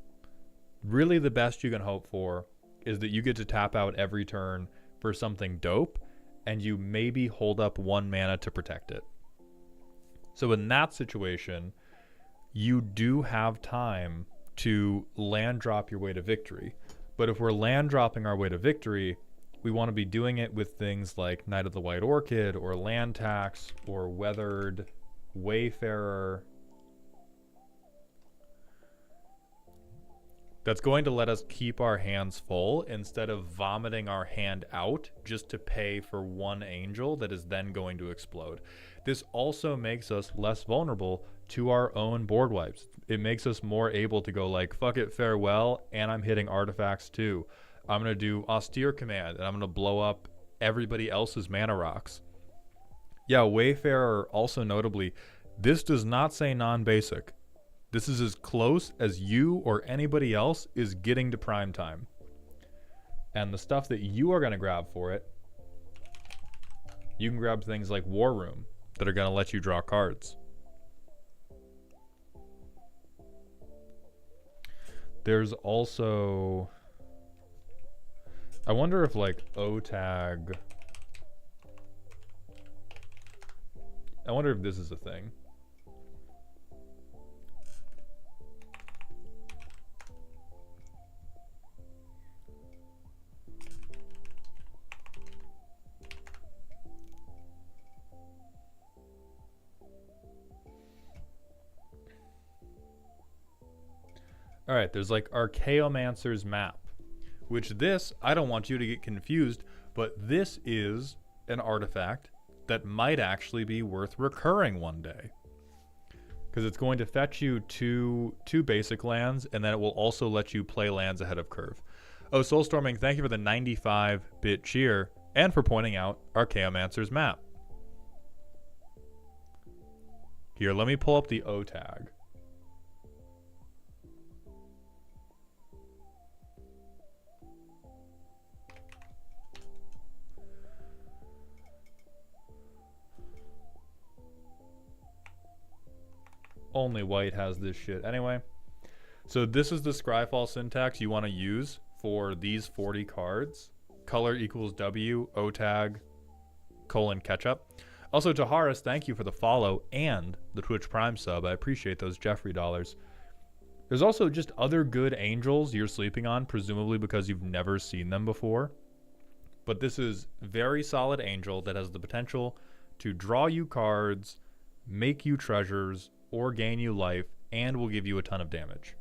Really, the best you can hope for is that you get to tap out every turn for something dope, and you maybe hold up 1 mana to protect it. So in that situation, you do have time to land drop your way to victory. But if we're land dropping our way to victory, we want to be doing it with things like Knight of the White Orchid, or land tax, or Weathered, Wayfarer. That's going to let us keep our hands full instead of vomiting our hand out just to pay for 1 angel that is then going to explode. This also makes us less vulnerable to our own board wipes. It makes us more able to go like, fuck it, farewell, and I'm hitting artifacts too. I'm going to do Austere Command, and I'm going to blow up everybody else's mana rocks. Yeah, Wayfarer also notably, this does not say non-basic. This is as close as you or anybody else is getting to prime time. And the stuff that you are going to grab for it, you can grab things like War Room that are going to let you draw cards. There's also, I wonder if like OTAG, I wonder if this is a thing. All right, there's like Archaeomancer's Map, which this, I don't want you to get confused, but this is an artifact that might actually be worth recurring one day. because it's going to fetch you two basic lands, and then it will also let you play lands ahead of curve. Oh, Soulstorming, thank you for the 95-bit cheer and for pointing out Archaeomancer's map. Here, let me pull up the O tag. Only white has this shit anyway. So this is the Scryfall syntax you want to use for these 40 cards. Color equals W, O tag, colon ketchup. Also, Taharis, thank you for the follow and the Twitch Prime sub. I appreciate those Jeffrey dollars. There's also just other good angels you're sleeping on, presumably because you've never seen them before. But this is very solid angel that has the potential to draw you cards, make you treasures, or gain you life, and will give you a ton of damage.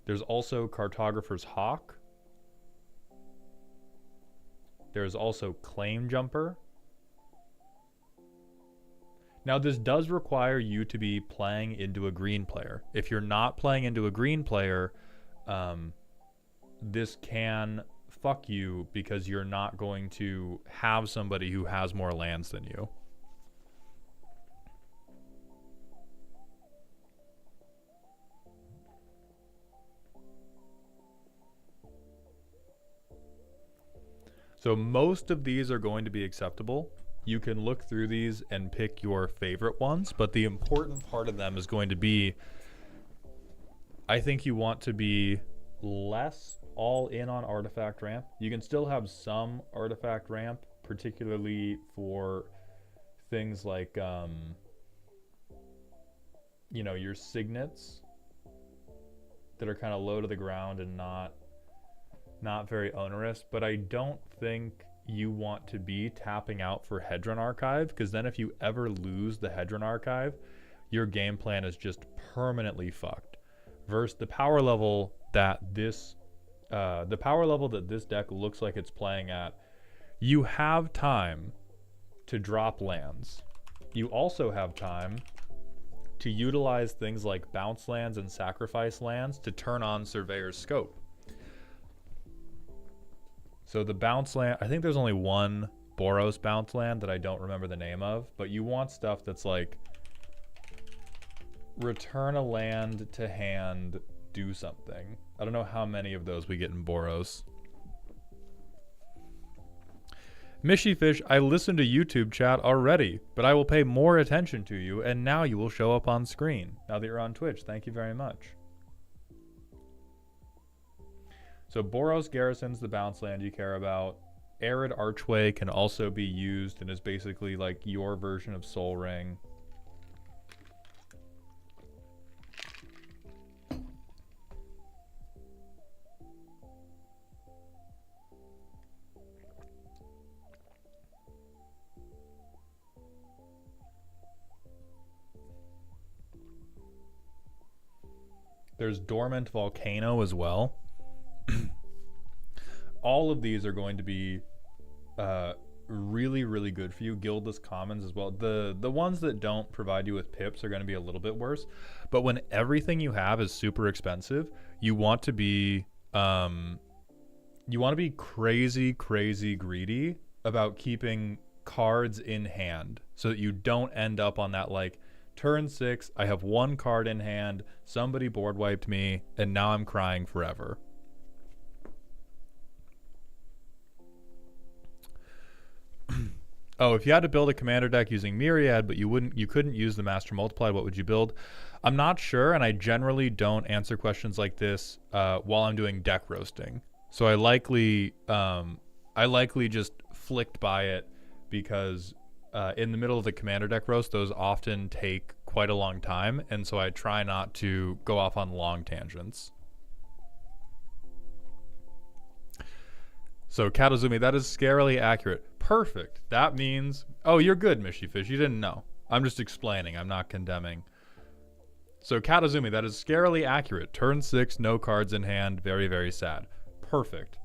There's also Cartographer's Hawk. There's also Claim Jumper. Now, this does require you to be playing into a green player. If you're not playing into a green player, this can fuck you because you're not going to have somebody who has more lands than you. So most of these are going to be acceptable. You can look through these and pick your favorite ones, but the important part of them is going to be, I think you want to be less all in on artifact ramp. You can still have some artifact ramp, particularly for things like, you know, your signets that are kind of low to the ground and not very onerous, but I don't think you want to be tapping out for Hedron Archive, because then if you ever lose the Hedron Archive, your game plan is just permanently fucked. Versus the power level that this deck looks like it's playing at, you have time to drop lands. You also have time to utilize things like bounce lands and sacrifice lands to turn on Surveyor's Scope. So the bounce land, I think there's only one Boros bounce land that I don't remember the name of, but you want stuff that's like return a land to hand, do something. I don't know how many of those we get in Boros. Mishy Fish, I listened to YouTube chat already, but I will pay more attention to you, and now you will show up on screen. Now that you're on Twitch, thank you very much. So Boros Garrison's the bounce land you care about. Arid Archway can also be used and is basically like your version of Soul Ring. There's Dormant Volcano as well. All of these are going to be really, really good for you. Guildless Commons as well. The ones that don't provide you with pips are going to be a little bit worse. But when everything you have is super expensive, you want to be crazy, crazy greedy about keeping cards in hand so that you don't end up on that like turn 6, I have one card in hand, somebody board wiped me, and now I'm crying forever. Oh, if you had to build a commander deck using Myriad, but you couldn't use the Master Multiplied, what would you build? I'm not sure, and I generally don't answer questions like this while I'm doing deck roasting. So I likely just flicked by it because in the middle of the commander deck roast, those often take quite a long time, and so I try not to go off on long tangents. So Katazoomi, that is scarily accurate. Perfect. That means... Oh, you're good, Mishy Fish. You didn't know. I'm just explaining. I'm not condemning. So Katazoomi, that is scarily accurate. Turn 6, no cards in hand. Very, very sad. Perfect.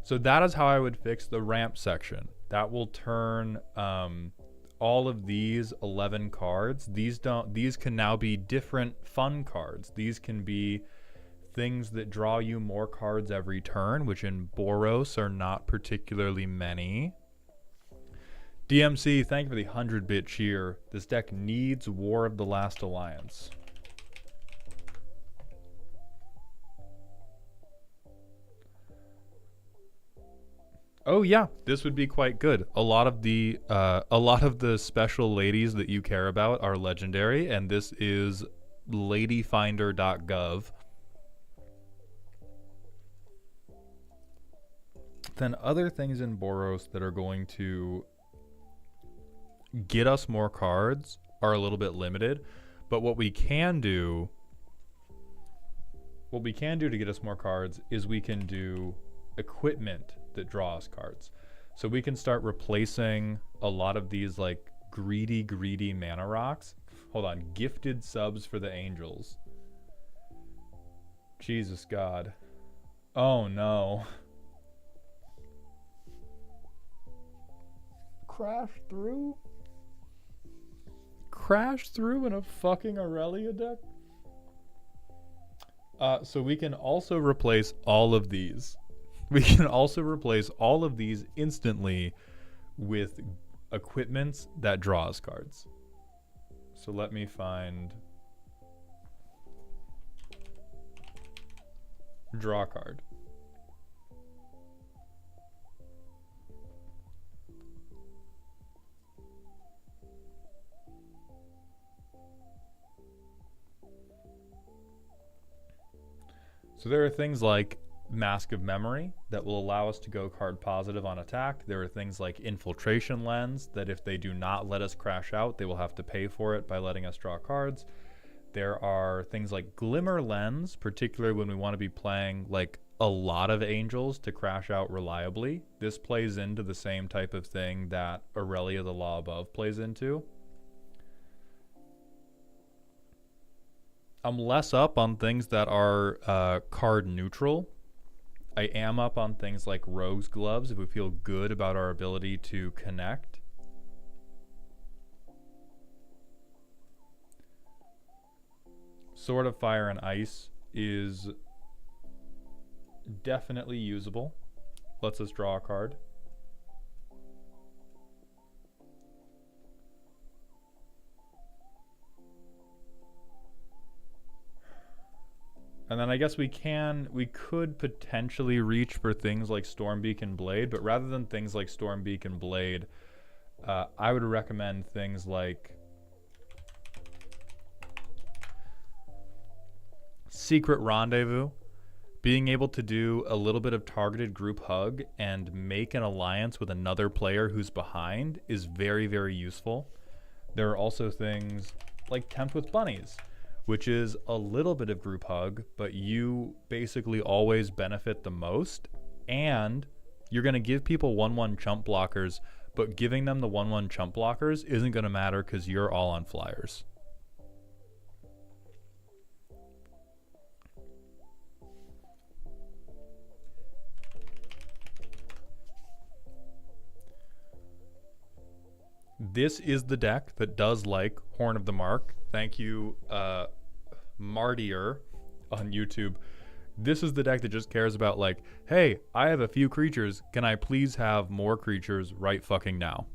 So that is how I would fix the ramp section. That will turn all of these 11 cards. These can now be different fun cards. These can be things that draw you more cards every turn, which in Boros are not particularly many. DMC, thank you for the 100-bit cheer. This deck needs War of the Last Alliance. Oh yeah, this would be quite good. A lot of the special ladies that you care about are legendary, and this is ladyfinder.gov. Then other things in Boros that are going to get us more cards are a little bit limited, but what we can do to get us more cards is we can do equipment that draw us cards. So we can start replacing a lot of these like greedy mana rocks. Hold on, gifted subs for the Angels. Jesus God. Oh no. Crash through in a fucking Aurelia deck? So we can also replace all of these. We can also replace all of these instantly with equipments that draw us cards. So let me find draw card. So there are things like Mask of Memory that will allow us to go card positive on attack. There are things like Infiltration Lens that if they do not let us crash out, they will have to pay for it by letting us draw cards. There are things like Glimmer Lens, particularly when we want to be playing like a lot of Angels to crash out reliably. This plays into the same type of thing that Aurelia the Law Above plays into. I'm less up on things that are card neutral. I am up on things like Rogue's Gloves if we feel good about our ability to connect. Sword of Fire and Ice is definitely usable. Lets us draw a card. And then I guess we could potentially reach for things like Stormbeacon Blade, but rather than things like Stormbeacon Blade, I would recommend things like Secret Rendezvous. Being able to do a little bit of targeted group hug and make an alliance with another player who's behind is very, very useful. There are also things like Tempt with Bunnies, which is a little bit of group hug, but you basically always benefit the most, and you're going to give people 1/1 chump blockers, but giving them the 1/1 chump blockers isn't going to matter because you're all on flyers. This is the deck that does like Horn of the Mark. Thank you, Martier on YouTube. This is the deck that just cares about like, hey, I have a few creatures. Can I please have more creatures right fucking now?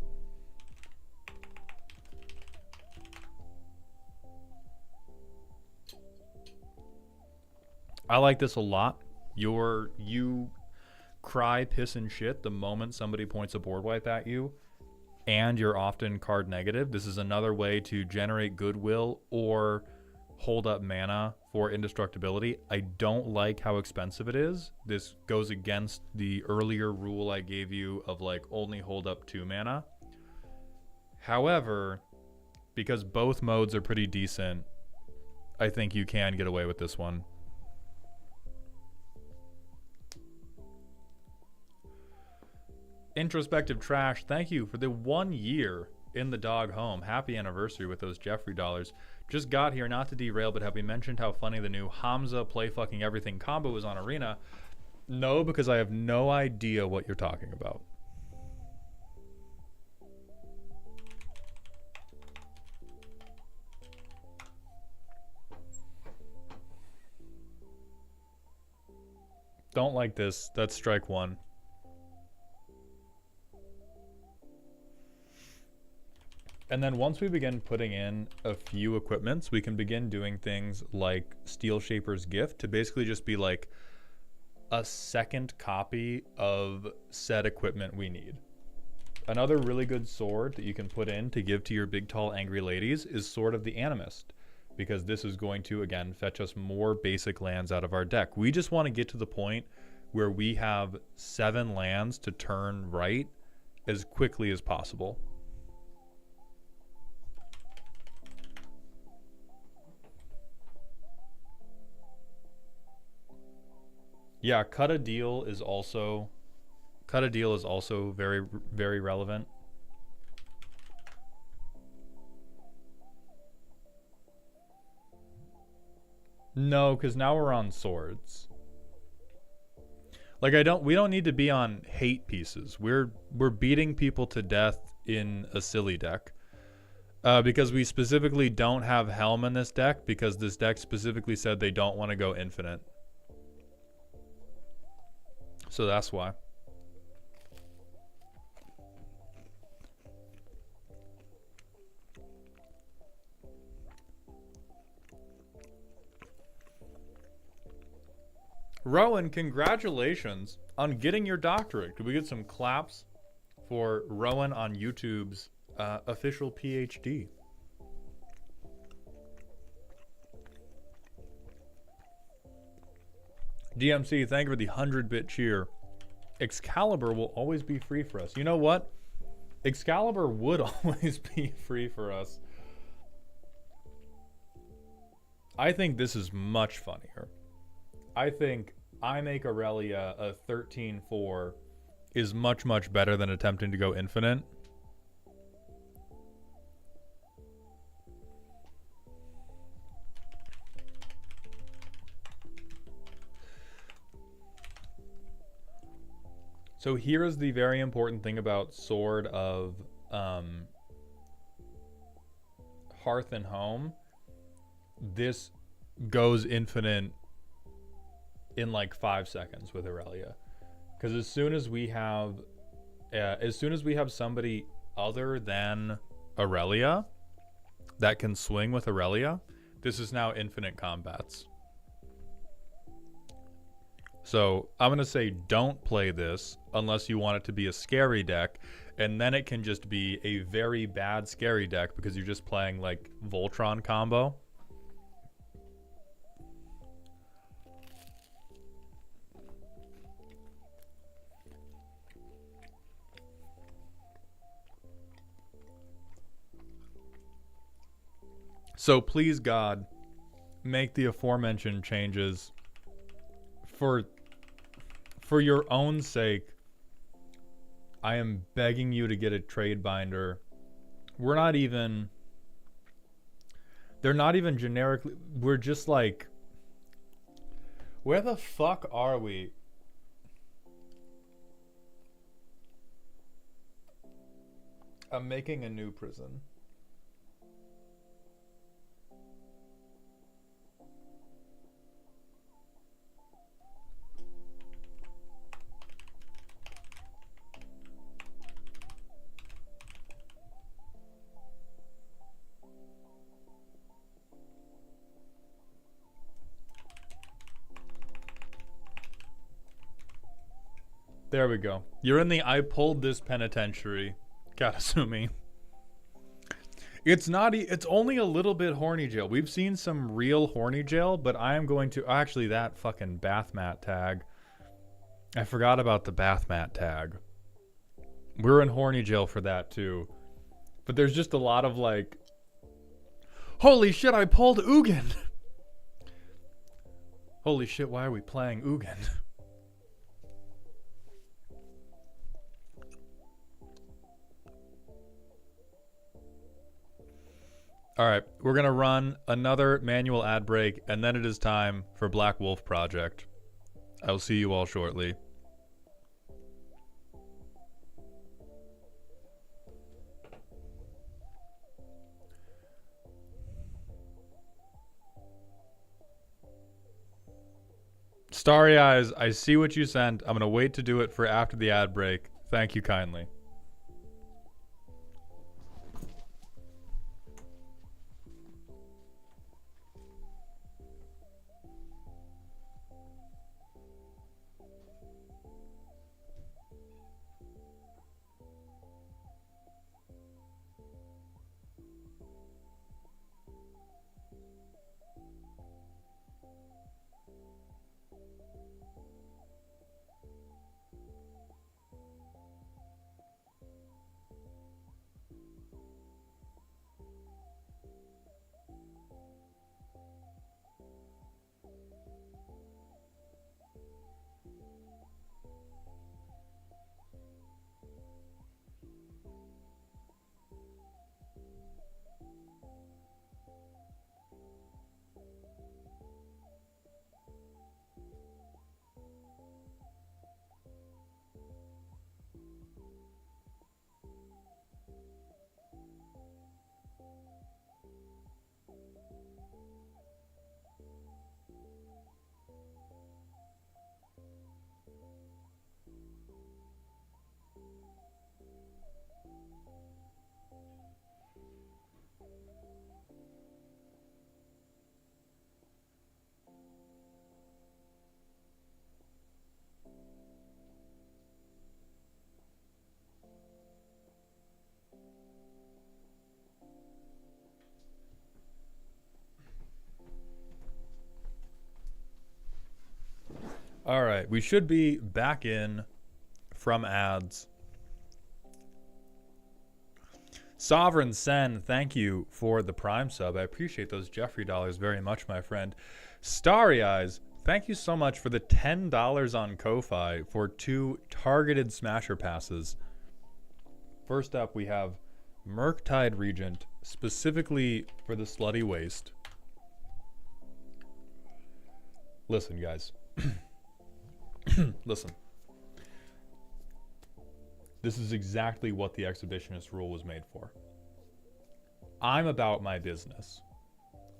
I like this a lot. You cry, piss, and shit the moment somebody points a board wipe at you, and you're often card negative. This is another way to generate goodwill or hold up mana for indestructibility. I don't like how expensive it is. This goes against the earlier rule I gave you of like only hold up 2 mana. However, because both modes are pretty decent, I think you can get away with this one. Introspective Trash, thank you for the 1 year. in the dog home. Happy anniversary with those Jeffrey dollars. Just got here, not to derail, but have we mentioned how funny the new Hamza play fucking everything combo is on Arena? No, because I have no idea what you're talking about. Don't like this. That's strike one. And then once we begin putting in a few equipments, we can begin doing things like Steel Shaper's Gift to basically just be like a second copy of said equipment we need. Another really good sword that you can put in to give to your big, tall, angry ladies is Sword of the Animist, because this is going to, again, fetch us more basic lands out of our deck. We just want to get to the point where we have 7 lands to turn right as quickly as possible. Yeah, cut a deal is also very, very relevant. No, because now we're on swords. Like we don't need to be on hate pieces. We're beating people to death in a silly deck. Because we specifically don't have Helm in this deck, because this deck specifically said they don't want to go infinite. So that's why. Rowan, congratulations on getting your doctorate. Could we get some claps for Rowan on YouTube's official PhD? DMC, thank you for the 100-bit cheer. Excalibur will always be free for us. You know what? Excalibur would always be free for us. I think this is much funnier. I think I Make Aurelia a 13-4 is much, much better than attempting to go infinite. So here is the very important thing about Sword of Hearth and Home. This goes infinite in like 5 seconds with Aurelia, because as soon as we have somebody other than Aurelia that can swing with Aurelia, this is now infinite combats. So I'm gonna say don't play this unless you want it to be a scary deck, and then it can just be a very bad scary deck because you're just playing like Voltron combo. So please, God, make the aforementioned changes for your own sake. I am begging you to get a trade binder. They're not even generically, we're just like, where the fuck are we? I'm making a new prison. There we go. You're in the I pulled this penitentiary, Katazoomi. It's only a little bit horny jail. We've seen some real horny jail, but I am going to actually that fucking bath mat tag. I forgot about the bath mat tag. We're in horny jail for that too. But there's just a lot of like, holy shit, I pulled Ugin. Holy shit, why are we playing Ugin? All right, we're going to run another manual ad break, and then it is time for Black Wolf Project. I will see you all shortly. Starry Eyes, I see what you sent. I'm going to wait to do it for after the ad break. Thank you kindly. All right, we should be back in from ads. Sovereign Sen, thank you for the Prime sub. I appreciate those Jeffrey dollars very much, my friend. Starry Eyes, thank you so much for the $10 on Ko-Fi for 2 targeted Smasher passes. First up, we have Murktide Regent, specifically for the Slutty Waste. Listen, guys. Listen. This is exactly what the exhibitionist rule was made for. I'm about my business.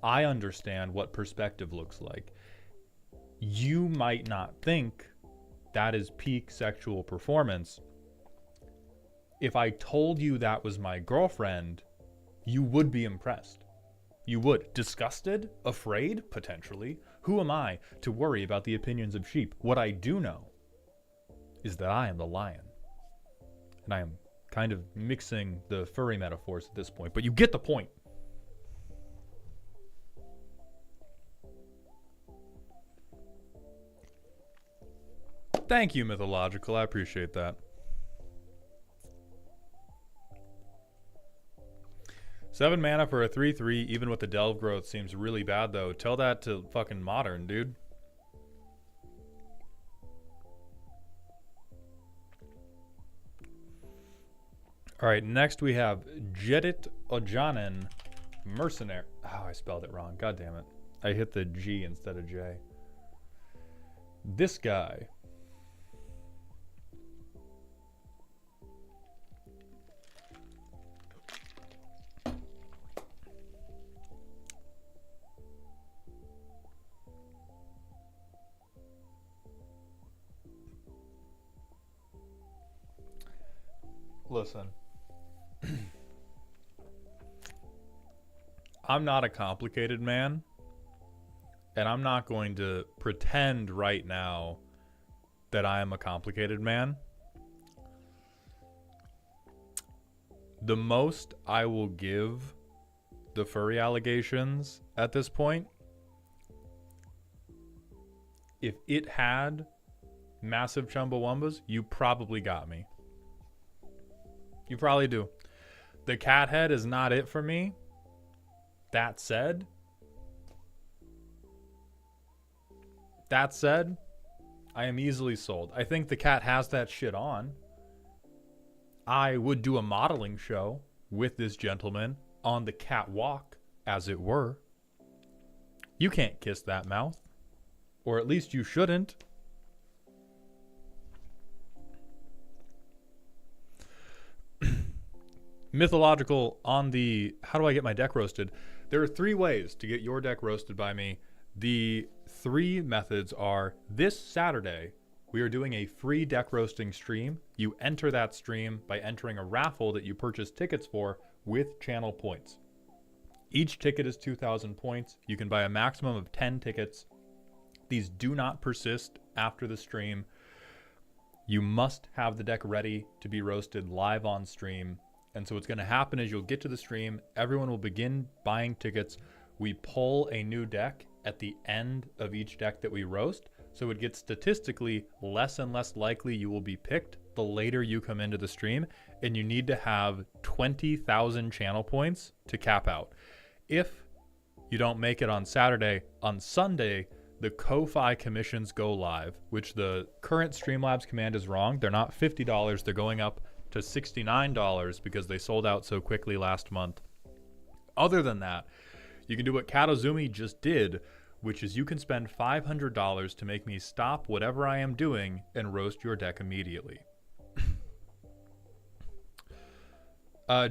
I understand what perspective looks like. You might not think that is peak sexual performance. If I told you that was my girlfriend, you would be impressed. You would. Disgusted? Afraid? Potentially. Who am I to worry about the opinions of sheep? What I do know is that I am the lion. And I am kind of mixing the furry metaphors at this point, but you get the point. Thank you, Mythological. I appreciate that. 7 mana for a 3/3, even with the Delve growth, seems really bad, though. Tell that to fucking Modern, dude. Alright, next we have Jedit Ojanen, Mercenary. Oh, I spelled it wrong. God damn it. I hit the G instead of J. This guy. Listen. I'm not a complicated man, and I'm not going to pretend right now that I am a complicated man. The most I will give the furry allegations at this point, if it had massive Chumbawambas, you probably got me. You probably do. The cat head is not it for me. That said, I am easily sold. I think the cat has that shit on. I would do a modeling show with this gentleman on the catwalk as it were. You can't kiss that mouth. Or at least you shouldn't. Mythological on the how do I get my deck roasted? There are 3 ways to get your deck roasted by me. The 3 methods are this Saturday, we are doing a free deck roasting stream. You enter that stream by entering a raffle that you purchase tickets for with channel points. Each ticket is 2,000 points. You can buy a maximum of 10 tickets. These do not persist after the stream. You must have the deck ready to be roasted live on stream. And so what's going to happen is you'll get to the stream. Everyone will begin buying tickets. We pull a new deck at the end of each deck that we roast. So it gets statistically less and less likely you will be picked the later you come into the stream. And you need to have 20,000 channel points to cap out. If you don't make it on Saturday, on Sunday, the Ko-Fi commissions go live, which the current Streamlabs command is wrong. They're not $50. They're going up to $69 because they sold out so quickly last month. Other than that, you can do what Katazoomi just did, which is you can spend $500 to make me stop whatever I am doing and roast your deck immediately.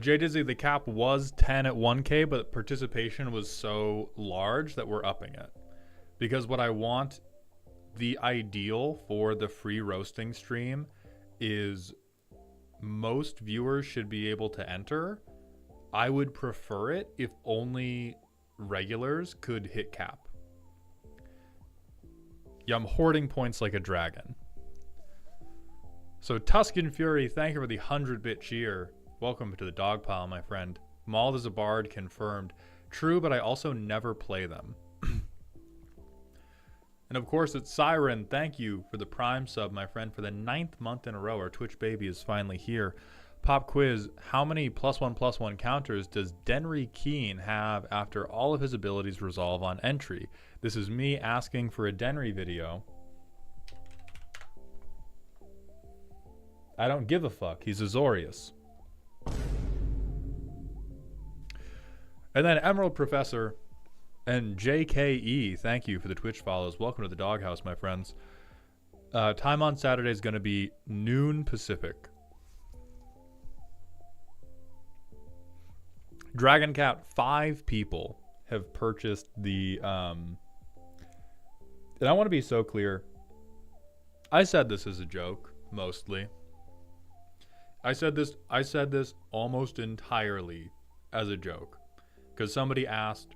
J Dizzy, the cap was 10 at 1K, but participation was so large that we're upping it. Because what I want, the ideal for the free roasting stream is most viewers should be able to enter. I would prefer it if only regulars could hit cap. Yeah, I'm hoarding points like a dragon. So Tuscan Fury, thank you for the 100-bit cheer. Welcome to the dog pile, my friend. Mauled as a bard, confirmed. True, but I also never play them. And of course, it's Siren. Thank you for the Prime sub, my friend, for the 9th month in a row. Our Twitch baby is finally here. Pop quiz, how many +1/+1 counters does Denry Keen have after all of his abilities resolve on entry? This is me asking for a Denry video. I don't give a fuck. He's Azorius. And then Emerald Professor and JKE, thank you for the Twitch follows. Welcome to the doghouse, my friends. Time on Saturday is going to be noon Pacific. Dragon Cat, 5 people have purchased the... and I want to be so clear. I said this as a joke, mostly. I said this almost entirely as a joke. Because somebody asked,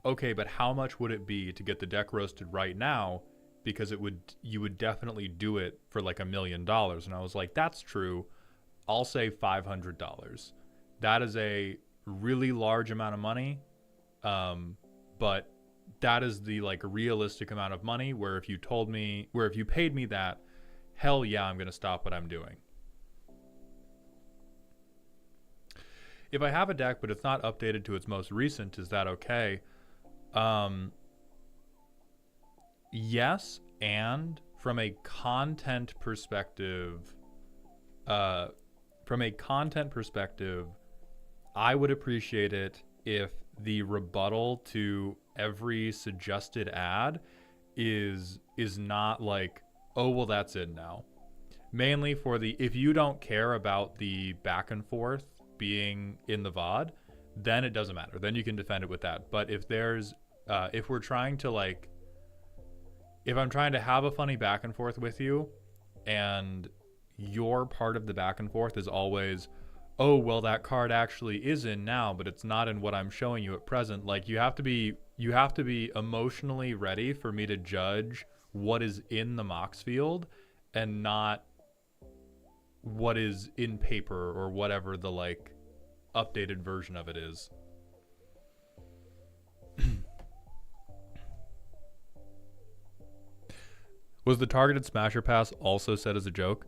okay, but how much would it be to get the deck roasted right now? Because you would definitely do it for like $1 million. And I was like, that's true. I'll say $500. That is a really large amount of money. But that is the like realistic amount of money where if you paid me that, hell yeah, I'm going to stop what I'm doing. If I have a deck, but it's not updated to its most recent, is that okay? Yes, and from a content perspective, I would appreciate it if the rebuttal to every suggested ad is not like, oh, well, that's it now. Mainly for if you don't care about the back and forth being in the VOD, then it doesn't matter. Then you can defend it with that. But if there's, if we're trying to like, if I'm trying to have a funny back and forth with you and your part of the back and forth is always, oh, well, that card actually is in now, but it's not in what I'm showing you at present. Like you have to be emotionally ready for me to judge what is in the Mox field and not what is in paper or whatever the like updated version of it is. Was the targeted smasher pass also said as a joke?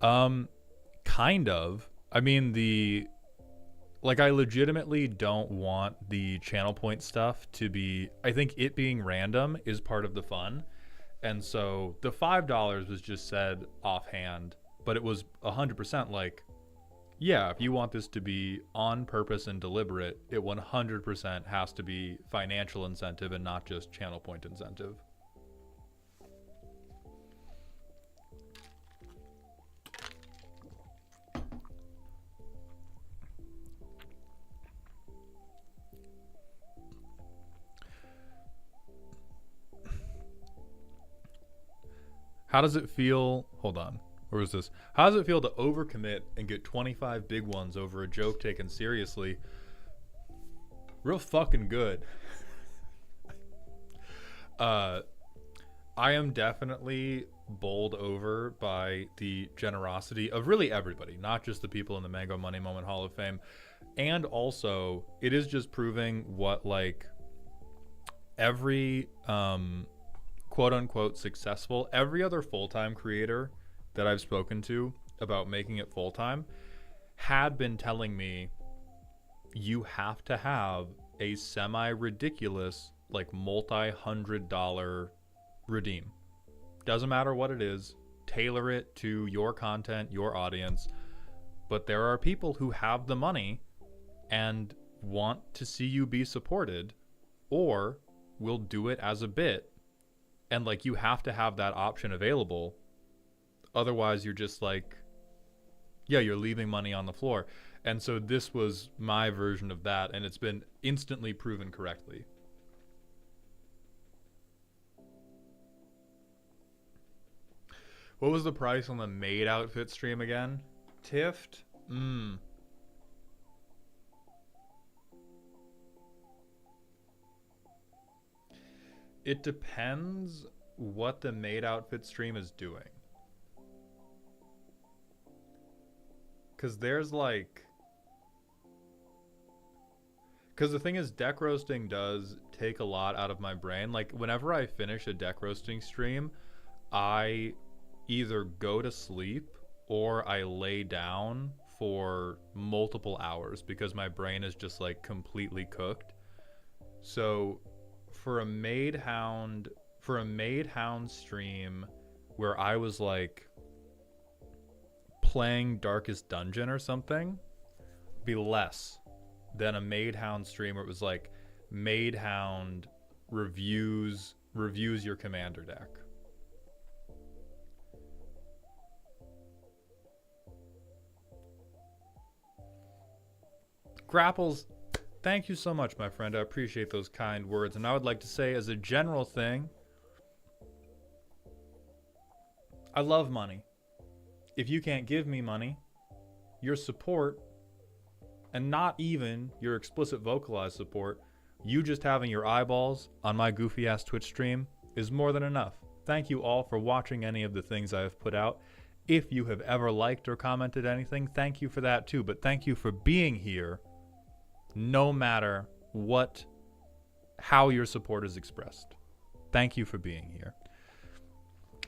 Kind of. I mean, I legitimately don't want the channel point stuff to be, I think it being random is part of the fun. And so the $5 was just said offhand, but it was 100% like, Yeah, if you want this to be on purpose and deliberate, it 100% has to be financial incentive and not just channel point incentive. How does it feel? Hold on. Where was this? How does it feel to overcommit and get 25 big ones over a joke taken seriously? Real fucking good. I am definitely bowled over by the generosity of really everybody, not just the people in the Mango Money Moment Hall of Fame. And also, it is just proving what, like, every quote unquote successful, every other full-time creator that I've spoken to about making it full-time had been telling me, you have to have a semi-ridiculous, like, multi-$100 redeem. Doesn't matter what it is, tailor it to your content, your audience. But there are people who have the money and want to see you be supported, or will do it as a bit. And, like, you have to have that option available. Otherwise, you're just like, yeah, you're leaving money on the floor. And so this was my version of that, and it's been instantly proven correctly. What was the price on the maid outfit stream again? Tift? It depends what the maid outfit stream is doing. Because there's like... Because the thing is, deck roasting does take a lot out of my brain. Like, whenever I finish a deck roasting stream, I either go to sleep or I lay down for multiple hours because my brain is just, like, completely cooked. So for a maid hound stream where I was, like, playing Darkest Dungeon or something, be less than a maid hound stream where it was like maid hound reviews your commander deck. Grapples, thank you so much, my friend. I appreciate those kind words. And I would like to say, as a general thing, I love money. If you can't give me money, your support, and not even your explicit vocalized support, you just having your eyeballs on my goofy ass Twitch stream is more than enough. Thank you all for watching any of the things I have put out. If you have ever liked or commented anything, thank you for that too. But thank you for being here, no matter how your support is expressed. Thank you for being here.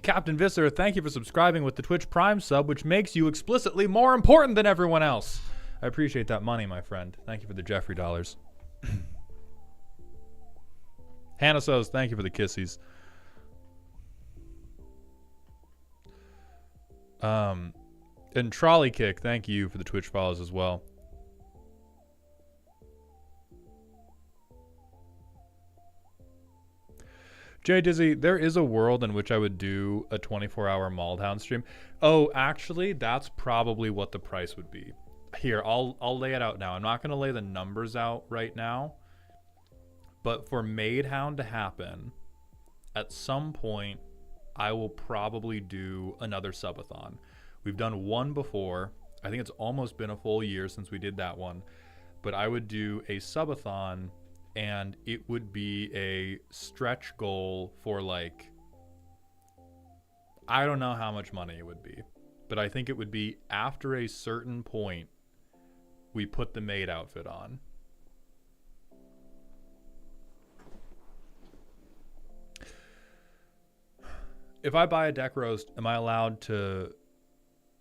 Captain Visser, thank you for subscribing with the Twitch Prime sub, which makes you explicitly more important than everyone else. I appreciate that money, my friend. Thank you for the Jeffrey dollars. Hannah Sows, thank you for the kissies. And Trolley Kick, thank you for the Twitch follows as well. Jay Dizzy, there is a world in which I would do a 24-hour Maulhound stream. Oh, actually, that's probably what the price would be. Here, I'll lay it out now. I'm not going to lay the numbers out right now. But for Maid Hound to happen, at some point, I will probably do another subathon. We've done one before. I think it's almost been a full year since we did that one. But I would do a subathon, and it would be a stretch goal for, like, I don't know how much money it would be. But I think it would be after a certain point, we put the maid outfit on. If I buy a deck roast, am I allowed to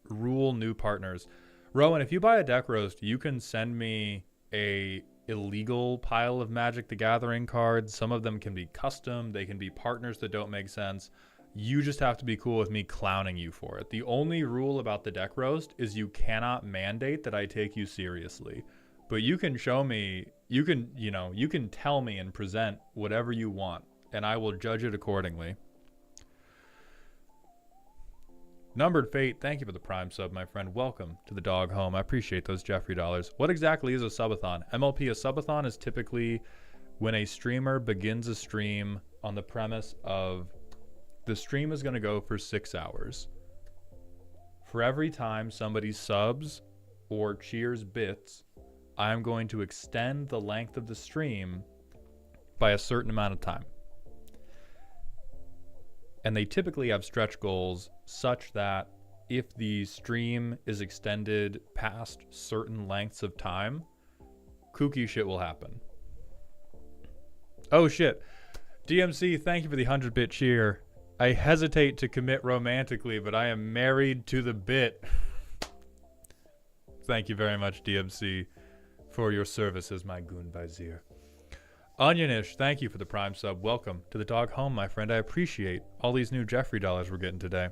rule new partners? Rowan, if you buy a deck roast, you can send me a illegal pile of Magic the Gathering cards. Some of them can be custom. They can be partners that don't make sense. You just have to be cool with me clowning you for it. The only rule about the deck roast is you cannot mandate that I take you seriously. But you can show me, you can tell me and present whatever you want, and I will judge it accordingly. Numbered Fate, thank you for the Prime sub, my friend. Welcome to the dog home. I appreciate those Jeffrey dollars. What exactly is a subathon? MLP, a subathon is typically when a streamer begins a stream on the premise of the stream is going to go for 6 hours. For every time somebody subs or cheers bits, I am going to extend the length of the stream by a certain amount of time. And they typically have stretch goals such that if the stream is extended past certain lengths of time, kooky shit will happen. Oh shit. DMC, thank you for the 100-bit cheer. I hesitate to commit romantically, but I am married to the bit. Thank you very much, DMC, for your service as my goon vizier. Onionish, thank you for the Prime sub. Welcome to the dog home, my friend. I appreciate all these new Jeffrey dollars we're getting today.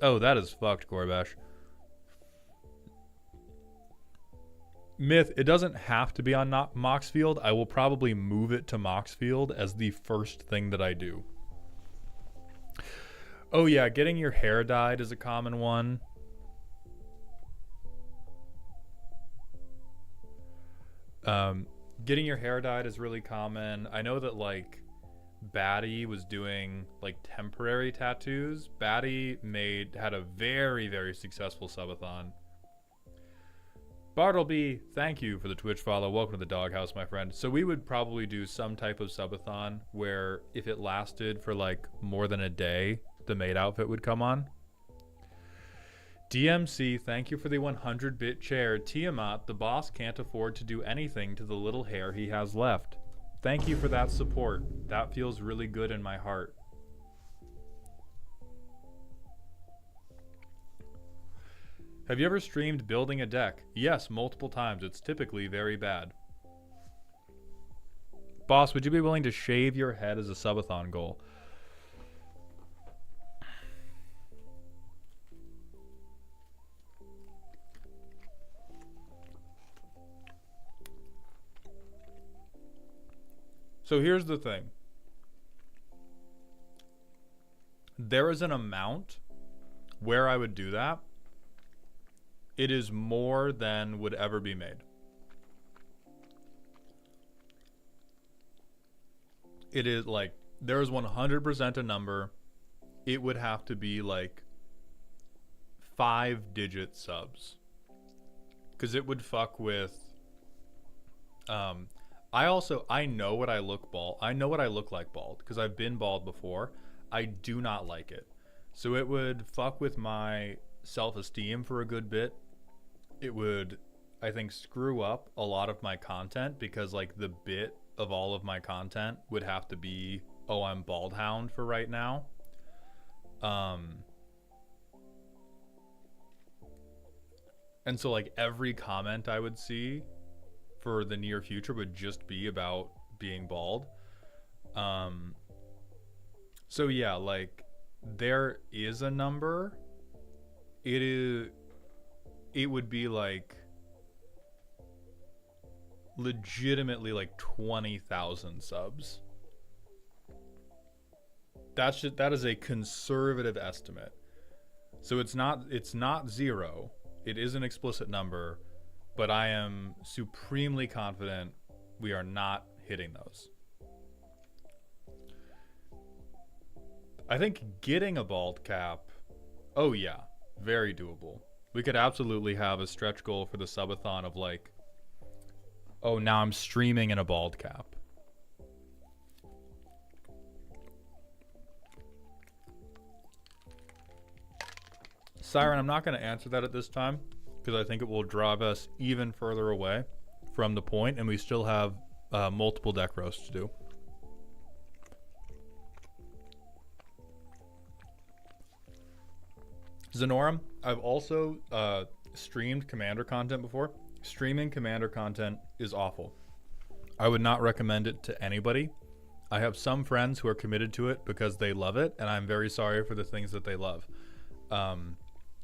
Oh, that is fucked, Gorbash. Myth, it doesn't have to be on Moxfield. I will probably move it to Moxfield as the first thing that I do. Oh yeah, getting your hair dyed is a common one. Getting your hair dyed is really common. I know that like Batty was doing like temporary tattoos. Batty had a very, very successful subathon. Bartleby, thank you for the Twitch follow. Welcome to the doghouse, my friend. So we would probably do some type of subathon where if it lasted for like more than a day, the maid outfit would come on. DMC, thank you for the 100-bit chair. Tiamat, the boss can't afford to do anything to the little hair he has left. Thank you for that support. That feels really good in my heart. Have you ever streamed building a deck? Yes, multiple times. It's typically very bad. Boss, would you be willing to shave your head as a subathon goal? So here's the thing. There is an amount where I would do that. It is more than would ever be made. It is like, there is 100% a number. It would have to be like 5-digit subs. Because it would fuck with... I know what I look bald. I know what I look like bald. Because I've been bald before. I do not like it. So it would fuck with my self-esteem for a good bit. It would, I think, screw up a lot of my content because like the bit of all of my content would have to be, oh, I'm bald hound for right now. And so like every comment I would see for the near future would just be about being bald. So yeah, like there is a number. It would be like legitimately like 20,000 subs. That is a conservative estimate. So it's not zero. It is an explicit number, but I am supremely confident we are not hitting those. I think getting a bald cap, oh yeah, very doable. We could absolutely have a stretch goal for the subathon of like, oh, now I'm streaming in a bald cap. Siren, I'm not going to answer that at this time because I think it will drive us even further away from the point, and we still have multiple deck roasts to do. Zenorum, I've also streamed Commander content before. Streaming Commander content is awful. I would not recommend it to anybody. I have some friends who are committed to it because they love it, and I'm very sorry for the things that they love.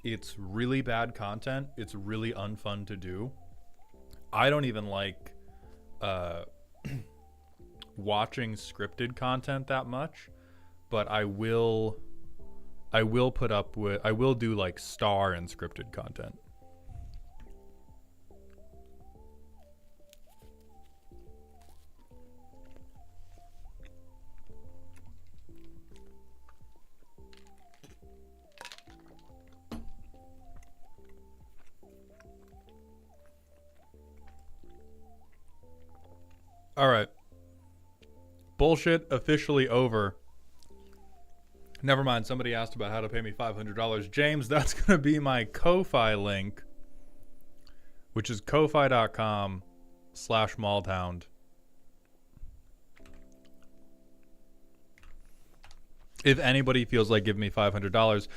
It's really bad content. It's really unfun to do. I don't even like watching scripted content that much, but I will do like star and scripted content. All right. Bullshit officially over. Never mind. Somebody asked about how to pay me $500. James, that's going to be my Ko-Fi link, which is kofi.com/maldhound. If anybody feels like giving me $500,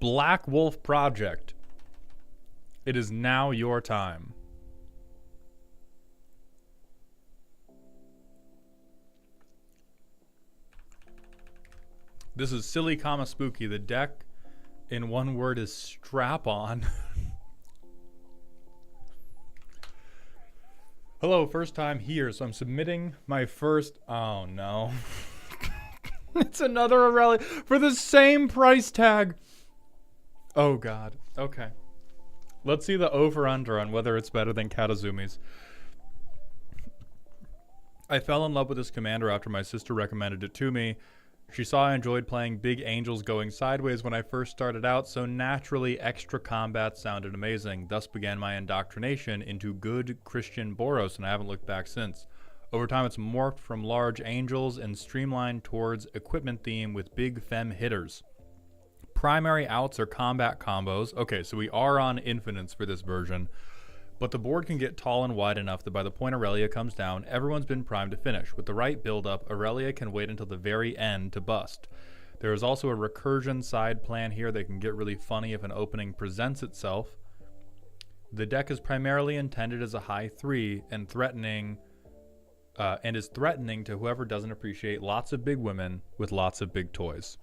Black Wolf Project, it is now your time. This is silly, spooky. The deck, in one word, is strap-on. Hello, first time here, so I'm submitting my first... Oh, no. It's another Aurelia for the same price tag. Oh, God. Okay. Let's see the over-under on whether it's better than Katazoomi's. I fell in love with this commander after my sister recommended it to me. She saw I enjoyed playing big angels going sideways when I first started out, so naturally extra combat sounded amazing. Thus began my indoctrination into good Christian Boros, and I haven't looked back since. Over time, it's morphed from large angels and streamlined towards equipment theme with big fem hitters. Primary outs are combat combos. Okay, so we are on infinites for this version. But the board can get tall and wide enough that by the point Aurelia comes down, everyone's been primed to finish. With the right build-up, Aurelia can wait until the very end to bust. There is also a recursion side plan here that can get really funny if an opening presents itself. The deck is primarily intended as a high 3 and is threatening to whoever doesn't appreciate lots of big women with lots of big toys.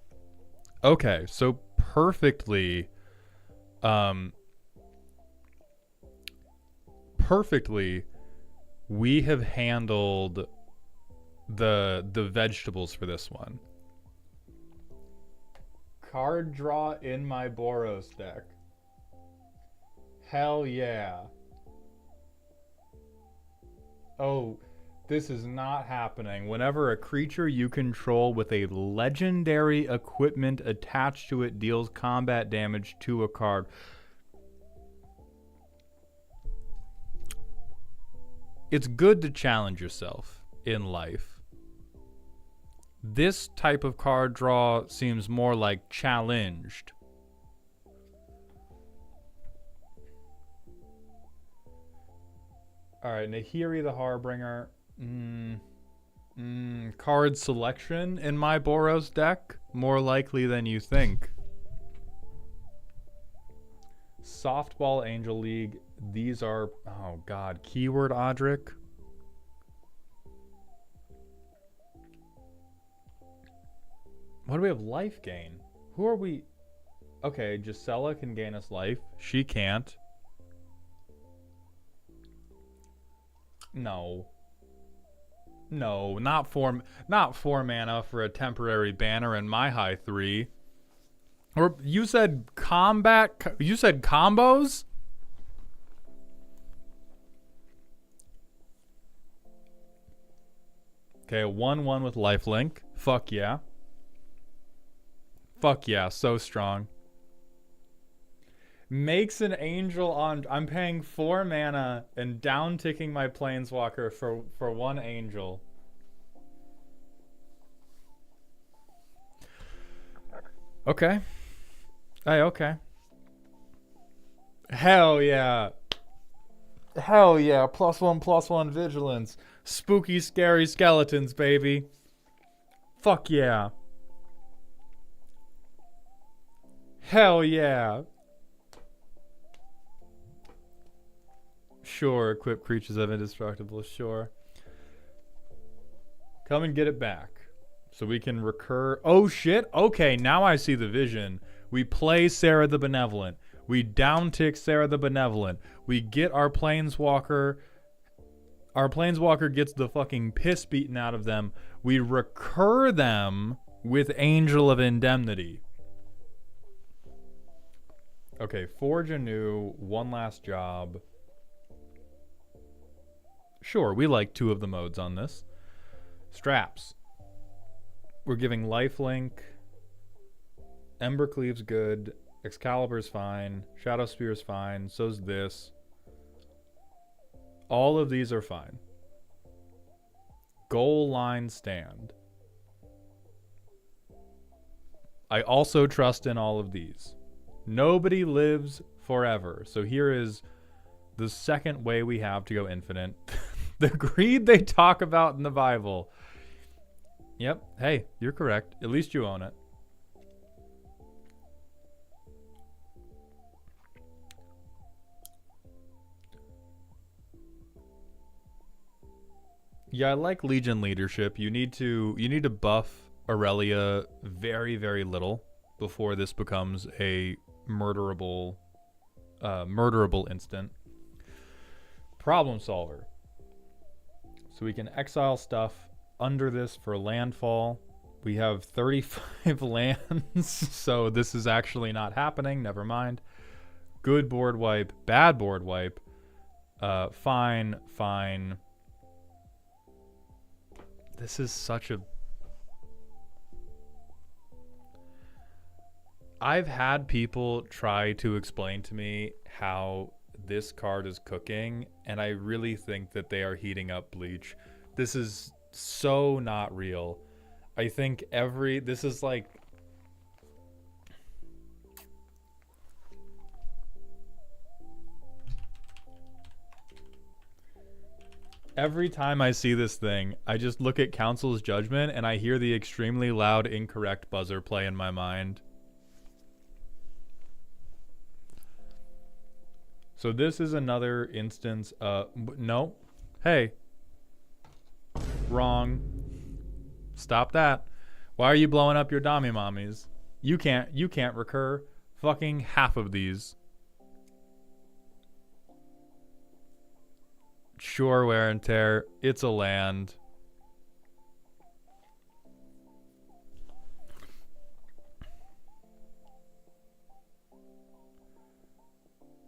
Okay, so perfectly we have handled the vegetables for this one. Card draw in my Boros deck. Hell yeah. Oh, this is not happening. Whenever a creature you control with a legendary equipment attached to it deals combat damage to a card. It's good to challenge yourself in life. This type of card draw seems more like challenged. Alright, Nahiri the Harbinger. Card selection in my Boros deck? More likely than you think. Softball Angel League. These are, oh god, keyword Odric. What do we have? Life gain. Who are we? Okay, Gisela can gain us life. She can't. No. No, not four mana for a temporary banner in my high 3. Or you said combat? You said combos? Okay, a 1/1 with lifelink. Fuck yeah. Fuck yeah, so strong. Makes an angel on... I'm paying 4 mana and down-ticking my planeswalker for 1 angel. Okay. Hey, okay. Hell yeah. Hell yeah. +1/+1 vigilance. Spooky, scary skeletons, baby. Fuck yeah. Hell yeah. Sure, equip creatures of indestructible, sure. Come and get it back. So we can recur. Oh shit. Okay, now I see the vision. We play Sarah the Benevolent. We downtick Sarah the Benevolent. We get our Planeswalker. Our Planeswalker gets the fucking piss beaten out of them. We recur them with Angel of Indemnity. Okay, forge anew. One last job. Sure, we like 2 of the modes on this. Straps. We're giving lifelink. Embercleave's good. Excalibur's fine. Shadow Spear's fine. So's this. All of these are fine. Goal line stand. I also trust in all of these. Nobody lives forever. So here is the second way we have to go infinite. The greed they talk about in the Bible. Yep. Hey, you're correct. At least you own it. Yeah, I like Legion leadership. You need to buff Aurelia very, very little before this becomes a murderable instant. Problem solver. So we can exile stuff under this for landfall. We have 35 lands, so this is actually not happening. Never mind. Good board wipe, bad board wipe. Fine. This is such a... I've had people try to explain to me how this card is cooking, and I really think that they are heating up Bleach. This is so not real. I think this is like... Every time I see this thing, I just look at Council's Judgment and I hear the extremely loud incorrect buzzer play in my mind. So this is another instance no. Hey. Wrong. Stop that. Why are you blowing up your Dami mommies? You can't recur fucking half of these. Sure, wear and tear. It's a land.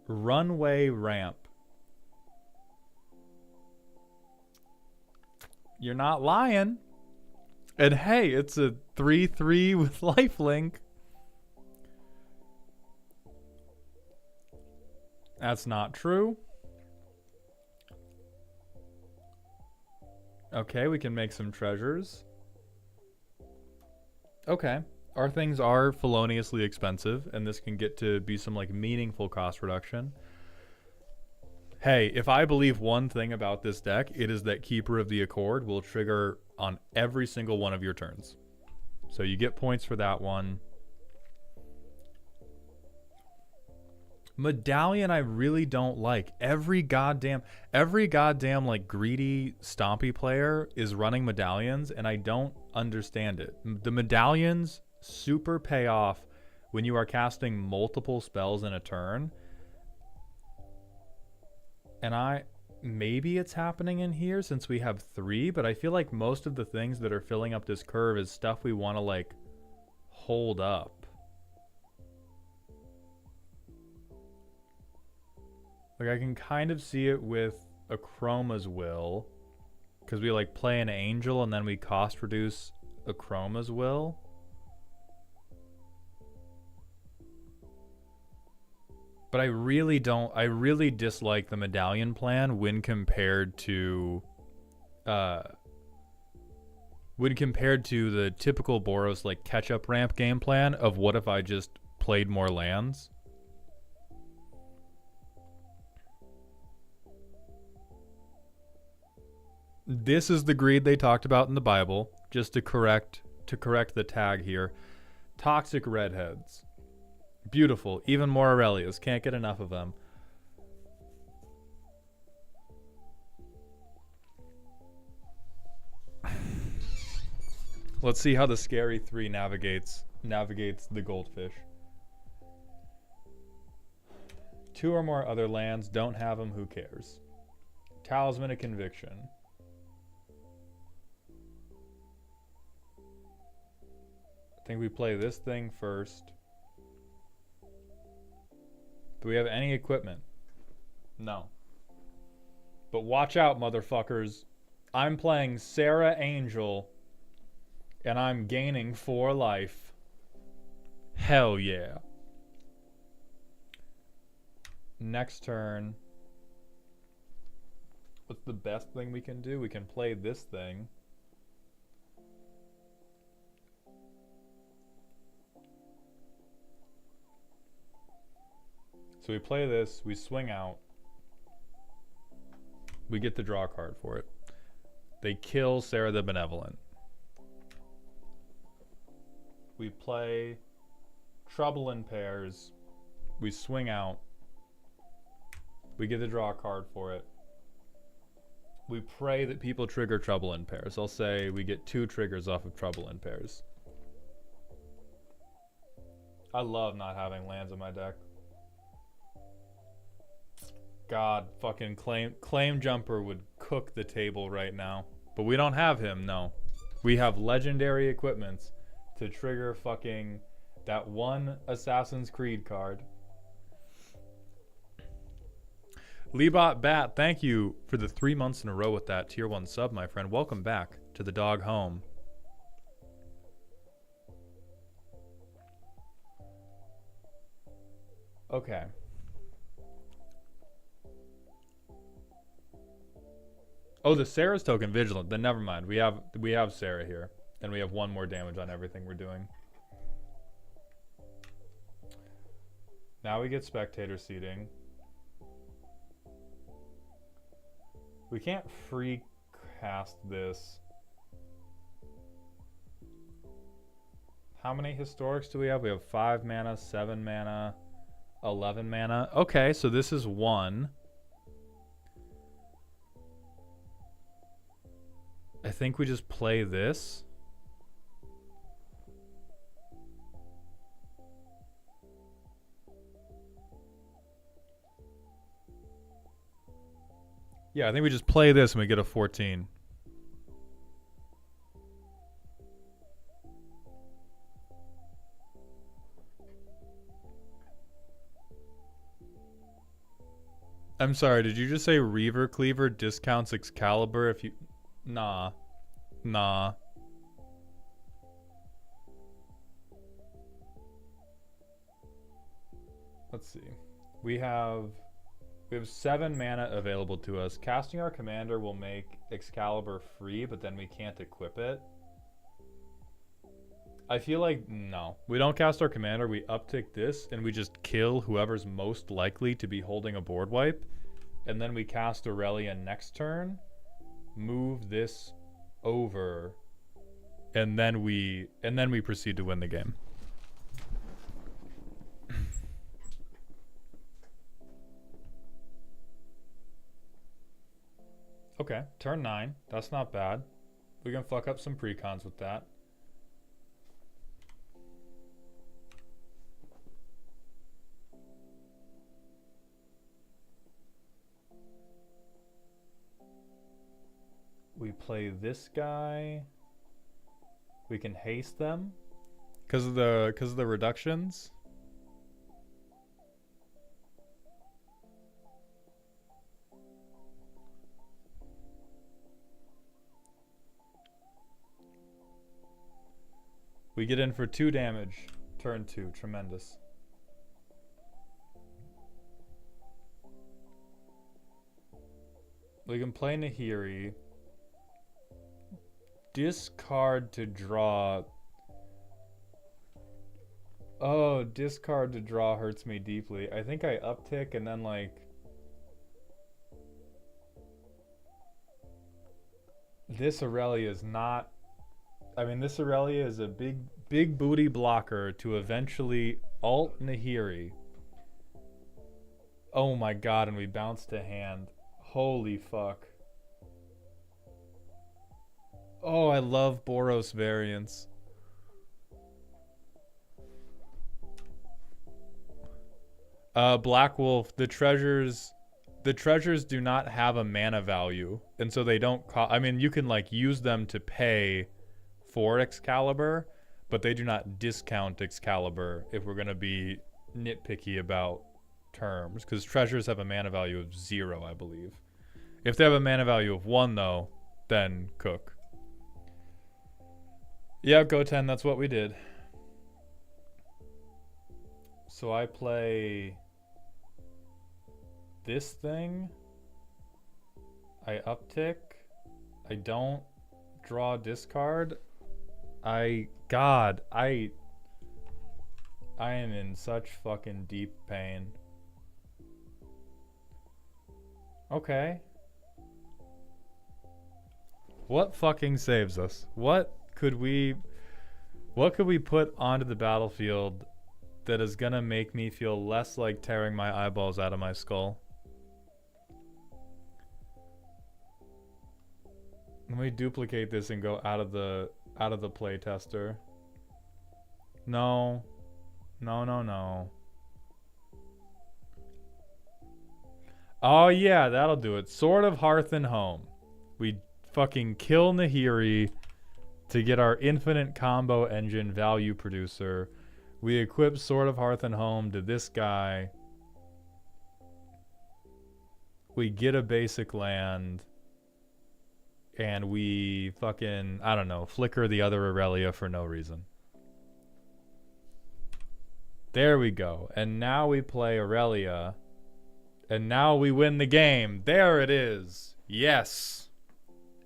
Runway ramp. You're not lying. And hey, it's a 3/3 with lifelink. That's not true. Okay, we can make some treasures. Okay. Our things are feloniously expensive, and this can get to be some like meaningful cost reduction. Hey, if I believe one thing about this deck, it is that Keeper of the Accord will trigger on every single one of your turns. So you get points for that one. Medallion I really don't like. Every goddamn like greedy stompy player is running medallions, and I don't understand it. The medallions super pay off when you are casting multiple spells in a turn. And maybe it's happening in here since we have 3, but I feel like most of the things that are filling up this curve is stuff we want to like hold up. Like I can kind of see it with a Chroma's Will, because we like play an Angel and then we cost reduce a Chroma's Will. But I really dislike the medallion plan when compared to the typical Boros like catch-up ramp game plan of what if I just played more lands. This is the greed they talked about in the Bible, just to correct the tag here. Toxic redheads. Beautiful. Even more Aurelias. Can't get enough of them. Let's see how the scary 3 navigates the goldfish. 2 or more other lands, don't have them, who cares? Talisman of Conviction. I think we play this thing first. Do we have any equipment? No. But watch out, motherfuckers. I'm playing Sarah Angel, and I'm gaining 4 life. Hell yeah. Next turn. What's the best thing we can do? We can play this thing. So we play this, we swing out. We get to draw a card for it. They kill Sarah the Benevolent. We play Trouble in Pairs. We swing out. We get to draw a card for it. We pray that people trigger Trouble in Pairs. I'll say we get 2 triggers off of Trouble in Pairs. I love not having lands in my deck. God, fucking Claim Jumper would cook the table right now. But we don't have him, no. We have legendary equipments to trigger fucking that one Assassin's Creed card. Lebot Bat, thank you for the 3 months in a row with that tier 1 sub, my friend. Welcome back to the dog home. Okay. Oh, the Sarah's token Vigilant. Then never mind. We have Sarah here, and we have 1 more damage on everything we're doing. Now we get spectator seating. We can't free cast this. How many historics do we have? We have 5 mana, 7 mana, 11 mana. Okay, so this is 1. I think we just play this. Yeah, I think we just play this and we get a 14. I'm sorry, did you just say Reaver Cleaver discounts Excalibur if you... Nah. Nah. Let's see. We have 7 mana available to us. Casting our commander will make Excalibur free, but then we can't equip it. I feel like, no. We don't cast our commander, we uptick this, and we just kill whoever's most likely to be holding a board wipe. And then we cast Aurelian next turn, move this over, and then we proceed to win the game. Okay, turn 9. That's not bad. We can fuck up some precons with that. We play this guy. We can haste them because of the reductions. We get in for 2 damage. Turn 2. Tremendous. We can play Nahiri. Discard to draw. Oh, discard to draw hurts me deeply. I think I uptick and then like... This Aurelia is not... I mean, this Aurelia is a big booty blocker to eventually alt Nahiri. Oh my god, and we bounce to hand. Holy fuck. Oh, I love Boros variants. Black Wolf, the treasures do not have a mana value, and so they don't I mean, you can like use them to pay for Excalibur, but they do not discount Excalibur if we're going to be nitpicky about terms, because treasures have a mana value of 0, I believe. If they have a mana value of 1, though, then cook. Yeah, Goten, that's what we did. So I play this thing. I uptick. I don't draw discard. God, I am in such fucking deep pain. Okay. What fucking saves us? What could we put onto the battlefield that is gonna make me feel less like tearing my eyeballs out of my skull? Let me duplicate this and go out of the playtester. No. No. Oh yeah, that'll do it. Sword of Hearth and Home. We fucking kill Nahiri to get our infinite combo engine value producer. We equip Sword of Hearth and Home to this guy. We get a basic land. And we fucking, I don't know, flicker the other Aurelia for no reason. There we go. And now we play Aurelia. And now we win the game. There it is. Yes.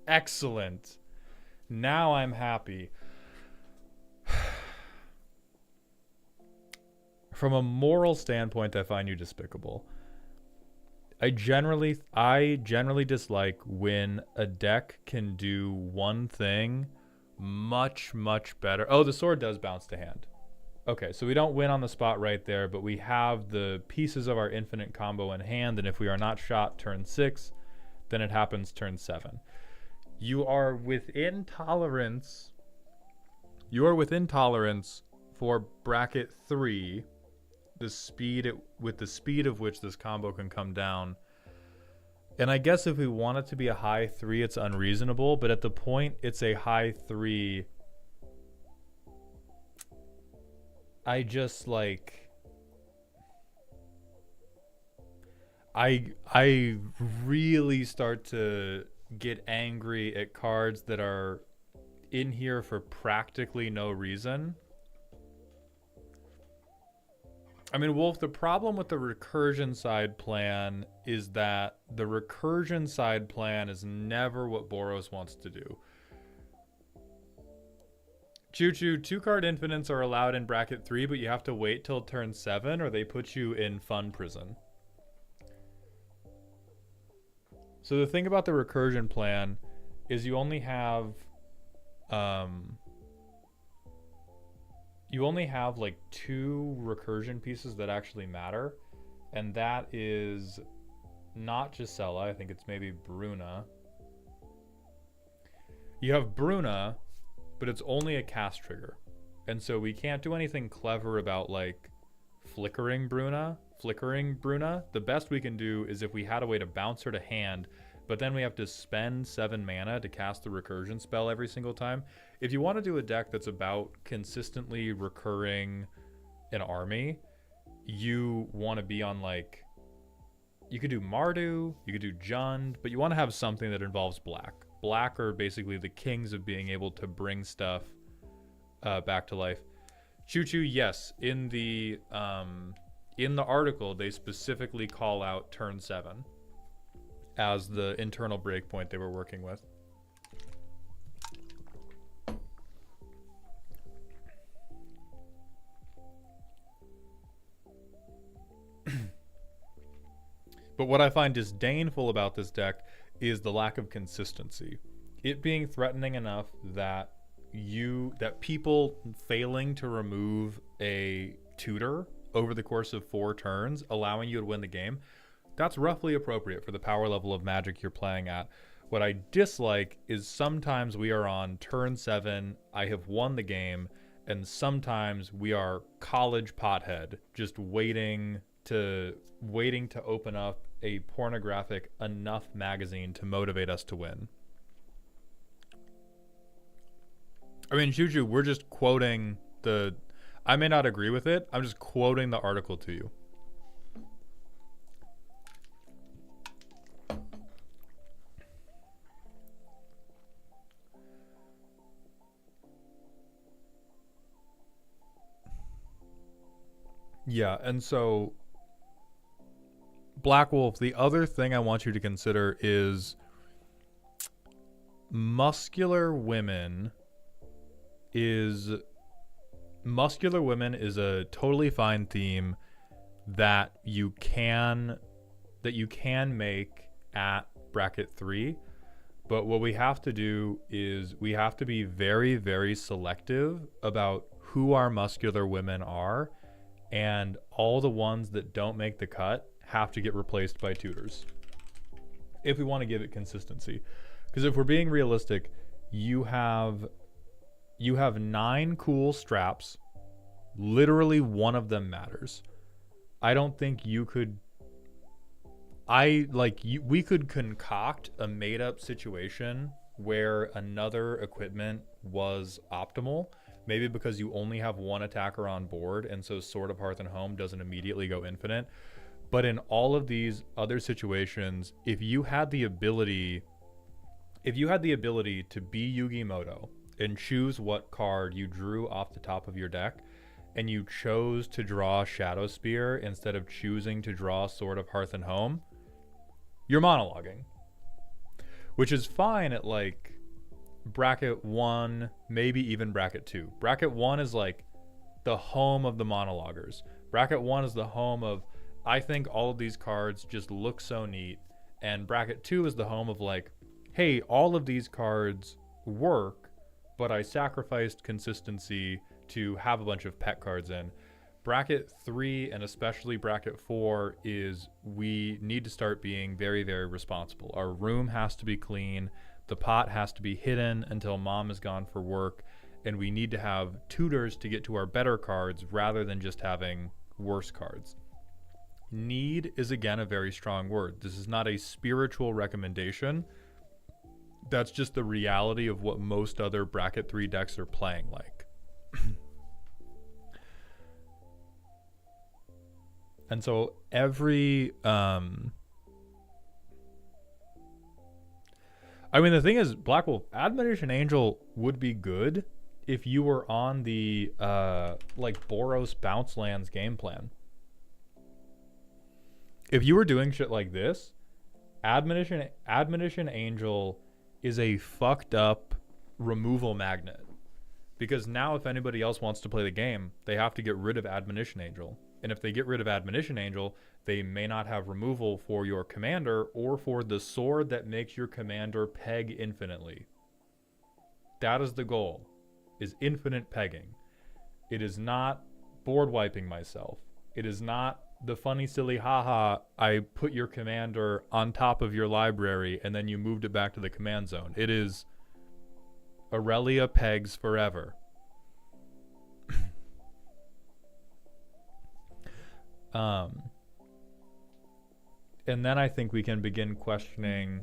Excellent. Now I'm happy. From a moral standpoint, I find you despicable. I generally dislike when a deck can do one thing much better. Oh, the sword does bounce to hand. Okay, so we don't win on the spot right there, but we have the pieces of our infinite combo in hand, and if we are not shot turn 6, then it happens turn 7. You are within tolerance. You are within tolerance for bracket 3. With the speed of which this combo can come down. And I guess if we want it to be a high 3, it's unreasonable, but at the point it's a high 3, I just like I really start to get angry at cards that are in here for practically no reason. I mean, Wolf, the problem with the recursion side plan is that the recursion side plan is never what Boros wants to do. Choo Choo, 2-card infinites are allowed in bracket 3, but you have to wait till turn 7 or they put you in fun prison. So the thing about the recursion plan is you only have like 2 recursion pieces that actually matter, and that is not Gisela. I think it's maybe Bruna. You have Bruna, but it's only a cast trigger, and so we can't do anything clever about like flickering Bruna. The best we can do is if we had a way to bounce her to hand, but then we have to spend 7 mana to cast the recursion spell every single time. If you want to do a deck that's about consistently recurring an army, you want to be on like, you could do Mardu, you could do Jund, but you want to have something that involves black. Black are basically the kings of being able to bring stuff back to life. Choo Choo, yes, in the article they specifically call out turn 7 as the internal breakpoint they were working with. But what I find disdainful about this deck is the lack of consistency. It being threatening enough that people failing to remove a tutor over the course of 4 turns, allowing you to win the game, that's roughly appropriate for the power level of Magic you're playing at. What I dislike is sometimes we are on turn 7, I have won the game, and sometimes we are college pothead, just waiting to open up a pornographic enough magazine to motivate us to win. I mean, Juju, we're just quoting the... I may not agree with it. I'm just quoting the article to you. Yeah, and so Black Wolf, the other thing I want you to consider is muscular women is a totally fine theme that you can make at bracket 3, but what we have to do is we have to be very, very selective about who our muscular women are, and all the ones that don't make the cut have to get replaced by tutors if we want to give it consistency. Because if we're being realistic, you have 9 cool straps. Literally one of them matters. I don't think you could... we could concoct a made-up situation where another equipment was optimal, maybe because you only have one attacker on board, and so Sword of Hearth and Home doesn't immediately go infinite. But in all of these other situations, if you had the ability to be Yugimoto and choose what card you drew off the top of your deck, and you chose to draw Shadow Spear instead of choosing to draw Sword of Hearth and Home, you're monologuing. Which is fine at like bracket 1, maybe even bracket 2. Bracket 1 is like the home of the monologuers. Bracket 1 is the home of, I think all of these cards just look so neat. And bracket 2 is the home of like, hey, all of these cards work, but I sacrificed consistency to have a bunch of pet cards in. Bracket 3 and especially bracket 4 is we need to start being very, very responsible. Our room has to be clean. The pot has to be hidden until mom is gone for work. And we need to have tutors to get to our better cards rather than just having worse cards. Need is again a very strong word. This is not a spiritual recommendation. That's just the reality of what most other bracket 3 decks are playing like. And so every I mean, the thing is, Black Wolf, Admonition Angel would be good if you were on the like Boros Bounce Lands game plan. If you were doing shit like this, Admonition Angel is a fucked up removal magnet. Because now if anybody else wants to play the game, they have to get rid of Admonition Angel. And if they get rid of Admonition Angel, they may not have removal for your commander or for the sword that makes your commander peg infinitely. That is the goal, is infinite pegging. It is not board wiping myself. It is not the funny, silly, haha, I put your commander on top of your library and then you moved it back to the command zone. It is Aurelia pegs forever. And then I think we can begin questioning,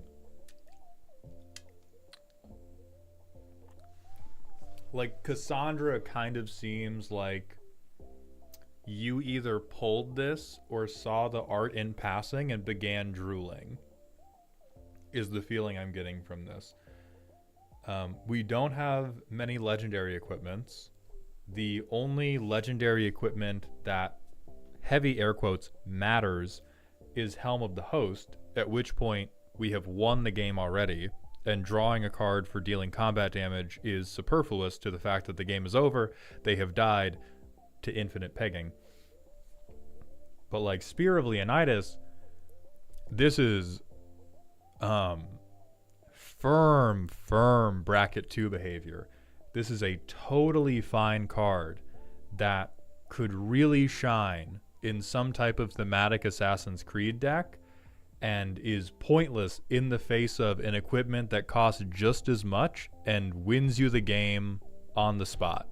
like, Cassandra kind of seems like you either pulled this or saw the art in passing and began drooling, is the feeling I'm getting from this. We don't have many legendary equipments. The only legendary equipment that, heavy air quotes, matters is Helm of the Host, at which point we have won the game already, and drawing a card for dealing combat damage is superfluous to the fact that the game is over, they have died to infinite pegging. But like Spear of Leonidas, this is firm bracket 2 behavior. This is a totally fine card that could really shine in some type of thematic Assassin's Creed deck, and is pointless in the face of an equipment that costs just as much and wins you the game on the spot.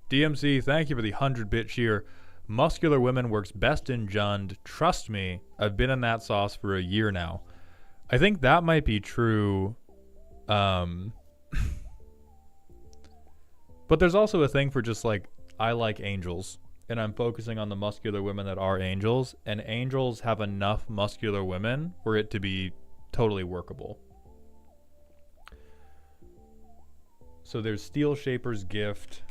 DMC, thank you for the 100-bit cheer. Muscular women works best in Jund. Trust me, I've been in that sauce for a year now. I think that might be true. But there's also a thing for just like, I like angels, and I'm focusing on the muscular women that are angels, and angels have enough muscular women for it to be totally workable. So there's Steel Shaper's Gift.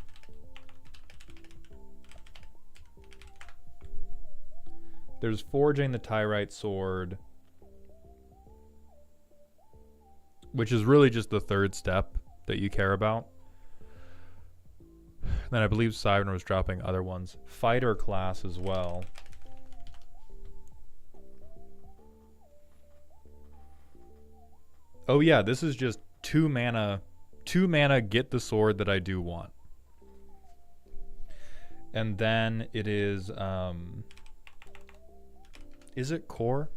There's Forging the Tyrite Sword, which is really just the third step that you care about. Then I believe Siren was dropping other ones. Fighter class as well. Oh yeah, this is just 2 mana. 2 mana, get the sword that I do want. And then it is it core?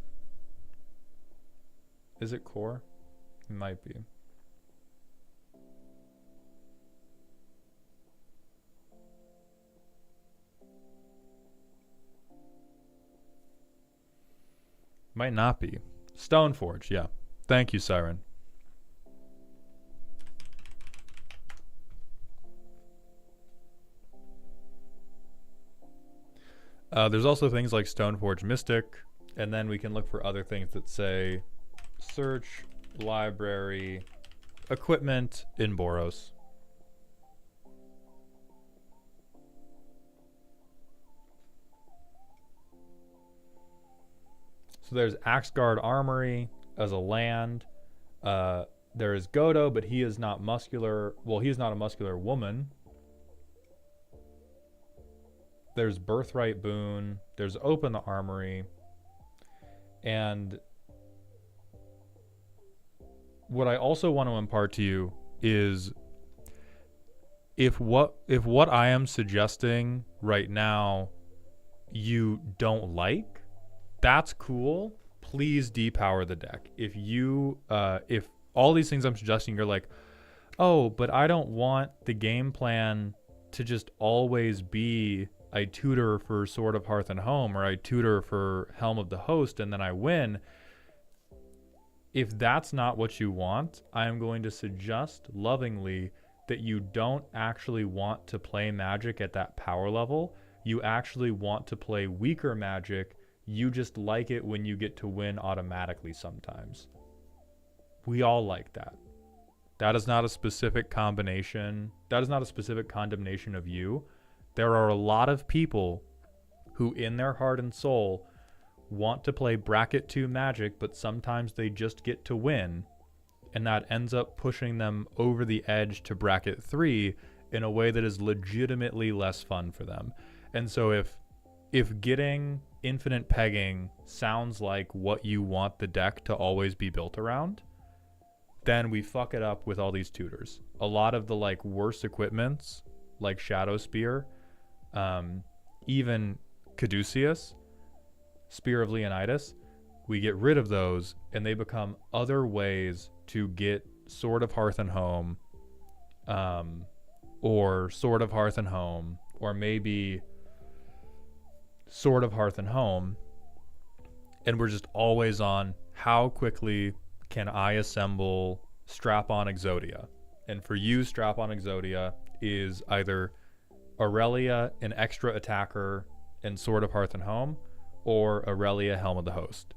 Is it core? It might be. Might not be. Stoneforge, yeah. Thank you, Siren. There's also things like Stoneforge Mystic, and then we can look for other things that say search, library, equipment in Boros. So there's Axgard Armory as a land. There is Godo, but he is not muscular. Well, he is not a muscular woman. There's Birthright Boon. There's Open the Armory. And what I also want to impart to you is if what I am suggesting right now you don't like, that's cool. Please depower the deck. If you if all these things I'm suggesting you're like, oh, but I don't want the game plan to just always be I tutor for Sword of Hearth and Home, or I tutor for Helm of the Host and then I win. If that's not what you want, I am going to suggest lovingly that you don't actually want to play Magic at that power level. You actually want to play weaker Magic. You just like it when you get to win automatically sometimes. We all like that. That is not a specific combination. That is not a specific condemnation of you. There are a lot of people who in their heart and soul want to play bracket 2 Magic, but sometimes they just get to win, and that ends up pushing them over the edge to bracket 3 in a way that is legitimately less fun for them. And so if getting infinite pegging sounds like what you want the deck to always be built around, then we fuck it up with all these tutors. A lot of the like worst equipments, like Shadow Spear, even Caduceus, Spear of Leonidas, we get rid of those and they become other ways to get Sword of Hearth and Home, or Sword of Hearth and Home, or maybe Sword of Hearth and Home, and we're just always on how quickly can I assemble Strap-on Exodia. And for you, Strap-on Exodia is either Aurelia, an extra attacker, and Sword of Hearth and Home, or Aurelia, Helm of the Host.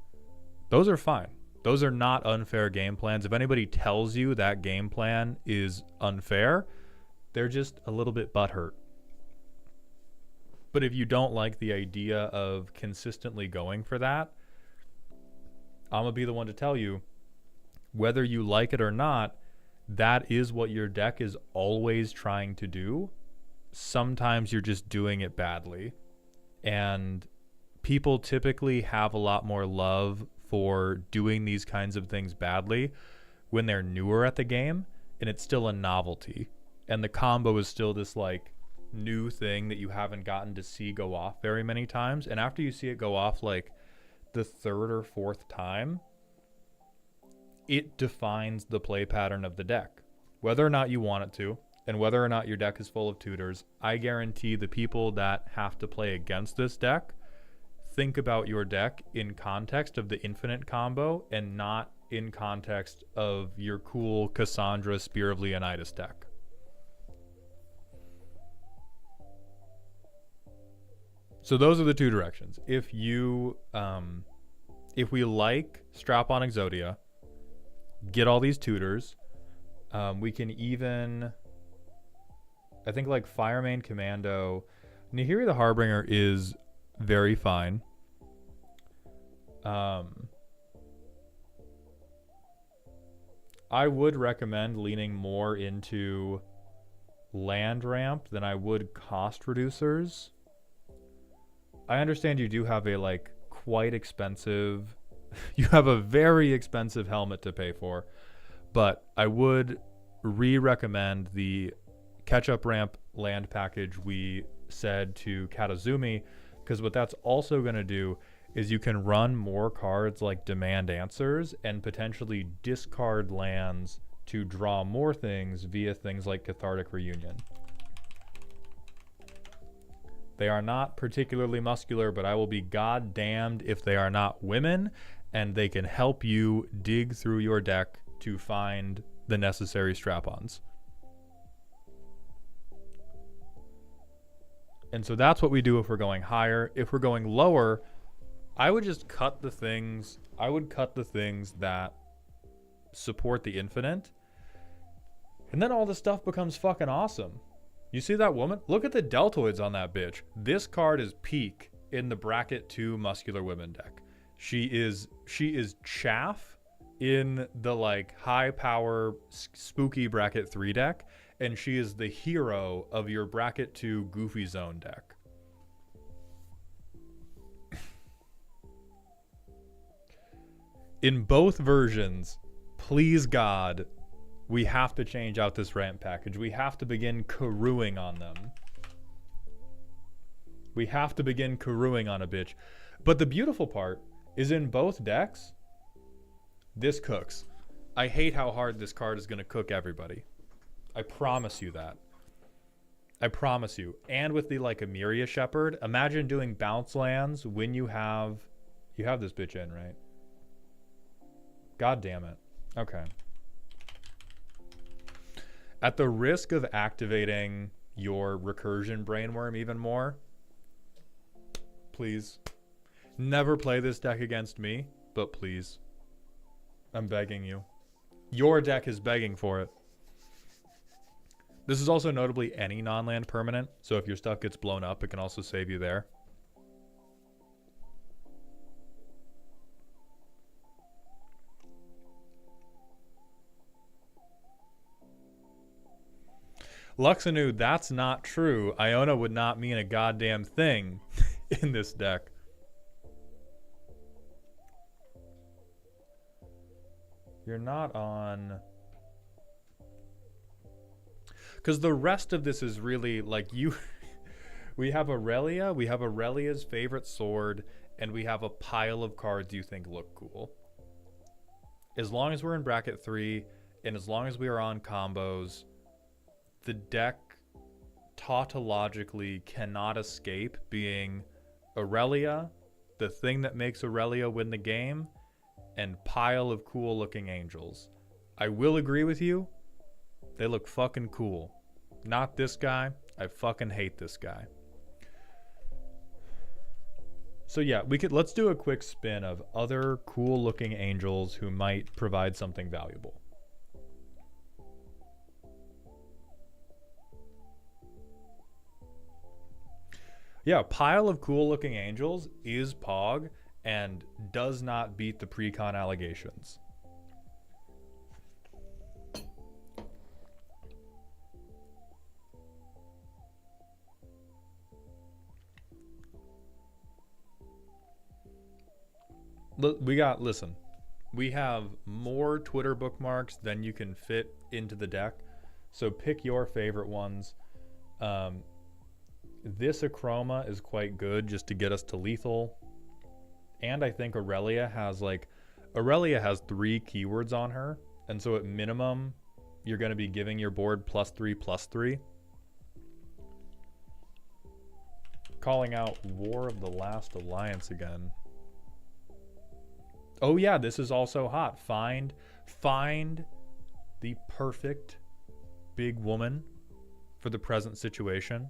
Those are fine. Those are not unfair game plans. If anybody tells you that game plan is unfair, they're just a little bit butthurt. But if you don't like the idea of consistently going for that, I'm going to be the one to tell you, whether you like it or not, that is what your deck is always trying to do. Sometimes you're just doing it badly. And people typically have a lot more love for doing these kinds of things badly when they're newer at the game and it's still a novelty. And the combo is still this like new thing that you haven't gotten to see go off very many times. And after you see it go off like the third or fourth time, it defines the play pattern of the deck. Whether or not you want it to, and whether or not your deck is full of tutors, I guarantee the people that have to play against this deck think about your deck in context of the infinite combo and not in context of your cool Cassandra Spear of Leonidas deck. So those are the two directions. If you, if we like Strap-on Exodia, get all these tutors. We can even, I think like Firemain Commando, Nahiri the Harbinger is very fine. I would recommend leaning more into land ramp than I would cost reducers. I understand you do have a like quite expensive, you have a very expensive helmet to pay for, but I would recommend the catch-up ramp land package we said to Katazoomi, because what that's also going to do is you can run more cards like Demand Answers and potentially discard lands to draw more things via things like Cathartic Reunion. They are not particularly muscular, but I will be goddamned if they are not women, and they can help you dig through your deck to find the necessary strap-ons. And so that's what we do if we're going higher. If we're going lower, I would just cut the things. I would cut the things that support the infinite. And then all the stuff becomes fucking awesome. You see that woman? Look at the deltoids on that bitch. This card is peak in the bracket 2 muscular women deck. She is chaff in the like high power spooky bracket 3 deck, and she is the hero of your bracket 2 goofy zone deck. In both versions, please God, we have to change out this ramp package. We have to begin carooing on them. We have to begin carooing on a bitch. But the beautiful part is in both decks, this cooks. I hate how hard this card is going to cook everybody. I promise you that. I promise you. And with the like Emiria Shepherd, imagine doing bounce lands when you have this bitch in, right? God damn it. Okay. At the risk of activating your recursion brainworm even more, please never play this deck against me, but please. I'm begging you. Your deck is begging for it. This is also notably any non-land permanent, so if your stuff gets blown up, it can also save you there. Luxanu, that's not true. Iona would not mean a goddamn thing in this deck. You're not on... Because the rest of this is really like you... We have Aurelia, we have Aurelia's favorite sword, and we have a pile of cards you think look cool. As long as we're in bracket 3, and as long as we are on combos, the deck tautologically cannot escape being Aurelia, the thing that makes Aurelia win the game, and pile of cool looking angels. I will agree with you. They look fucking cool. Not this guy. I fucking hate this guy. So yeah, let's do a quick spin of other cool looking angels who might provide something valuable. Yeah, pile of cool looking angels is Pog and does not beat the pre-con allegations. Listen, we have more Twitter bookmarks than you can fit into the deck, so pick your favorite ones. This Achroma is quite good just to get us to lethal. And I think Aurelia has 3 keywords on her, and so at minimum, you're going to be giving your board +3/+3. Calling out War of the Last Alliance again. Oh yeah, this is also hot. Find the perfect big woman for the present situation.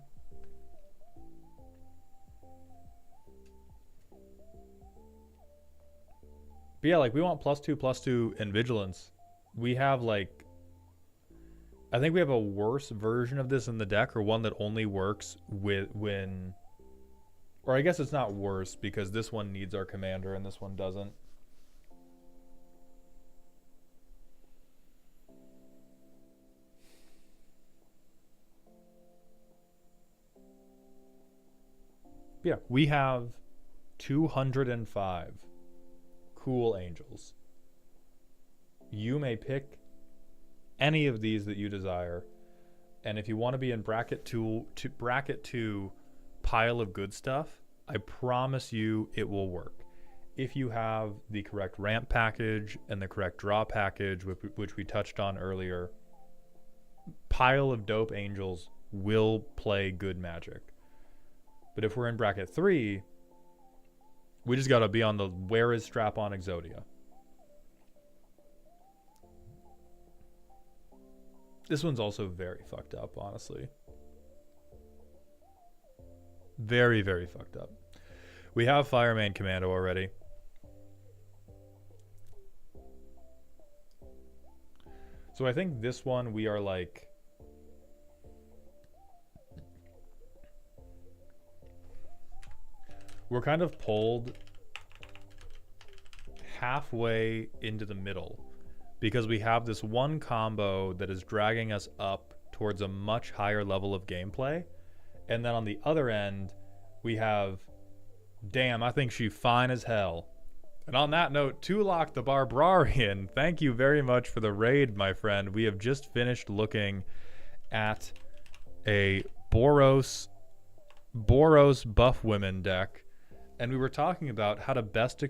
But yeah, like we want +2/+2 and vigilance. We have like, I think we have a worse version of this in the deck, or one that only works when, or I guess it's not worse because this one needs our commander and this one doesn't. Yeah, we have 205 cool angels. You may pick any of these that you desire, and if you want to be in bracket 2 pile of good stuff, I promise you it will work. If you have the correct ramp package and the correct draw package, which we touched on earlier, pile of dope angels will play good Magic. But if we're in bracket 3, we just got to be on the where is Strap-on Exodia. This one's also very fucked up, honestly. Very, very fucked up. We have Fireman Commando already. So I think this one we are like... We're kind of pulled halfway into the middle because we have this one combo that is dragging us up towards a much higher level of gameplay. And then on the other end, we have, damn, I think she fine as hell. And on that note, Tulok the Barbarian, thank you very much for the raid, my friend. We have just finished looking at a Boros Buff Women deck, and we were talking about how to best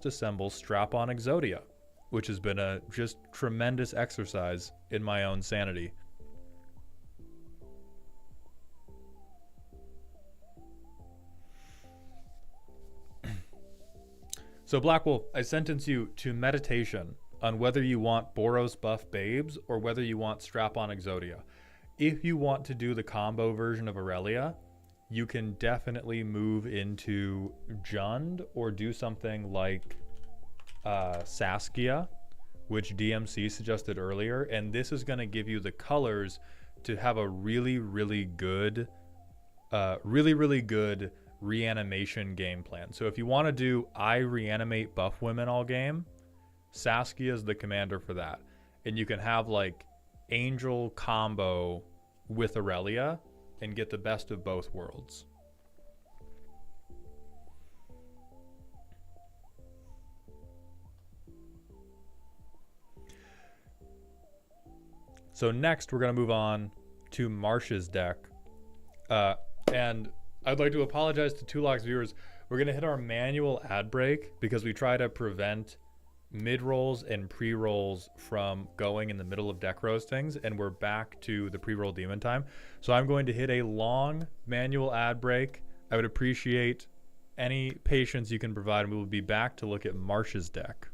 assemble Strap-on Exodia, which has been a just tremendous exercise in my own sanity. So Black Wolf, I sentence you to meditation on whether you want Boros Buff Babes or whether you want Strap-on Exodia. If you want to do the combo version of Aurelia, you can definitely move into Jund or do something like Saskia, which DMC suggested earlier. And this is going to give you the colors to have a really, really good reanimation game plan. So if you want to do I reanimate buff women all game, Saskia is the commander for that. And you can have like angel combo with Aurelia and get the best of both worlds. So next we're going to move on to Marsh's deck. And I'd like to apologize to Tulok's viewers. We're going to hit our manual ad break because we try to prevent mid-rolls and pre-rolls from going in the middle of deck roastings, and we're back to the pre-roll demon time. So I'm going to hit a long manual ad break. I would appreciate any patience you can provide, and we will be back to look at Marsh's deck.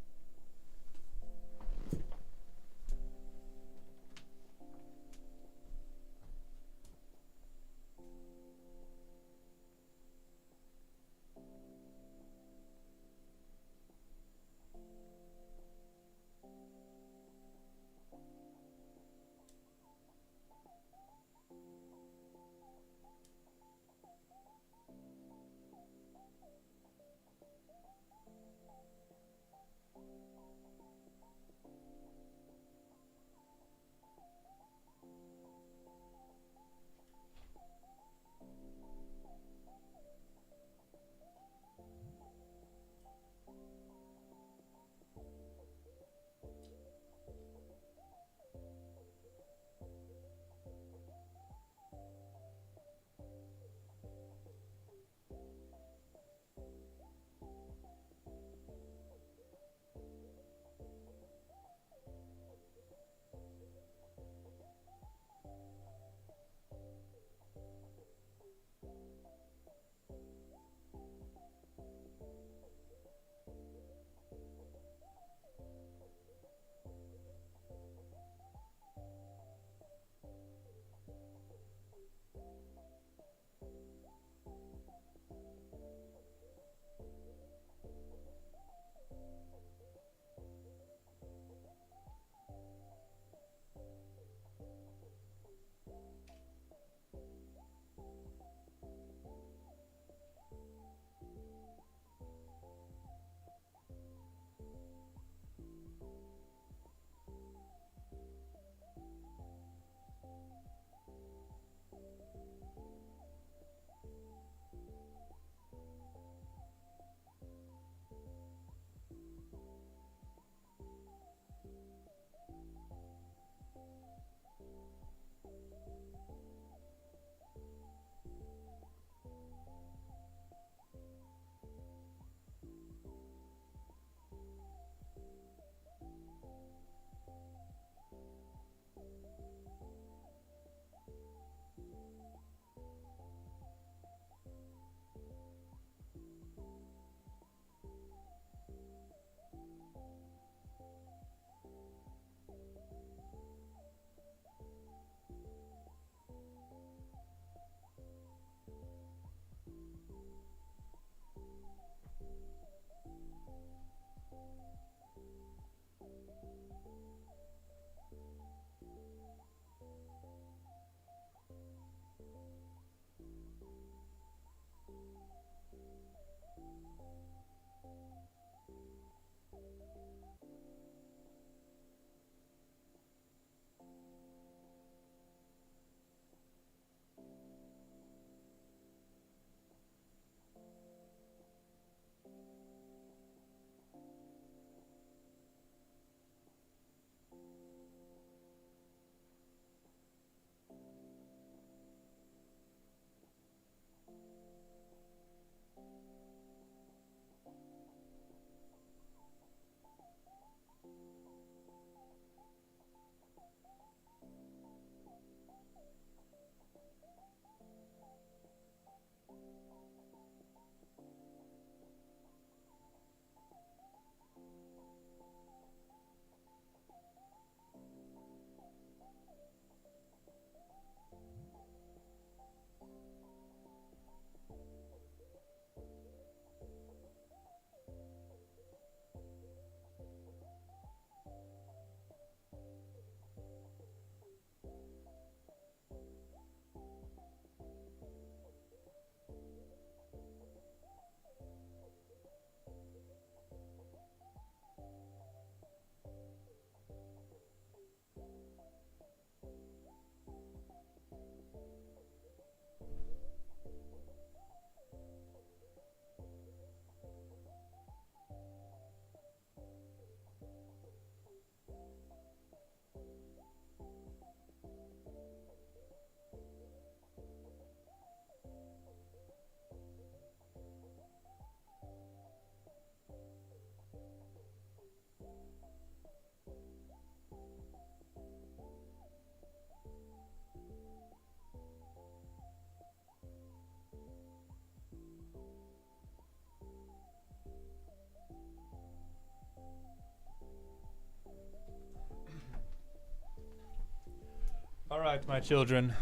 All right, my children.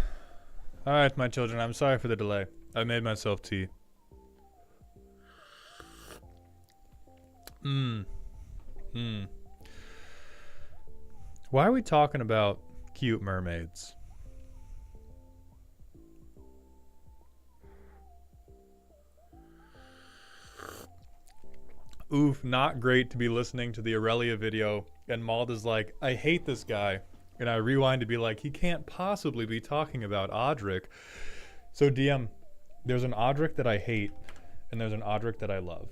All right, my children. I'm sorry for the delay. I made myself tea. Why are we talking about cute mermaids? Oof, not great to be listening to the Aurelia video and Malda's like, I hate this guy. And I rewind to be like, he can't possibly be talking about Audric. So DM, there's an Audric that I hate, and there's an Audric that I love.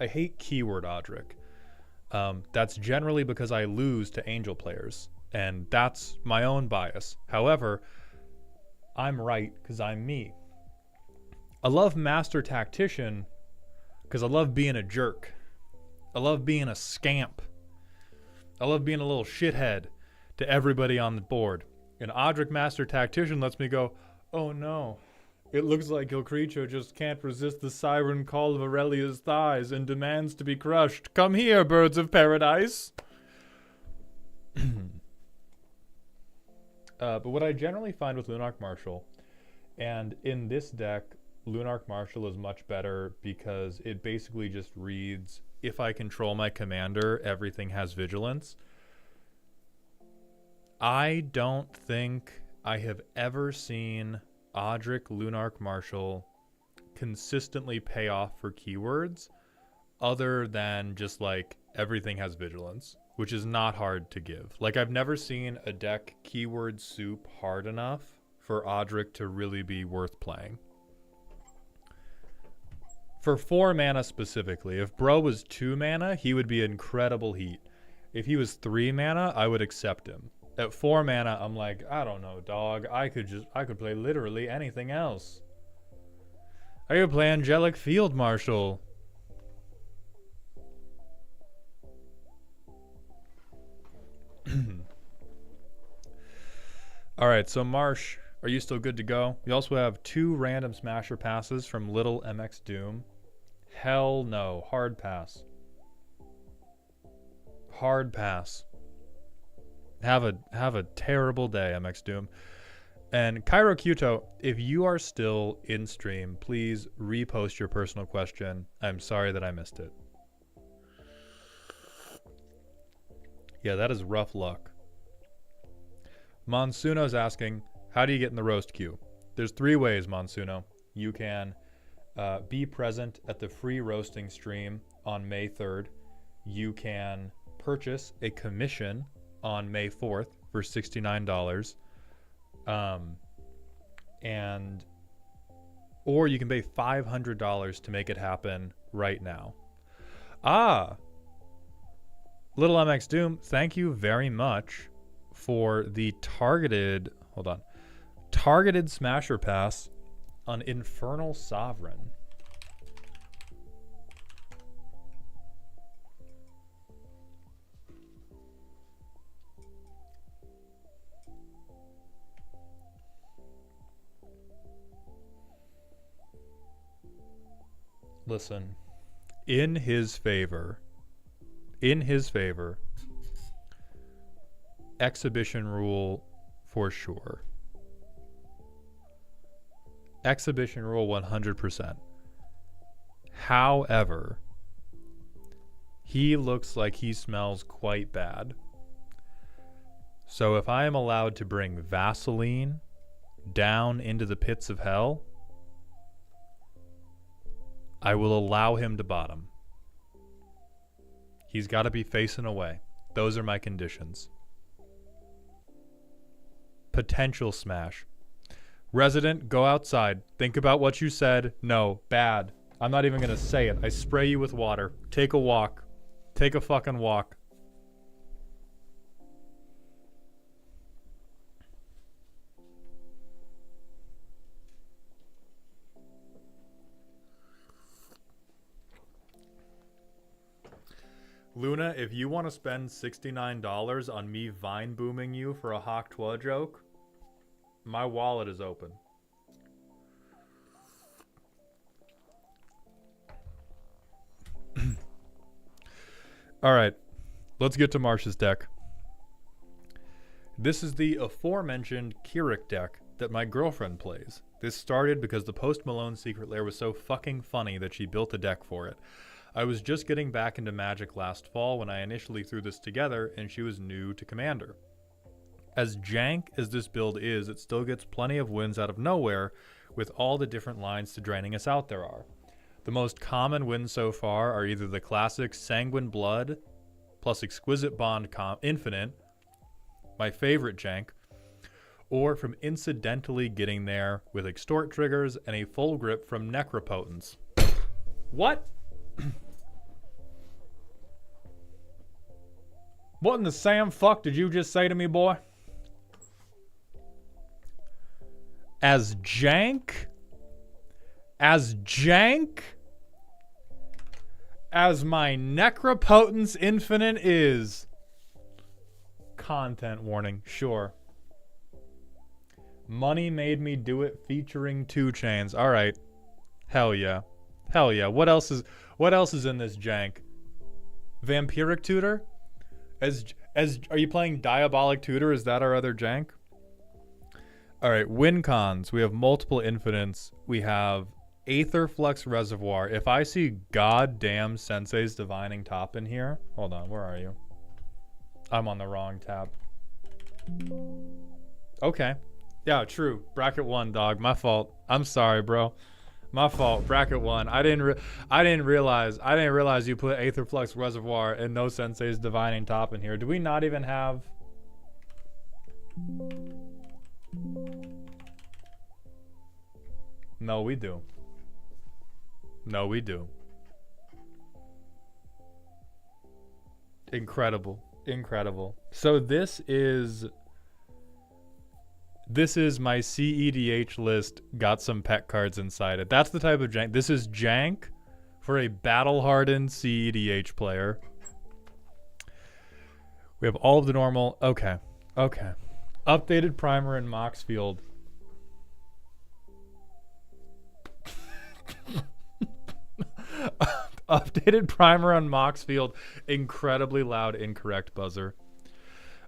I hate keyword Audric. That's generally because I lose to angel players, and that's my own bias. However, I'm right because I'm me. I love Master Tactician because I love being a jerk. I love being a scamp. I love being a little shithead to everybody on the board. And Audric Master Tactician lets me go, oh no, it looks like Ilcricho just can't resist the siren call of Aurelia's thighs and demands to be crushed. Come here, birds of paradise. But what I generally find with Lunarch Marshal, and in this deck, Lunarch Marshal is much better because it basically just reads, if I control my commander, everything has vigilance. I don't think I have ever seen Audric Lunarch Marshal consistently pay off for keywords other than just like everything has vigilance, which is not hard to give. Like I've never seen a deck keyword soup hard enough for Audric to really be worth playing. For 4 mana specifically, if Bro was 2 mana, he would be incredible heat. If he was 3 mana, I would accept him. At 4 mana, I'm like, I don't know, dog. I could play literally anything else. I could play Angelic Field Marshal. Alright, so Marsh, are you still good to go? We also have 2 random Smasher passes from Little MX Doom. Hell no. Hard pass. Hard pass. Have a terrible day, MX Doom. And Cairo Kyuto, if you are still in stream, please repost your personal question. I'm sorry that I missed it. Yeah, that is rough luck. Monsuno's asking, how do you get in the roast queue? There's 3 ways, Monsuno. You can be present at the free roasting stream on May 3rd. You can purchase a commission on May 4th for $69. Or you can pay $500 to make it happen right now. Little MX Doom, thank you very much for the targeted Smasher Pass on Infernal Sovereign. Listen, in his favor, exhibition rule for sure. Exhibition rule 100%. However, he looks like he smells quite bad. So if I am allowed to bring Vaseline down into the pits of hell, I will allow him to bottom. He's got to be facing away. Those are my conditions. Potential smash. Resident, go outside. Think about what you said. No, bad. I'm not even going to say it. I spray you with water. Take a walk. Take a fucking walk. Luna, if you want to spend $69 on me vine booming you for a Hawk Twa joke, my wallet is open. All right, let's get to Marsh's deck. This is the aforementioned Keurig deck that my girlfriend plays. This started because the Post Malone Secret Lair was so fucking funny that she built a deck for it. I was just getting back into Magic last fall when I initially threw this together, and she was new to Commander. As jank as this build is, it still gets plenty of wins out of nowhere with all the different lines to draining us out there are. The most common wins so far are either the classic Sanguine Blood plus Exquisite Bond Infinite, my favorite jank, or from incidentally getting there with Extort triggers and a full grip from Necropotence. What? What in the Sam fuck did you just say to me, boy? As jank as my Necropotence Infinite is. Content warning, sure. Money Made Me Do It featuring 2 Chainz. All right. Hell yeah. Hell yeah. What else is in this jank? Vampiric Tutor? Are you playing Diabolic Tutor? Is that our other jank? All right, win cons. We have multiple infinites. We have Aetherflux Reservoir. If I see goddamn Sensei's Divining Top in here, hold on, where are you? I'm on the wrong tab. Okay. Yeah, true. Bracket 1, dog. My fault. I'm sorry, bro. My fault. Bracket 1. I didn't realize you put Aetherflux Reservoir and no Sensei's Divining Top in here. Do we not even have? No, we do. No, we do. Incredible. Incredible. So this is This is my CEDH list, got some pet cards inside it. That's the type of jank. This is jank for a battle-hardened CEDH player. We have all of the normal. Okay. Okay. Updated primer in Moxfield. Updated primer on Moxfield. Incredibly loud, incorrect buzzer.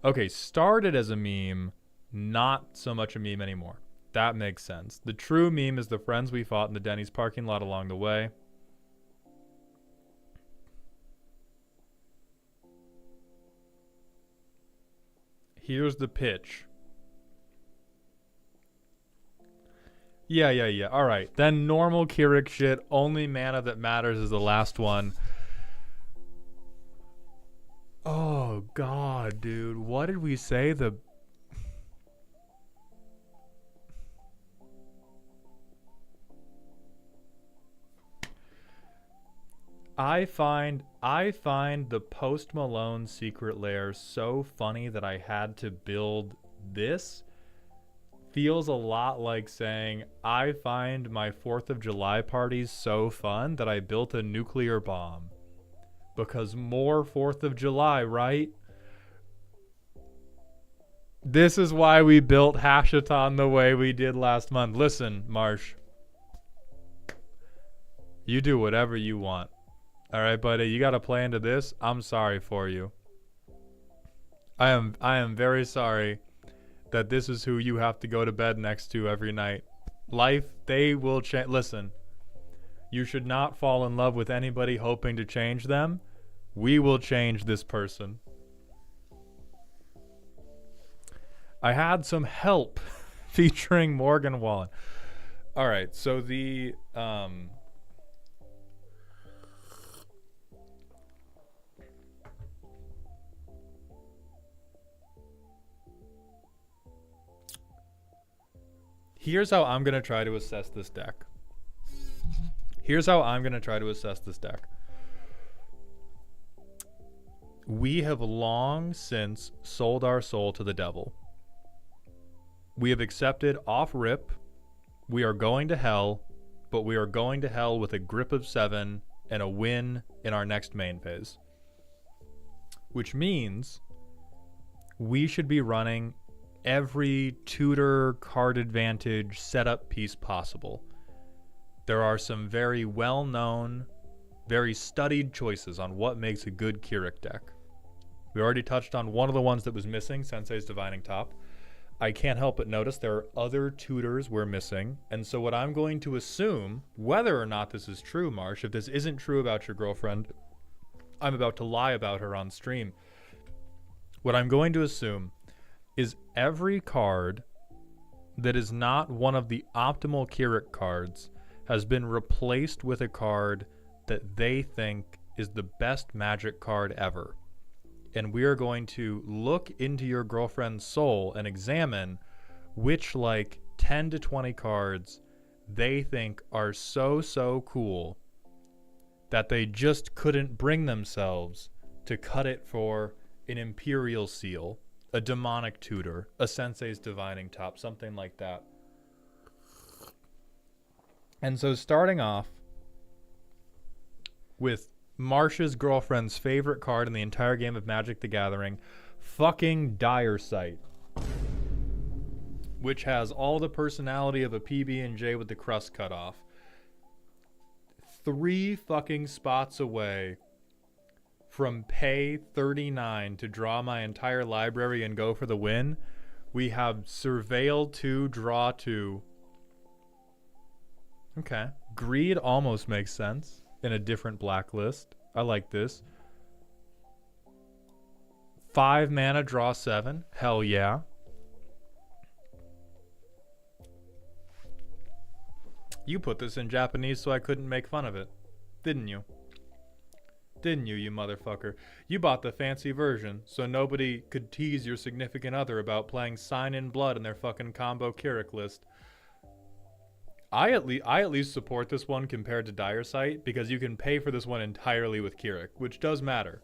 Okay, started as a meme. Not so much a meme anymore. That makes sense. The true meme is the friends we fought in the Denny's parking lot along the way. Here's the pitch. Yeah. All right. Then normal Keurig shit. Only mana that matters is the last one. Oh, God, dude. What did we say? I find the Post Malone secret lair so funny that I had to build this. Feels a lot like saying I find my 4th of July parties so fun that I built a nuclear bomb. Because more 4th of July, right? This is why we built Hashathon the way we did last month. Listen, Marsh. You do whatever you want. Alright, buddy, you gotta play into this. I'm sorry for you. I am very sorry that this is who you have to go to bed next to every night. Life, they will change. Listen, you should not fall in love with anybody hoping to change them. We will change this person. I had some help featuring Morgan Wallen. Alright, so the here's how I'm going to try to assess this deck. We have long since sold our soul to the devil. We have accepted off rip. We are going to hell, but we are going to hell with a grip of 7 and a win in our next main phase. Which means we should be running every tutor card advantage setup piece possible. There are some very well-known, very studied choices on what makes a good Keurig deck. We already touched on one of the ones that was missing, Sensei's Divining Top. I can't help but notice there are other tutors we're missing, and so what I'm going to assume, whether or not this is true, Marsh, if this isn't true about your girlfriend, I'm about to lie about her on stream. What I'm going to assume is every card that is not one of the optimal Keurig cards has been replaced with a card that they think is the best Magic card ever. And we are going to look into your girlfriend's soul and examine which, like, 10 to 20 cards they think are so cool that they just couldn't bring themselves to cut it for an Imperial Seal, a Demonic Tutor, a Sensei's Divining Top, something like that. And so starting off with Marsh's girlfriend's favorite card in the entire game of Magic the Gathering, fucking Dire Sight, which has all the personality of a PB&J with the crust cut off. 3 fucking spots away from pay 39 to draw my entire library and go for the win. We have Surveil 2, draw 2. Okay. Greed almost makes sense in a different blacklist. I like this. 5 mana, draw 7. Hell yeah. You put this in Japanese so I couldn't make fun of it. Didn't you? Didn't you, you motherfucker? You bought the fancy version so nobody could tease your significant other about playing Sign in Blood in their fucking combo Keurig list. I at least support this one compared to Dire Sight because you can pay for this one entirely with Keurig, which does matter.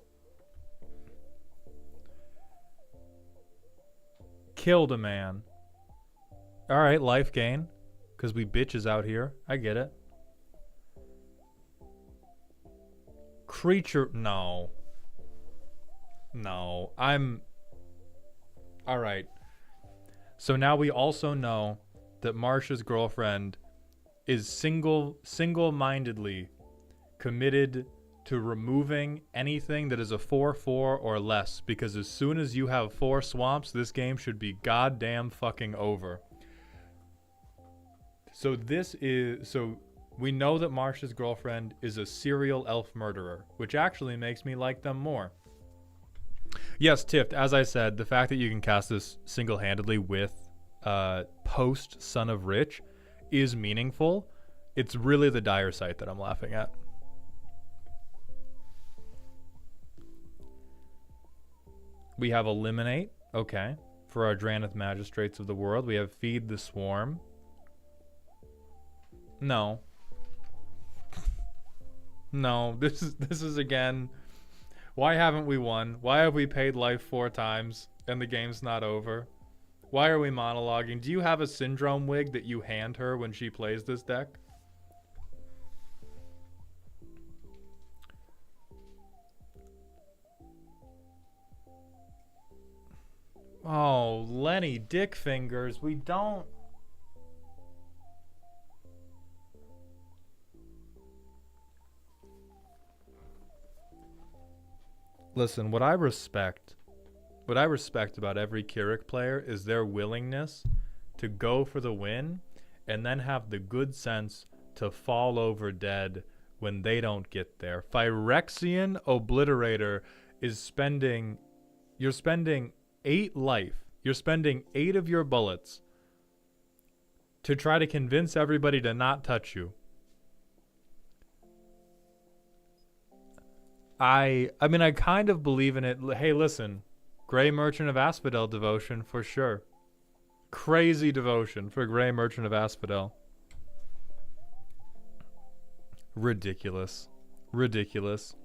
Killed a man. All right, life gain. Because we bitches out here. I get it. Creature. No. No. All right. So now we also know that Marsha's girlfriend is single-mindedly committed to removing anything that is a 4/4 or less, because as soon as you have 4 swamps, this game should be goddamn fucking over. So we know that Marsha's girlfriend is a serial elf murderer, which actually makes me like them more. Yes, Tift, as I said, the fact that you can cast this single-handedly with post Son of Rich is meaningful. It's really the dire sight that I'm laughing at. We have Eliminate, okay, for our Draneth Magistrates of the World. We have Feed the Swarm. No. No, this is again, why haven't we won? Why have we paid life 4 times and the game's not over? Why are we monologuing? Do you have a syndrome wig that you hand her when she plays this deck? Oh, Lenny Dick Fingers, we don't... Listen, what I respect about every Keurig player is their willingness to go for the win and then have the good sense to fall over dead when they don't get there. Phyrexian Obliterator is you're spending 8 life. You're spending 8 of your bullets to try to convince everybody to not touch you. I mean, I kind of believe in it. Hey, listen. Grey Merchant of Asphodel devotion for sure. Crazy devotion for Grey Merchant of Asphodel. Ridiculous. Ridiculous.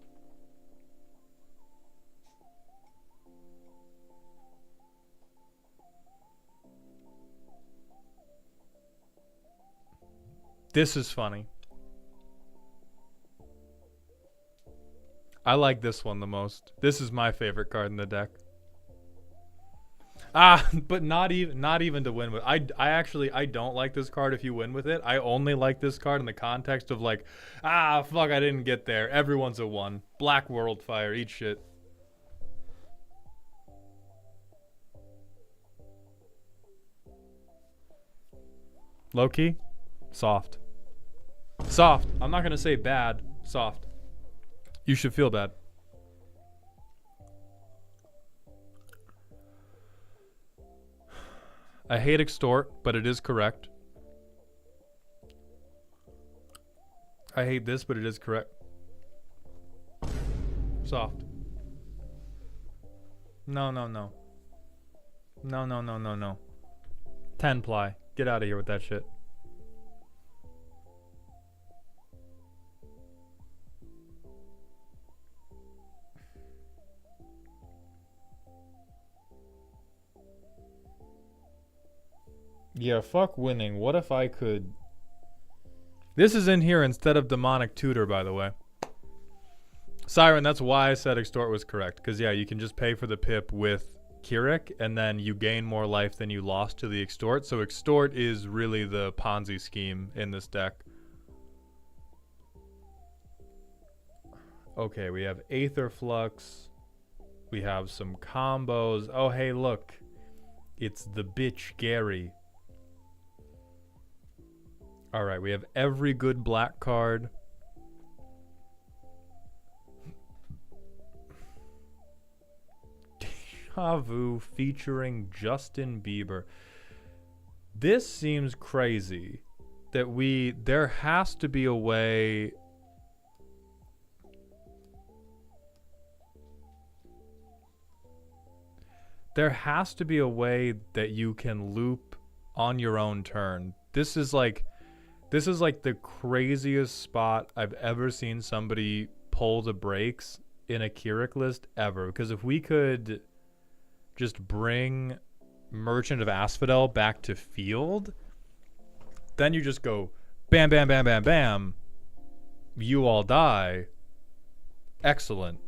This is funny. I like this one the most. This is my favorite card in the deck. But not even to win with. I don't like this card if you win with it. I only like this card in the context of like, fuck, I didn't get there. Everyone's a 1. Black World Fire, eat shit. Low key, soft. Soft. I'm not gonna say bad. Soft. You should feel bad. I hate extort, but it is correct. I hate this, but it is correct. Soft. No. No. 10 ply. Get out of here with that shit. Yeah, fuck winning. What if I could... This is in here instead of Demonic Tutor, by the way. Siren, that's why I said Extort was correct. Because, yeah, you can just pay for the pip with Keurig, and then you gain more life than you lost to the Extort. So Extort is really the Ponzi scheme in this deck. Okay, we have Aether Flux. We have some combos. Oh, hey, look. It's the bitch Gary. Alright, we have every good black card. Deja Vu featuring Justin Bieber. This seems crazy that there has to be a way... There has to be a way that you can loop on your own turn. This is like the craziest spot I've ever seen somebody pull the brakes in a Keurig list ever. Because if we could just bring Merchant of Asphodel back to field, then you just go bam, bam, bam, bam, bam. You all die. Excellent.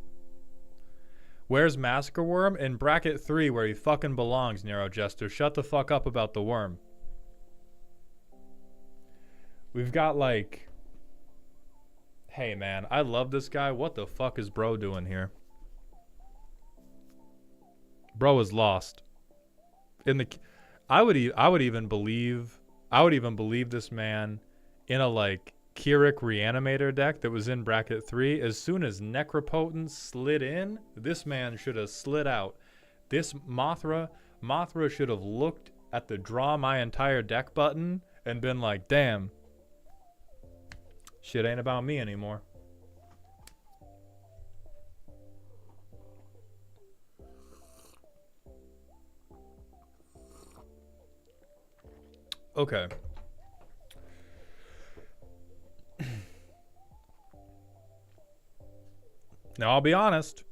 Where's Massacre Worm? In bracket 3 where he fucking belongs, Nero Jester. Shut the fuck up about the worm. We've got like... Hey man, I love this guy. What the fuck is bro doing here? Bro is lost. In the... I would even believe this man in a like Keurig Reanimator deck that was in bracket 3. As soon as Necropotent slid in, this man should have slid out. This Mothra should have looked at the draw my entire deck button and been like, damn, shit ain't about me anymore. Okay. Now, I'll be honest.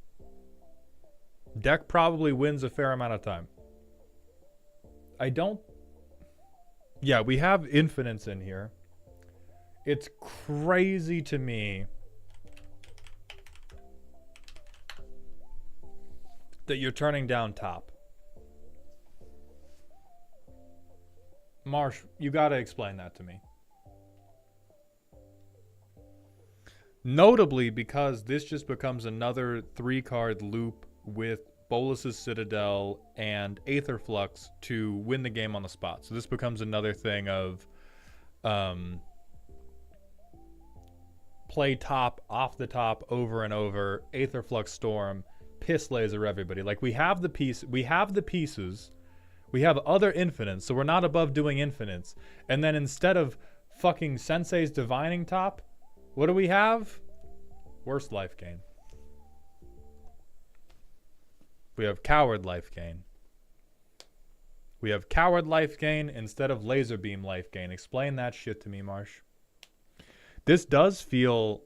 Deck probably wins a fair amount of time. I don't... Yeah, we have infinites in here. It's crazy to me that you're turning down top. Marsh, you gotta explain that to me. Notably, because this just becomes another 3-card loop with Bolus's Citadel and Aetherflux to win the game on the spot. So this becomes another thing of play top, off the top, over and over, Aetherflux Storm, piss laser everybody. Like we have the pieces, we have other infinites, so we're not above doing infinites. And then instead of fucking Sensei's Divining Top, what do we have? Worst life gain. We have Coward life gain. We have Coward life gain instead of Laser Beam life gain. Explain that shit to me, Marsh. This does feel...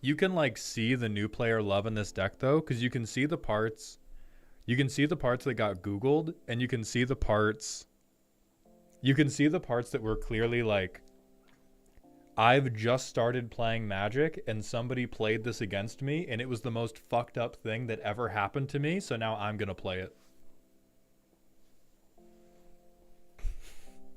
You can like see the new player love in this deck though, because you can see the parts. You can see the parts that got Googled, and you can see the parts... You can see the parts that were clearly like... I've just started playing Magic and somebody played this against me and it was the most fucked up thing that ever happened to me, so now I'm gonna play it.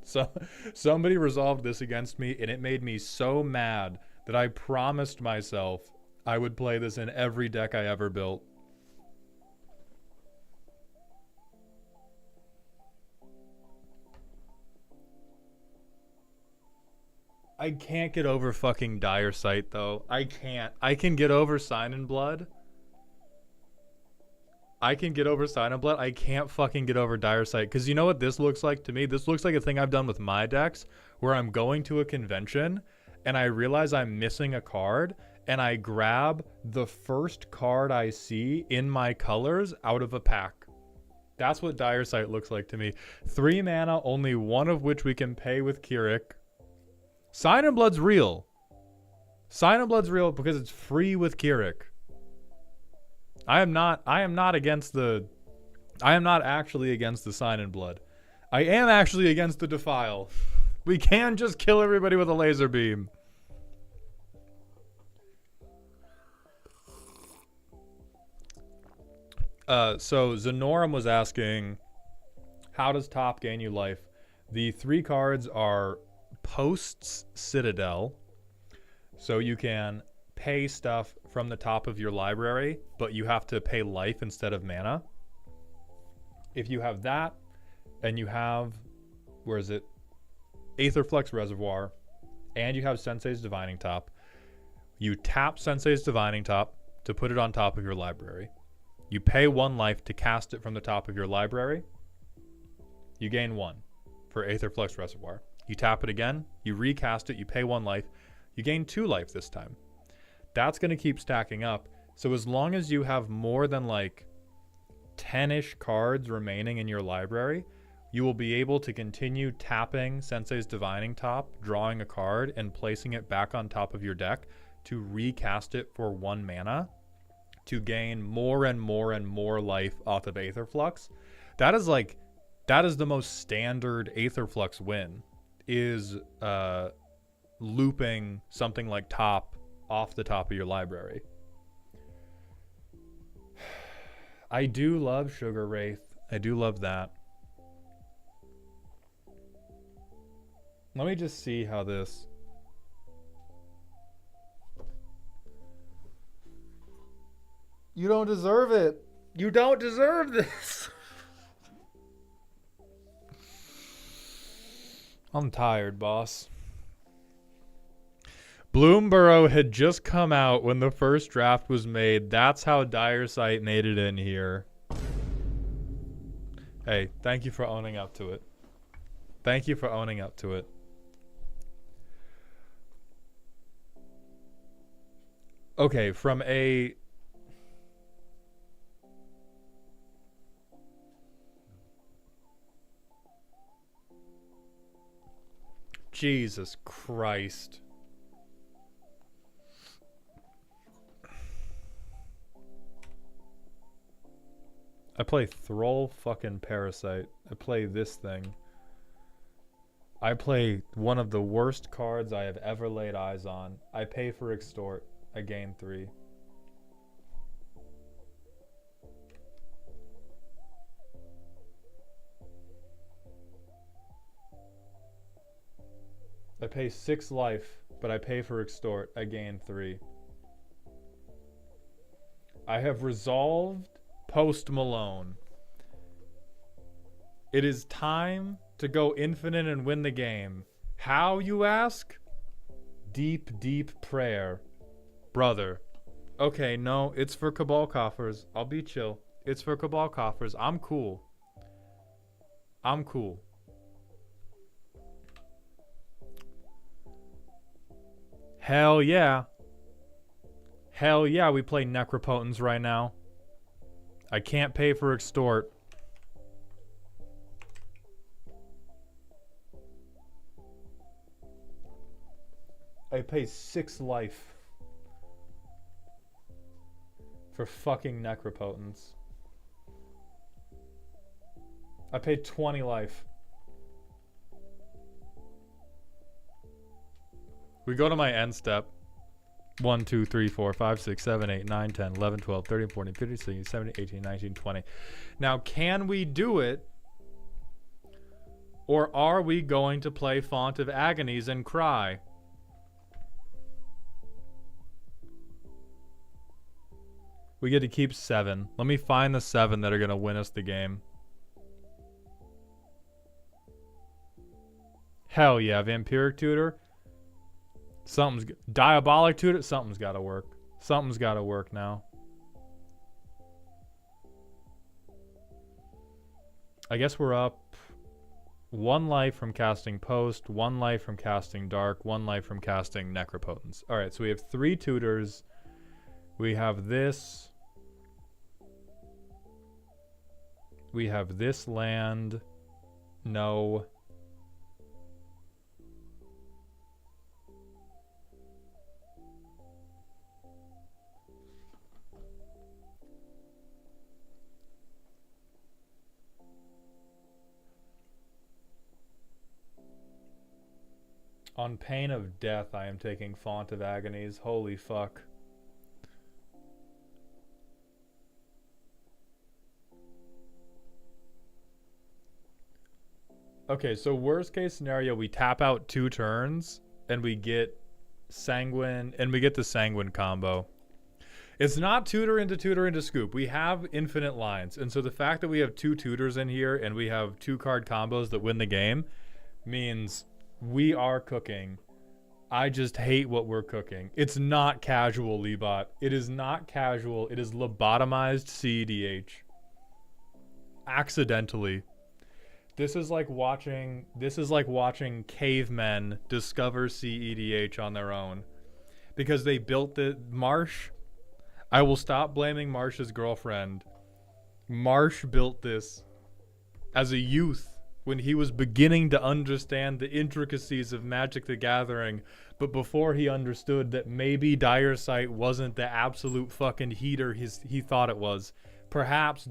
So somebody resolved this against me and it made me so mad that I promised myself I would play this in every deck I ever built. I can't get over fucking Dire Sight, though. I can't. I can get over Sign in Blood. I can't fucking get over Dire Sight. Because you know what this looks like to me? This looks like a thing I've done with my decks, where I'm going to a convention, and I realize I'm missing a card, and I grab the first card I see in my colors out of a pack. That's what Dire Sight looks like to me. 3 mana, only one of which we can pay with Keurig. Sign in Blood's real. Sign in Blood's real because it's free with Keurig. I am not actually against the Sign in Blood. I am actually against the Defile. We can just kill everybody with a laser beam. So Zenorum was asking, how does top gain you life? The 3 cards are Post's Citadel, so you can pay stuff from the top of your library, but you have to pay life instead of mana. If you have that, and you have, where is it? Aetherflux Reservoir, and you have Sensei's Divining Top, you tap Sensei's Divining Top to put it on top of your library. You pay 1 life to cast it from the top of your library. You gain 1 for Aetherflux Reservoir. You tap it again, you recast it, you pay 1 life, you gain 2 life this time. That's going to keep stacking up. So as long as you have more than like 10-ish cards remaining in your library, you will be able to continue tapping Sensei's Divining Top, drawing a card, and placing it back on top of your deck to recast it for 1 mana to gain more and more and more life off of Aetherflux. That is like That is the most standard Aetherflux win, is looping something like top off the top of your library. I do love Sugar Wraith. I do love that. Let me just see how this... You don't deserve it. You don't deserve this. I'm tired, boss. Bloomborough had just come out when the first draft was made. That's how Dire Sight made it in here. Hey, thank you for owning up to it. Thank you for owning up to it. Okay, from a... Jesus Christ. I play Thrall fucking Parasite. I play this thing. I play one of the worst cards I have ever laid eyes on. I pay for Extort. I gain 3. I pay 6 life, but I pay for Extort. I gain 3. I have resolved Post Malone. It is time to go infinite and win the game. How, you ask? Deep, deep prayer. Brother. Okay, no, it's for Cabal Coffers. I'll be chill. It's for Cabal Coffers. I'm cool. I'm cool. Hell yeah. Hell yeah, we play Necropotence right now. I can't pay for Extort. I pay 6 life for fucking Necropotence. I paid 20 life. We go to my end step. 1, 2, 3, 4, 5, 6, 7, 8, 9, 10, 11, 12, 13, 14, 15, 16, 17, 18, 19, 20. Now, can we do it? Or are we going to play Font of Agonies and cry? We get to keep 7. Let me find the 7 that are going to win us the game. Hell yeah, Vampiric Tutor. Diabolic Tutor. Something's got to work. Something's got to work now. I guess we're up 1 life from casting Post, 1 life from casting Dark, 1 life from casting Necropotence. Alright, so we have 3 tutors. We have this. We have this land. No. On pain of death, I am taking Font of Agonies. Holy fuck. Okay, so worst case scenario, we tap out 2 turns and we get Sanguine, and we get the Sanguine combo. It's not tutor into scoop. We have infinite lines, and so the fact that we have 2 tutors in here and we have 2 card combos that win the game means we are cooking. I just hate what we're cooking. It's not casual, Lebot. It is not casual. It is lobotomized CEDH. Accidentally. This is like watching cavemen discover CEDH on their own. Because they built the Marsh. I will stop blaming Marsh's girlfriend. Marsh built this as a youth when he was beginning to understand the intricacies of Magic the Gathering, but before he understood that maybe Dire Sight wasn't the absolute fucking heater he thought it was. Perhaps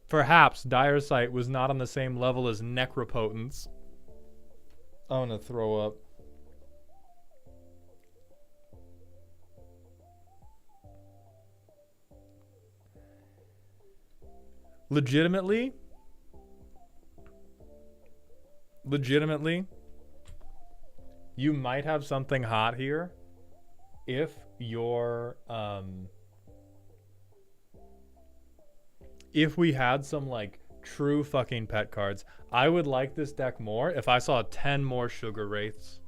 Perhaps Dire Sight was not on the same level as Necropotence. I'm gonna throw up. Legitimately, you might have something hot here if you're, if we had some like true fucking pet cards. I would like this deck more if I saw 10 more Sugar Wraiths.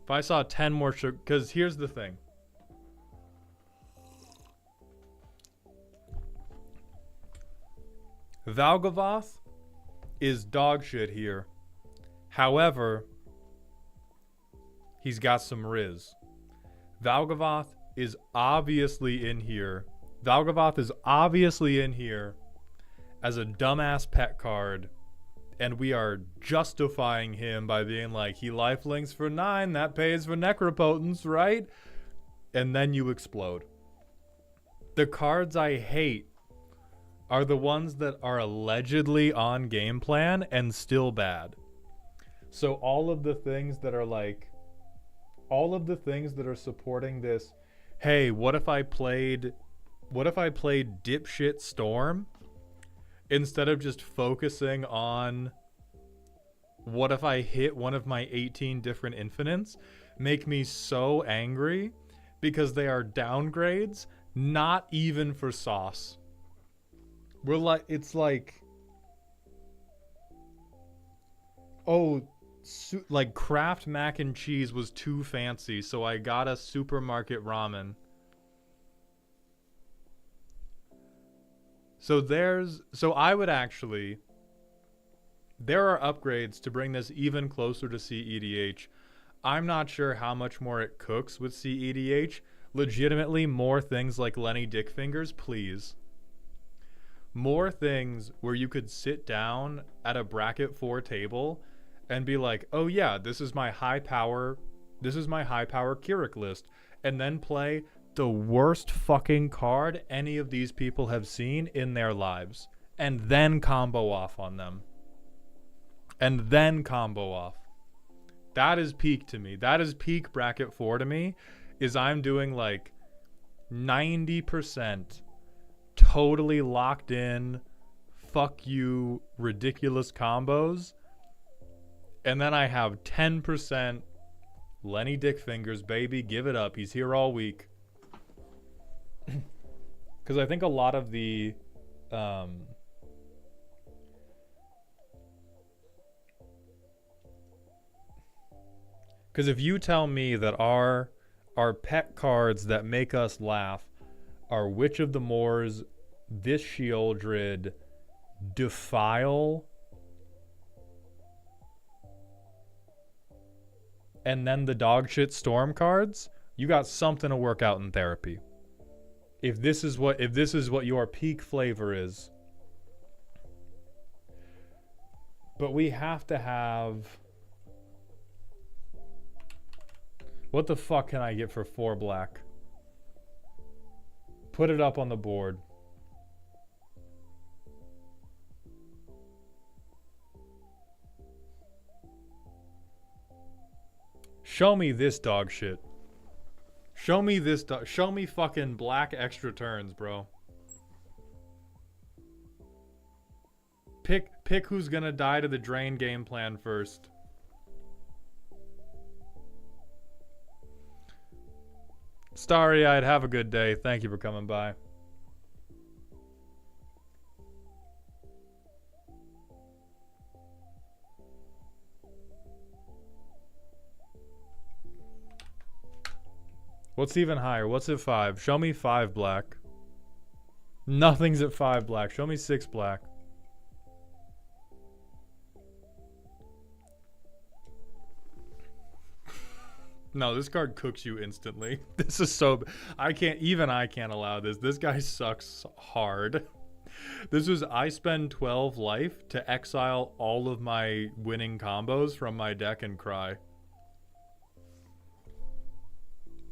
If I saw 10 more Sugar, because here's the thing. Valgavoth is dog shit here. However, he's got some Riz. Valgavoth is obviously in here. Valgavoth is obviously in here as a dumbass pet card, and we are justifying him by being like, he lifelinks for 9, that pays for Necropotence, right? And then you explode. The cards I hate are the ones that are allegedly on game plan and still bad. So all of the things that are like, all of the things that are supporting this, hey, what if I played dipshit Storm instead of just focusing on what if I hit one of my 18 different infinites, make me so angry because they are downgrades, not even for sauce. We're like, it's like, oh, like Kraft mac and cheese was too fancy, so I got a supermarket ramen. So I would actually, there are upgrades to bring this even closer to CEDH. I'm not sure how much more it cooks with CEDH. Legitimately, more things like Lenny Dickfingers, please. More things where you could sit down at a bracket 4 table and be like, oh yeah, this is my high power Keurig list, and then play the worst fucking card any of these people have seen in their lives, and then combo off on them. And then combo off. That is peak to me. That is peak bracket 4 to me, is I'm doing like 90% totally locked in, fuck you, ridiculous combos. And then I have 10% Lenny Dickfingers, baby, give it up. He's here all week. Because I think a lot of the... Because if you tell me that our pet cards that make us laugh are Witch of the Moors, this Sheoldred, Defile, and then the dogshit Storm cards, you got something to work out in therapy. If this is what your peak flavor is. But we have to have... What the fuck can I get for 4 black? Put it up on the board. Show me this dog shit. Show me this show me fucking black extra turns, bro. Pick who's gonna die to the drain game plan first. Starry-eyed, have a good day. Thank you for coming by. What's even higher? What's at 5? Show me 5 black. Nothing's at 5 black. Show me 6 black. No, this card cooks you instantly. This is so... I can't allow this. This guy sucks hard. This was, I spend 12 life to exile all of my winning combos from my deck and cry.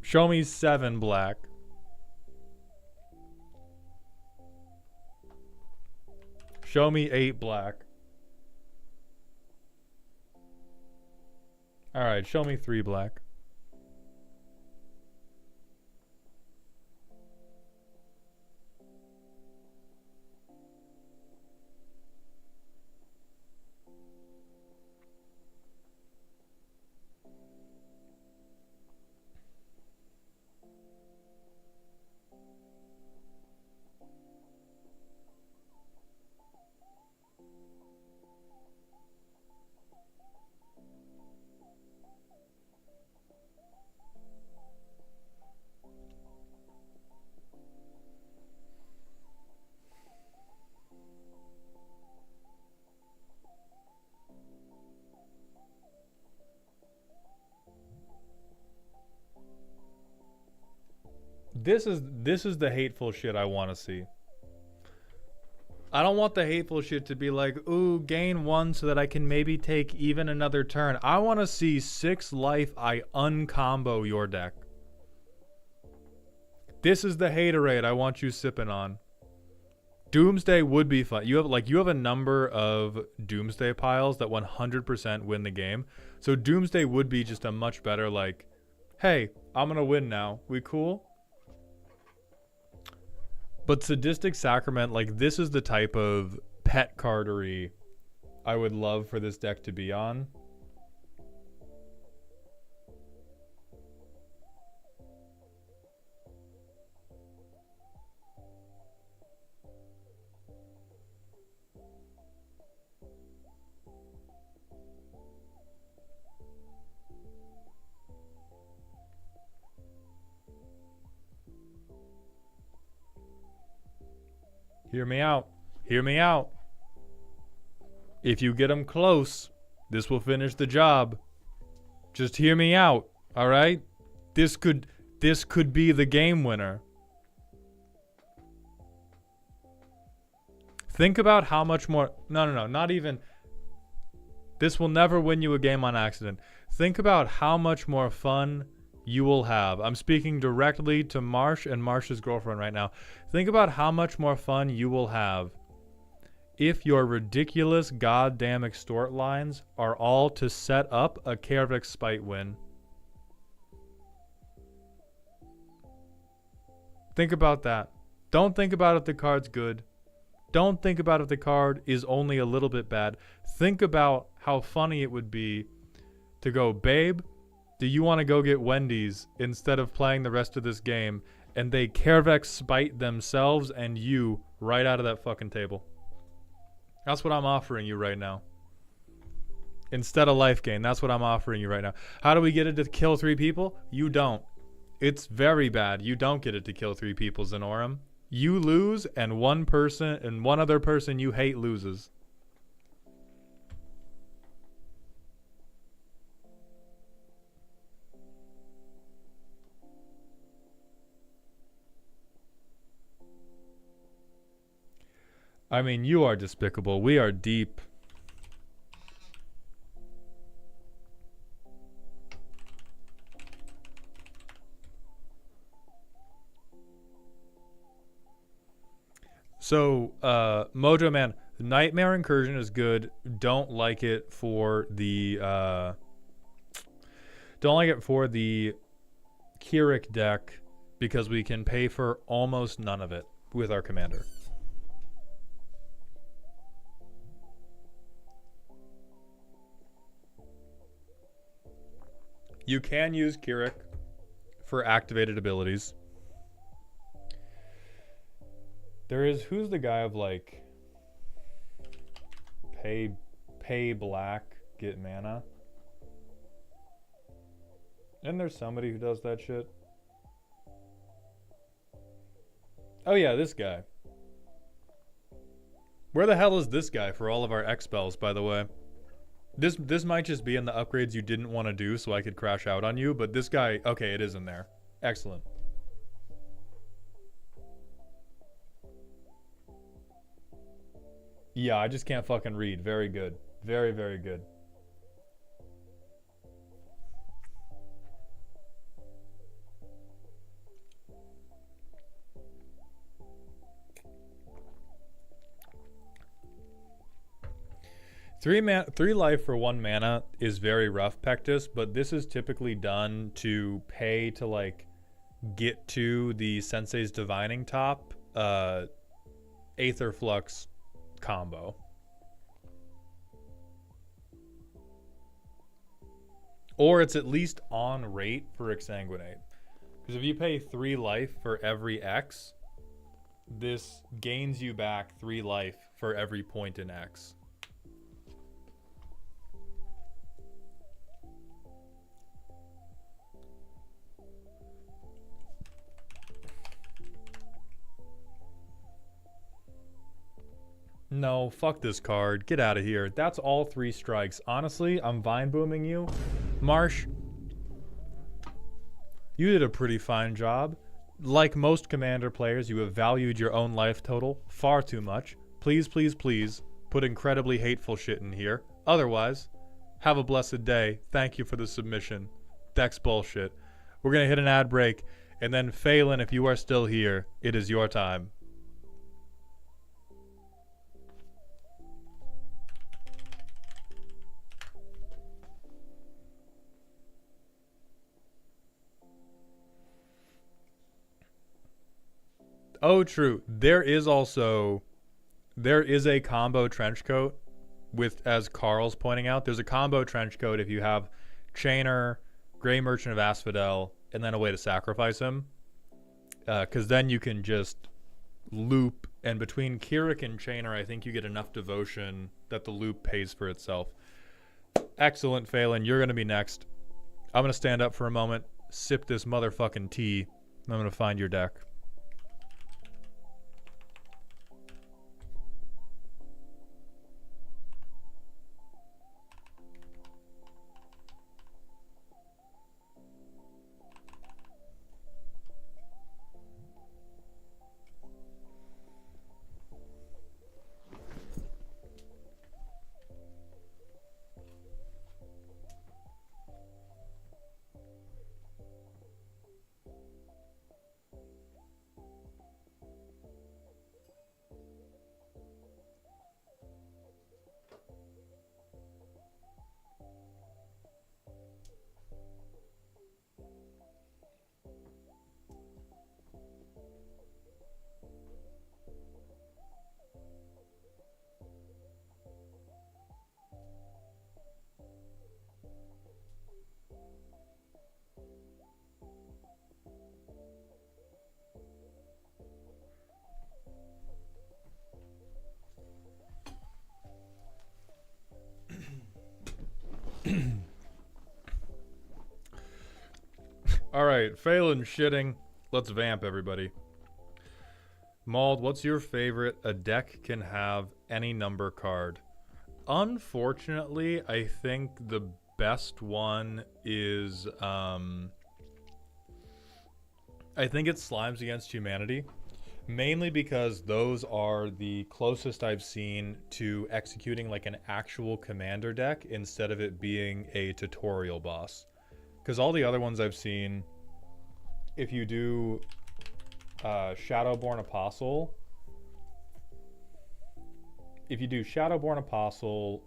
Show me 7 black. Show me 8 black. Alright, show me 3 black. This is the hateful shit I want to see. I don't want the hateful shit to be like, ooh, gain 1 so that I can maybe take even another turn. I want to see 6 life, I uncombo your deck. This is the haterade I want you sipping on. Doomsday would be fun. You have a number of Doomsday piles that 100% win the game. So Doomsday would be just a much better like, hey, I'm going to win now. We cool? But Sadistic Sacrament, like, this is the type of pet cardery I would love for this deck to be on. Hear me out. Hear me out. If you get them close, this will finish the job. Just hear me out, all right? This could be the game winner. Think about how much more... No, not even... This will never win you a game on accident. Think about how much more fun you will have. I'm speaking directly to Marsh and Marsh's girlfriend right now. Think about how much more fun you will have if your ridiculous goddamn extort lines are all to set up a Kaervek Spite win. Think about that. Don't think about if the card's good. Don't think about if the card is only a little bit bad. Think about how funny it would be to go, babe, do you want to go get Wendy's instead of playing the rest of this game? And they Kaervek Spite themselves and you right out of that fucking table. That's what I'm offering you right now. Instead of life gain, that's what I'm offering you right now. How do we get it to kill 3 people? You don't. It's very bad. You don't get it to kill 3 people, Zenorum. You lose and one other person you hate loses. I mean, you are despicable. We are deep. So, Mojo Man, Nightmare Incursion is good. Don't like it for the Keurig deck because we can pay for almost none of it with our commander. You can use Keurig for activated abilities. There is, who's the guy of like pay black, get mana? Isn't there somebody who does that shit? Oh yeah, this guy. Where the hell is this guy for all of our X spells, by the way? This might just be in the upgrades you didn't want to do so I could crash out on you, but this guy, okay, it is in there. Excellent. Yeah, I just can't fucking read. Very good. Very, very good. Three life for 1 mana is very rough, Pectus, but this is typically done to pay to like get to the Sensei's Divining Top Aether Flux combo. Or it's at least on rate for Exsanguinate. Because if you pay 3 life for every X, this gains you back 3 life for every point in X. No, fuck this card. Get out of here. That's all 3 strikes. Honestly, I'm vine booming you. Marsh, you did a pretty fine job. Like most Commander players, you have valued your own life total far too much. Please, please, please, put incredibly hateful shit in here. Otherwise, have a blessed day. Thank you for the submission. Dex bullshit. We're gonna hit an ad break, and then Phelan, if you are still here, it is your time. Oh, true. There is a combo trench coat with, as Carl's pointing out, there's a combo trench coat if you have Chainer, Grey Merchant of Asphodel, and then a way to sacrifice him. Because then you can just loop, and between Keurig and Chainer, I think you get enough devotion that the loop pays for itself. Excellent, Phelan. You're going to be next. I'm going to stand up for a moment, sip this motherfucking tea, and I'm going to find your deck. Alright, Phelan shitting. Let's vamp, everybody. Mauld, what's your favorite a deck can have any number card? Unfortunately, I think the best one is, I think it's Slimes Against Humanity. Mainly because those are the closest I've seen to executing like an actual commander deck instead of it being a tutorial boss. Because all the other ones I've seen, if you do Shadowborn Apostle,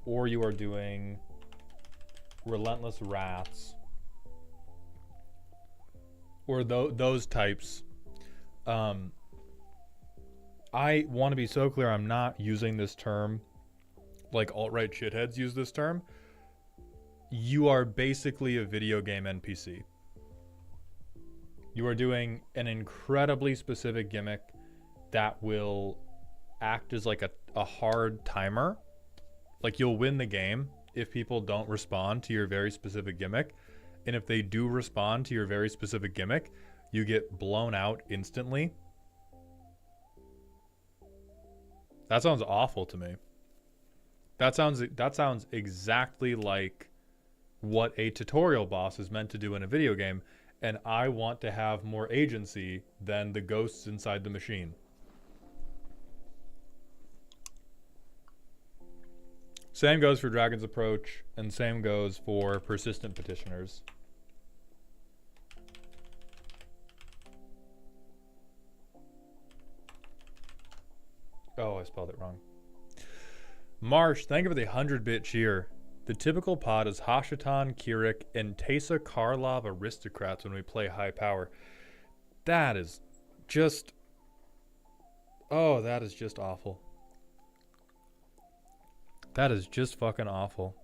or you are doing Relentless Rats, or those types, I want to be so clear, I'm not using this term like alt-right shitheads use this term. You are basically a video game NPC. You are doing an incredibly specific gimmick that will act as like a hard timer. Like you'll win the game if people don't respond to your very specific gimmick. And if they do respond to your very specific gimmick, you get blown out instantly. That sounds awful to me. That sounds exactly like what a tutorial boss is meant to do in a video game, and I want to have more agency than the ghosts inside the machine. Same goes for Dragon's Approach, and same goes for Persistent Petitioners. Oh, I spelled it wrong. Marsh, thank you for the 100-bit cheer. The typical pod is Hashatan, Kirik, and Tesa Karlov aristocrats when we play high power. That is just... Oh, that is just awful. That is just fucking awful.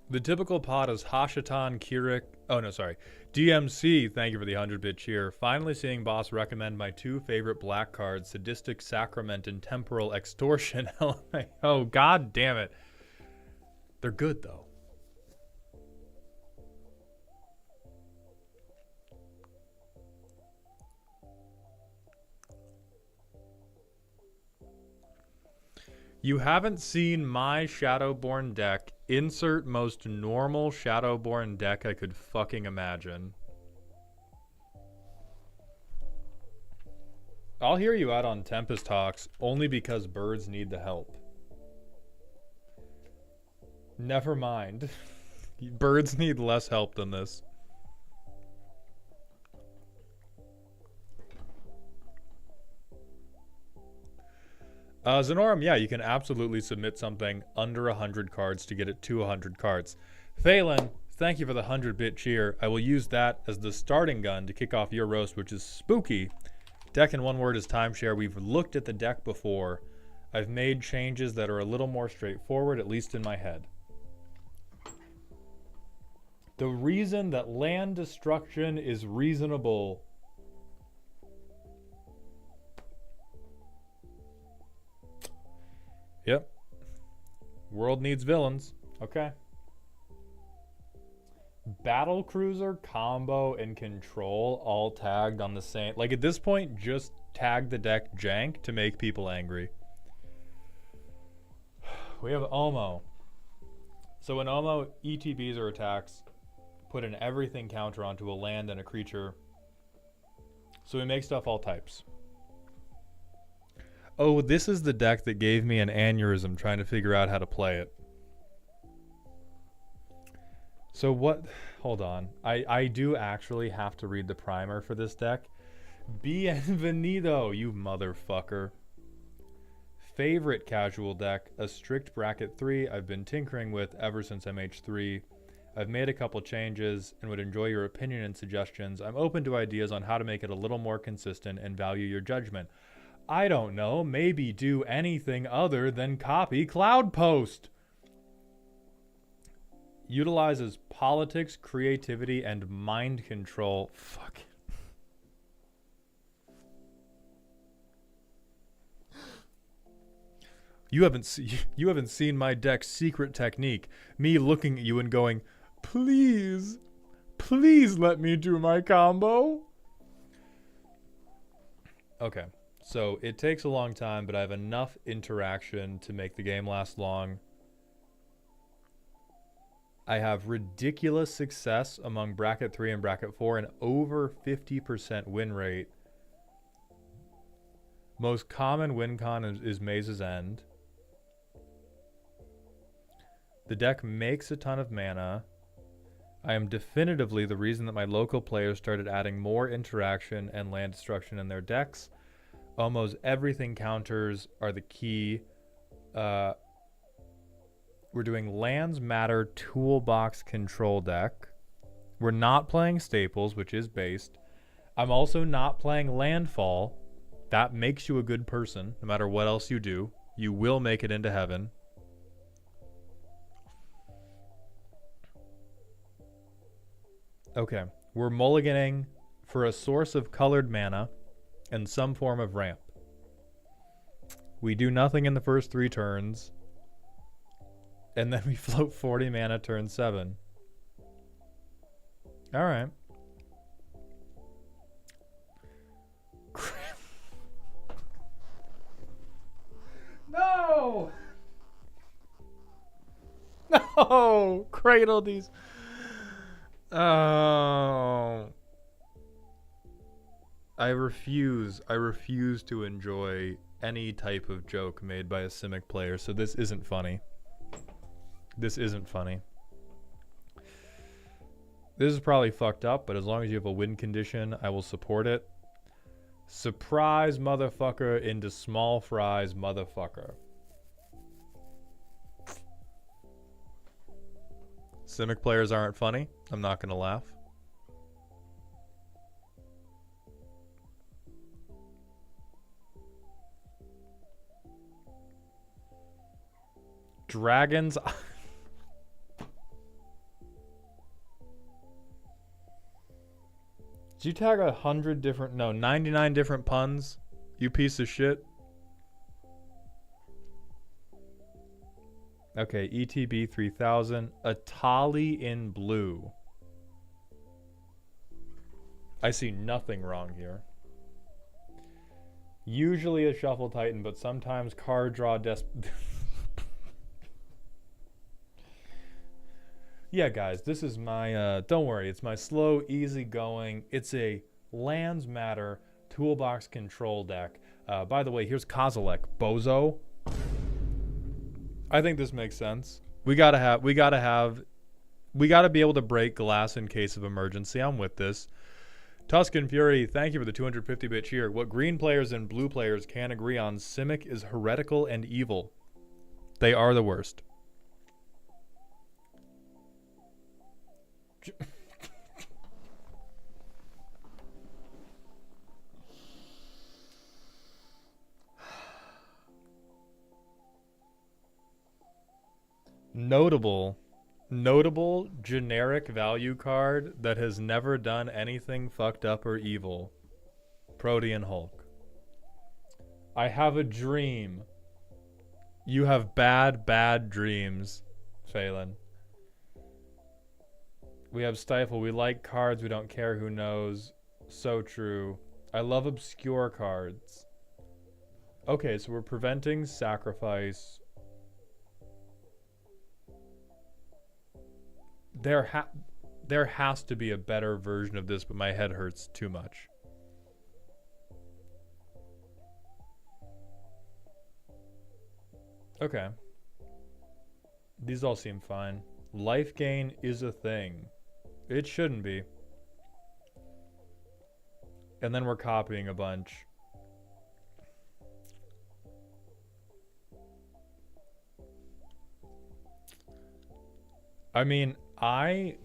The typical pod is Hashatan, Kirik... Oh, no, sorry. DMC, thank you for the 100-bit cheer. Finally seeing boss recommend my two favorite black cards, Sadistic Sacrament and Temporal Extortion. Oh, god damn it. They're good, though. You haven't seen my Shadowborn deck. Insert most normal Shadowborn deck I could fucking imagine. I'll hear you out on Tempest Hawks only because birds need the help. Never mind. Birds need less help than this. Zenorum, yeah, you can absolutely submit something under 100 cards to get it to 100 cards. Phelan, thank you for the 100-bit cheer. I will use that as the starting gun to kick off your roast, which is spooky. Deck in one word is timeshare. We've looked at the deck before. I've made changes that are a little more straightforward, at least in my head. The reason that land destruction is reasonable... Yep. World needs villains. Okay. Battle Cruiser, Combo, and Control all tagged on the same... Like, at this point, just tag the deck jank to make people angry. We have Omo. So in Omo, ETBs or attacks put an everything counter onto a land and a creature. So we make stuff all types. Oh, this is the deck that gave me an aneurysm trying to figure out how to play it. So what... Hold on. I do actually have to read the primer for this deck. Bienvenido, you motherfucker. Favorite casual deck, a strict bracket 3 I've been tinkering with ever since MH3. I've made a couple changes and would enjoy your opinion and suggestions. I'm open to ideas on how to make it a little more consistent and value your judgment. I don't know, maybe do anything other than copy Cloud Post. Utilizes politics, creativity, and mind control. Fuck. You haven't seen my deck's secret technique. Me looking at you and going, please let me do my combo. Okay. So it takes a long time, but I have enough interaction to make the game last long. I have ridiculous success among bracket 3 and bracket 4 and over 50% win rate. Most common win con is Maze's End. The deck makes a ton of mana. I am definitively the reason that my local players started adding more interaction and land destruction in their decks. Almost everything counters are the key. We're doing Lands Matter Toolbox Control deck. We're not playing Staples, which is based. I'm also not playing Landfall. That makes you a good person, no matter what else you do. You will make it into heaven. Okay, we're mulliganing for a source of colored mana and some form of ramp. We do nothing in the first 3 turns. And then we float 40 mana turn 7. Alright. No! No! Cradle these. Oh. I refuse to enjoy any type of joke made by a Simic player, so this isn't funny. This isn't funny. This is probably fucked up, but as long as you have a win condition, I will support it. Surprise motherfucker into small fries motherfucker. Simic players aren't funny. I'm not gonna laugh. Dragons. Did you tag 100 different, no, 99 different puns? You piece of shit. Okay, ETB 3000. Atali in blue. I see nothing wrong here. Usually a Shuffle Titan, but sometimes card draw Yeah, guys, this is my, don't worry, it's my slow, easy going. It's a Lands Matter toolbox control deck. By the way, here's Kozilek, Bozo. I think this makes sense. We gotta be able to break glass in case of emergency. I'm with this. Tuscan Fury, thank you for the 250-bit cheer. What green players and blue players can agree on, Simic is heretical and evil. They are the worst. Notable generic value card that has never done anything fucked up or evil. Protean Hulk. I have a dream. You have bad dreams, Phelan. We have Stifle. We like cards. We don't care who knows. So true. I love obscure cards. Okay, so we're preventing sacrifice. There has to be a better version of this, but my head hurts too much. Okay. These all seem fine. Life gain is a thing. It shouldn't be. And then we're copying a bunch. I mean, I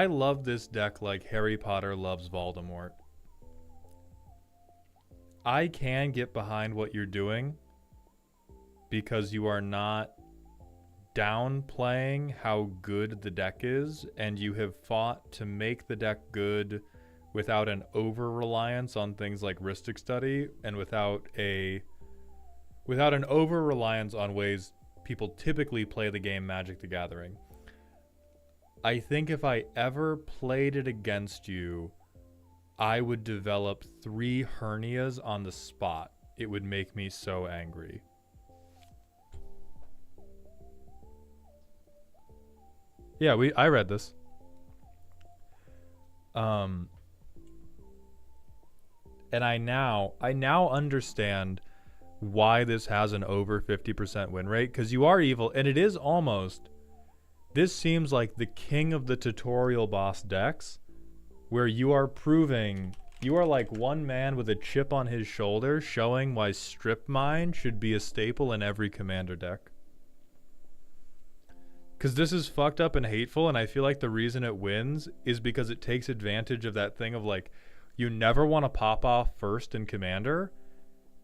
love this deck like Harry Potter loves Voldemort. I can get behind what you're doing because you are not downplaying how good the deck is, and you have fought to make the deck good without an over-reliance on things like Rhystic Study, and without an over-reliance on ways people typically play the game Magic the Gathering. I think if I ever played it against you, I would develop 3 hernias on the spot. It would make me so angry. Yeah, I read this. And I now understand why this has an over 50% win rate, because you are evil, and it is almost, this seems like the king of the tutorial boss decks, where you are proving, you are like one man with a chip on his shoulder showing why Strip Mine should be a staple in every commander deck. Because this is fucked up and hateful, and I feel like the reason it wins is because it takes advantage of that thing of like, you never want to pop off first in commander,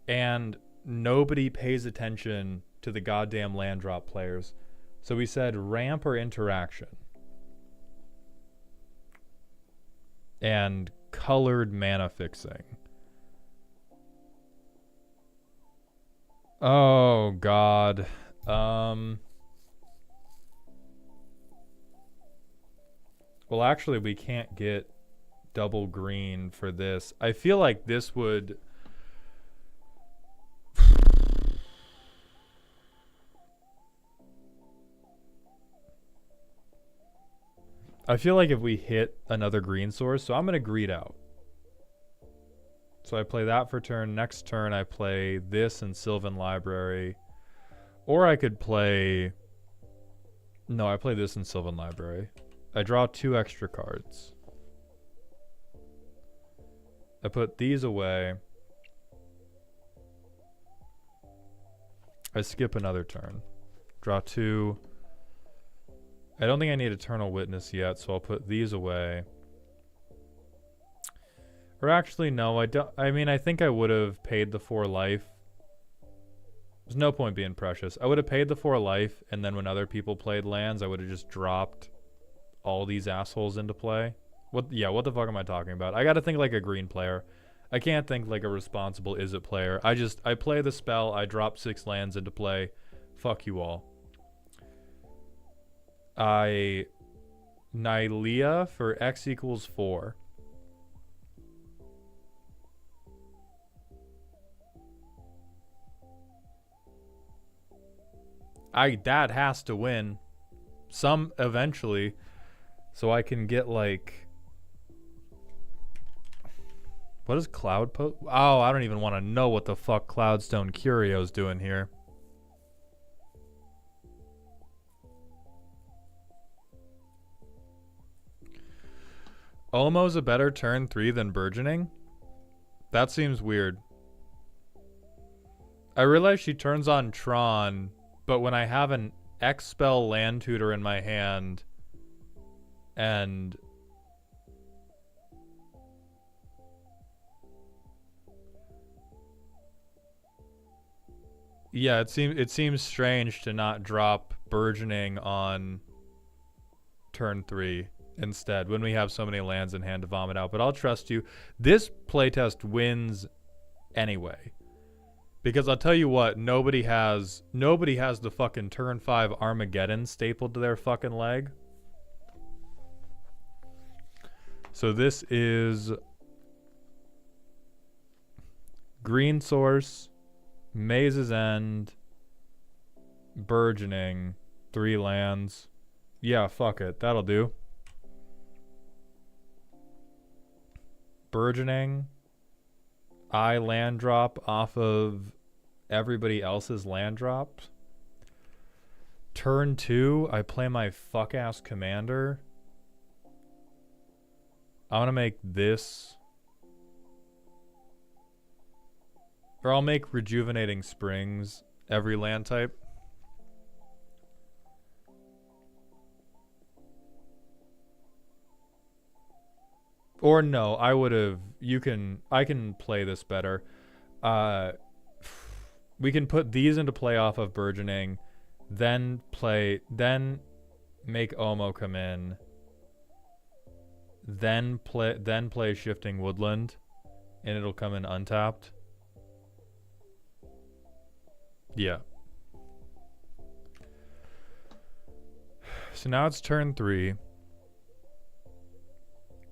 and nobody pays attention to the goddamn land drop players. So we said ramp or interaction. And colored mana fixing. Oh, God. Well, actually, we can't get double green for this. I feel like this would... I feel like if we hit another green source, so I'm going to greed out. So I play that for turn. Next turn, I play this and Sylvan Library. Or I could play... No, I play this in Sylvan Library. I draw 2 extra cards. I put these away. I skip another turn. Draw 2. I don't think I need Eternal Witness yet, so I'll put these away. Or actually, no, I don't. I mean, I think I would have paid the 4 life. There's no point being precious. I would have paid the 4 life, and then when other people played lands, I would have just dropped all these assholes into play. What the fuck am I talking about? I gotta think like a green player. I can't think like a responsible Izzet player. I play the spell, I drop 6 lands into play. Fuck you all. I Nylea for X equals 4. That has to win. Some eventually. So I can get like... What is Cloud Post? Oh, I don't even want to know what the fuck Cloudstone Curio's doing here. Olmo's a better turn 3 than Burgeoning? That seems weird. I realize she turns on Tron, but when I have an X-Spell Land Tutor in my hand, and... Yeah, it seems strange to not drop Burgeoning on turn 3 instead when we have so many lands in hand to vomit out. But I'll trust you. This playtest wins anyway. Because I'll tell you what, nobody has the fucking turn 5 Armageddon stapled to their fucking leg. So this is Green Source, Maze's End, Burgeoning, 3 lands. Yeah, fuck it. That'll do. Burgeoning. I land drop off of everybody else's land drops. Turn 2, I play my fuck-ass commander. I want to make this... Or I'll make Rejuvenating Springs every land type. Or no, I would have... I can play this better. We can put these into play off of Burgeoning, then make Omo come in, then play Shifting Woodland, and it'll come in untapped. Yeah. So now it's turn 3.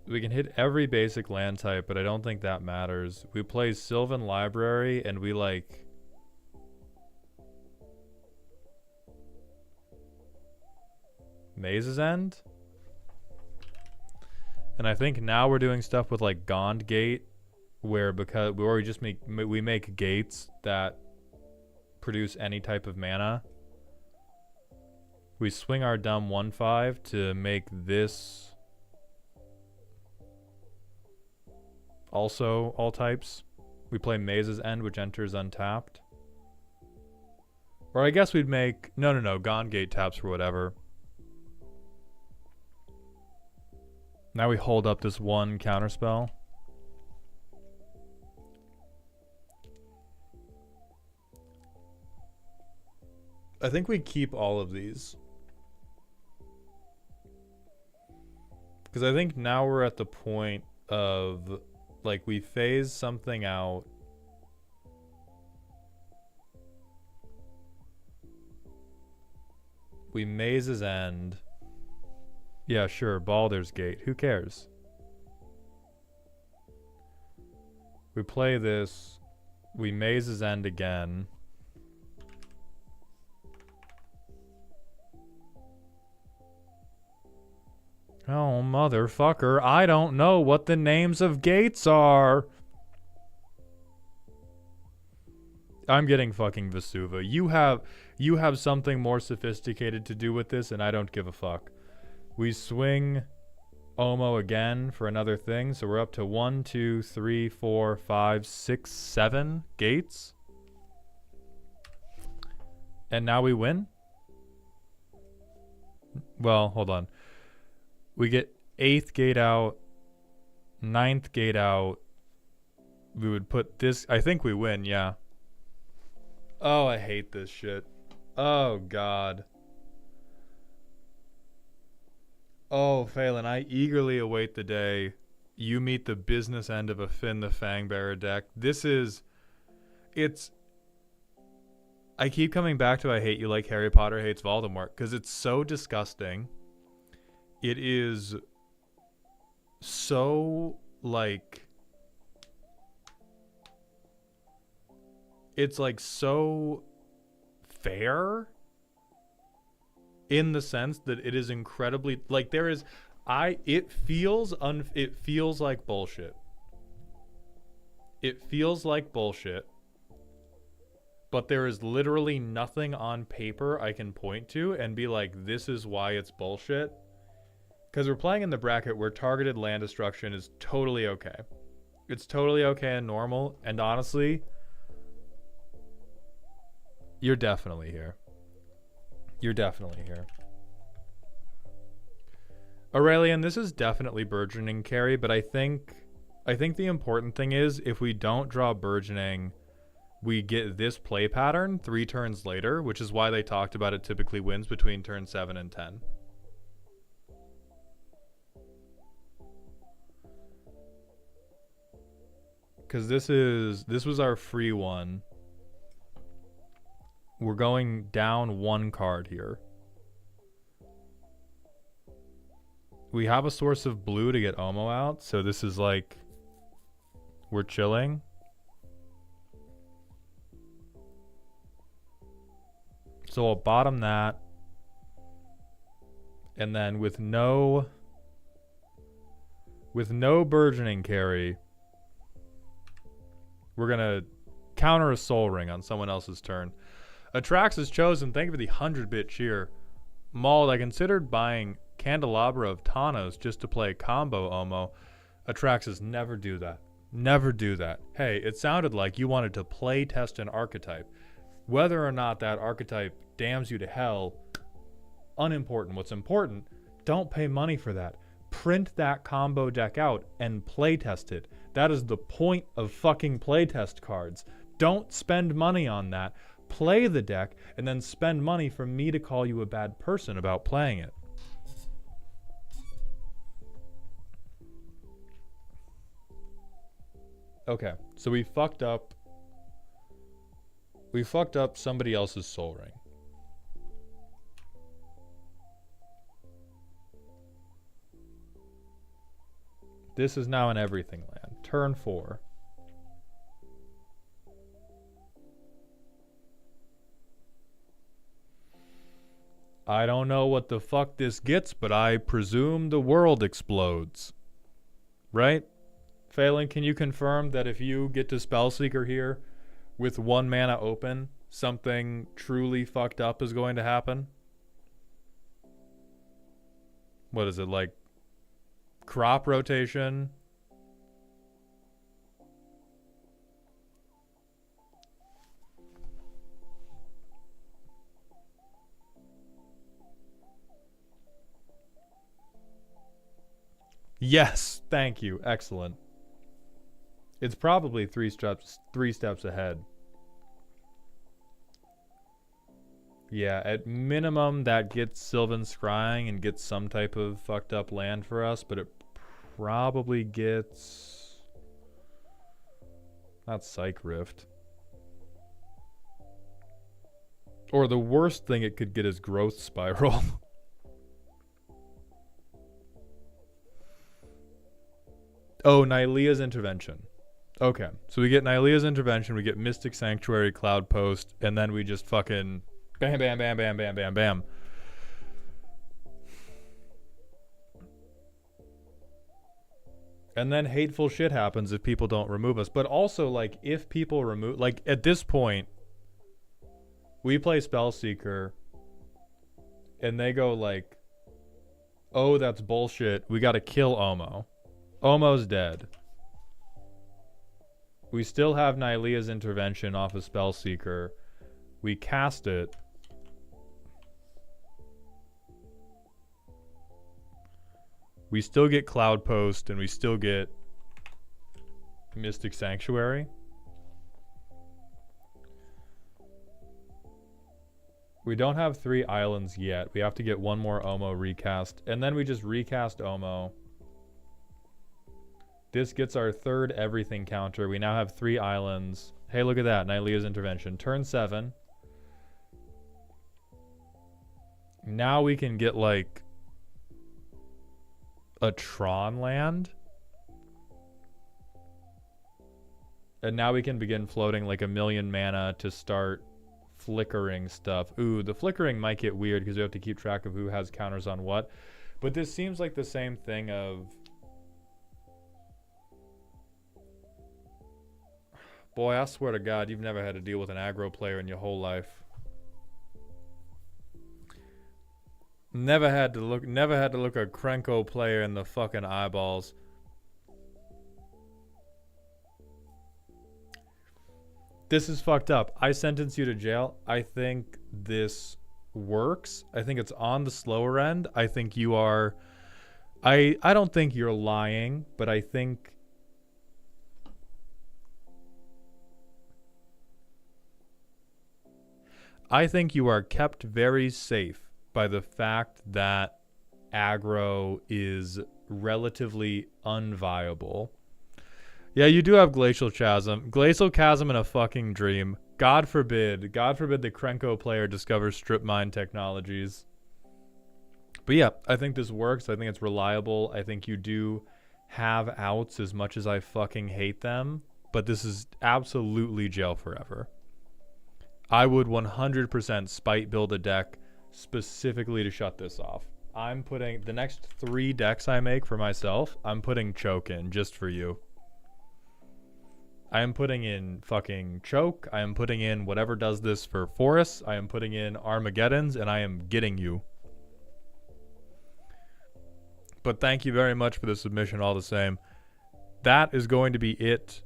We can hit every basic land type, but I don't think that matters. We play Sylvan Library, and we like... Maze's End? And I think now we're doing stuff with like Gond Gate, where we just make gates that produce any type of mana. We swing our dumb 1/5 to make this also all types. We play Maze's End, which enters untapped. Or I guess we'd make... No. Gond Gate taps for whatever. Now we hold up this 1 counterspell. I think we keep all of these. Because I think now we're at the point of... Like, we phase something out. We Maze's End. Yeah, sure, Baldur's Gate. Who cares? We play this. We Maze's End again. Oh, motherfucker, I don't know what the names of gates are. I'm getting fucking Vesuva. You have something more sophisticated to do with this, and I don't give a fuck. We swing Omo again for another thing, so we're up to 1, 2, 3, 4, 5, 6, 7 gates. And now we win? Well, hold on. We get 8th gate out, 9th gate out. We would put this... I think we win, yeah. Oh, I hate this shit. Oh, God. Oh, Phelan, I eagerly await the day you meet the business end of a Finn the Fangbearer deck. This is... It's... I keep coming back to I hate you like Harry Potter hates Voldemort, because it's so disgusting. It is so, like... It's, like, so fair in the sense that it is incredibly... Like, there is... It feels like bullshit. It feels like bullshit. But there is literally nothing on paper I can point to and be like, this is why it's bullshit. Because we're playing in the bracket where targeted land destruction is totally okay. It's totally okay and normal. And honestly, you're definitely here. You're definitely here. Aurelian, this is definitely burgeoning carry, but I think the important thing is if we don't draw burgeoning, we get this play pattern 3 turns later, which is why they talked about it typically wins between turn 7 and 10. Because this was our free one. We're going down 1 card here. We have a source of blue to get Omo out, so this is like, we're chilling. So I'll bottom that. And then with no burgeoning carry, we're going to counter a Soul Ring on someone else's turn. Atrax is chosen. Thank you for the 100-bit cheer. Mauled, I considered buying Candelabra of Thanos just to play combo Omo. Atraxas, never do that. Never do that. Hey, it sounded like you wanted to play test an archetype. Whether or not that archetype damns you to hell, unimportant. What's important, don't pay money for that. Print that combo deck out and playtest it. That is the point of fucking playtest cards. Don't spend money on that. Play the deck and then spend money for me to call you a bad person about playing it. Okay, so we fucked up somebody else's Soul Ring. This is now an everything land. Turn 4. I don't know what the fuck this gets, but I presume the world explodes. Right? Phelan, can you confirm that if you get to Spellseeker here with 1 mana open, something truly fucked up is going to happen? What is it, like crop rotation? Yes, thank you. Excellent. It's probably 3 steps ahead. Yeah, at minimum that gets Sylvan Scrying and gets some type of fucked up land for us, but it probably gets... not Psych Rift. Or the worst thing it could get is Growth Spiral. Oh, Nylea's Intervention. Okay, so we get Nylea's Intervention, we get Mystic Sanctuary, Cloud Post, and then we just fucking bam, bam, bam, bam, bam, bam, bam. And then hateful shit happens if people don't remove us. But also, like, if people remove... Like, at this point, We play Spellseeker, and they go like, oh, that's bullshit. We got to kill Omo. Omo's dead. We still have Nylea's intervention off of Spellseeker. We cast it. We still get Cloud Post, and we still get Mystic Sanctuary. We don't have 3 islands yet. We have to get 1 more Omo recast. And then we just recast Omo. This gets our 3rd everything counter. We now have 3 islands. Hey, look at that. Nylea's intervention. Turn 7. Now we can get like a Tron land. And now we can begin floating like 1,000,000 mana to start flickering stuff. Ooh, the flickering might get weird because we have to keep track of who has counters on what. But this seems like the same thing of... Boy, I swear to God, you've never had to deal with an aggro player in your whole life. Never had to look a Krenko player in the fucking eyeballs. This is fucked up. I sentence you to jail. I think this works. I think it's on the slower end. I think you are... I don't think you're lying, but I think... I think you are kept very safe by the fact that aggro is relatively unviable. Yeah, you do have Glacial Chasm. Glacial Chasm in a fucking dream. God forbid the Krenko player discovers strip mine technologies. But yeah, I think this works. I think it's reliable. I think you do have outs as much as I fucking hate them. But this is absolutely jail forever. I would 100% spite build a deck specifically to shut this off. I'm putting the next 3 decks I make for myself, I'm putting Choke in just for you. I am putting in fucking Choke. I am putting in whatever does this for Forests. I am putting in Armageddons, and I am getting you. But thank you very much for the submission all the same. That is going to be it.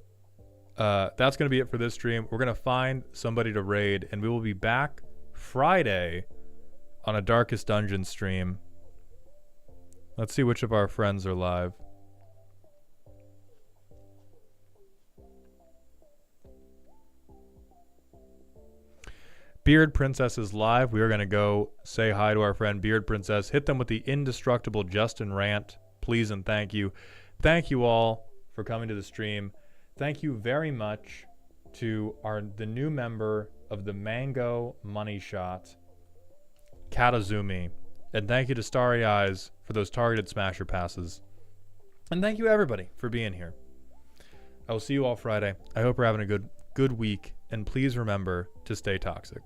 That's going to be it for this stream. We're going to find somebody to raid, and we will be back Friday on a Darkest Dungeon stream. Let's see which of our friends are live. Beard Princess is live. We are going to go say hi to our friend Beard Princess. Hit them with the indestructible Justin rant. Please and thank you. Thank you all for coming to the stream. Thank you very much to the new member of the Mango Money Shot, Katazoomi. And thank you to Starry Eyes for those targeted smasher passes. And thank you everybody for being here. I will see you all Friday. I hope you're having a good week. And please remember to stay toxic.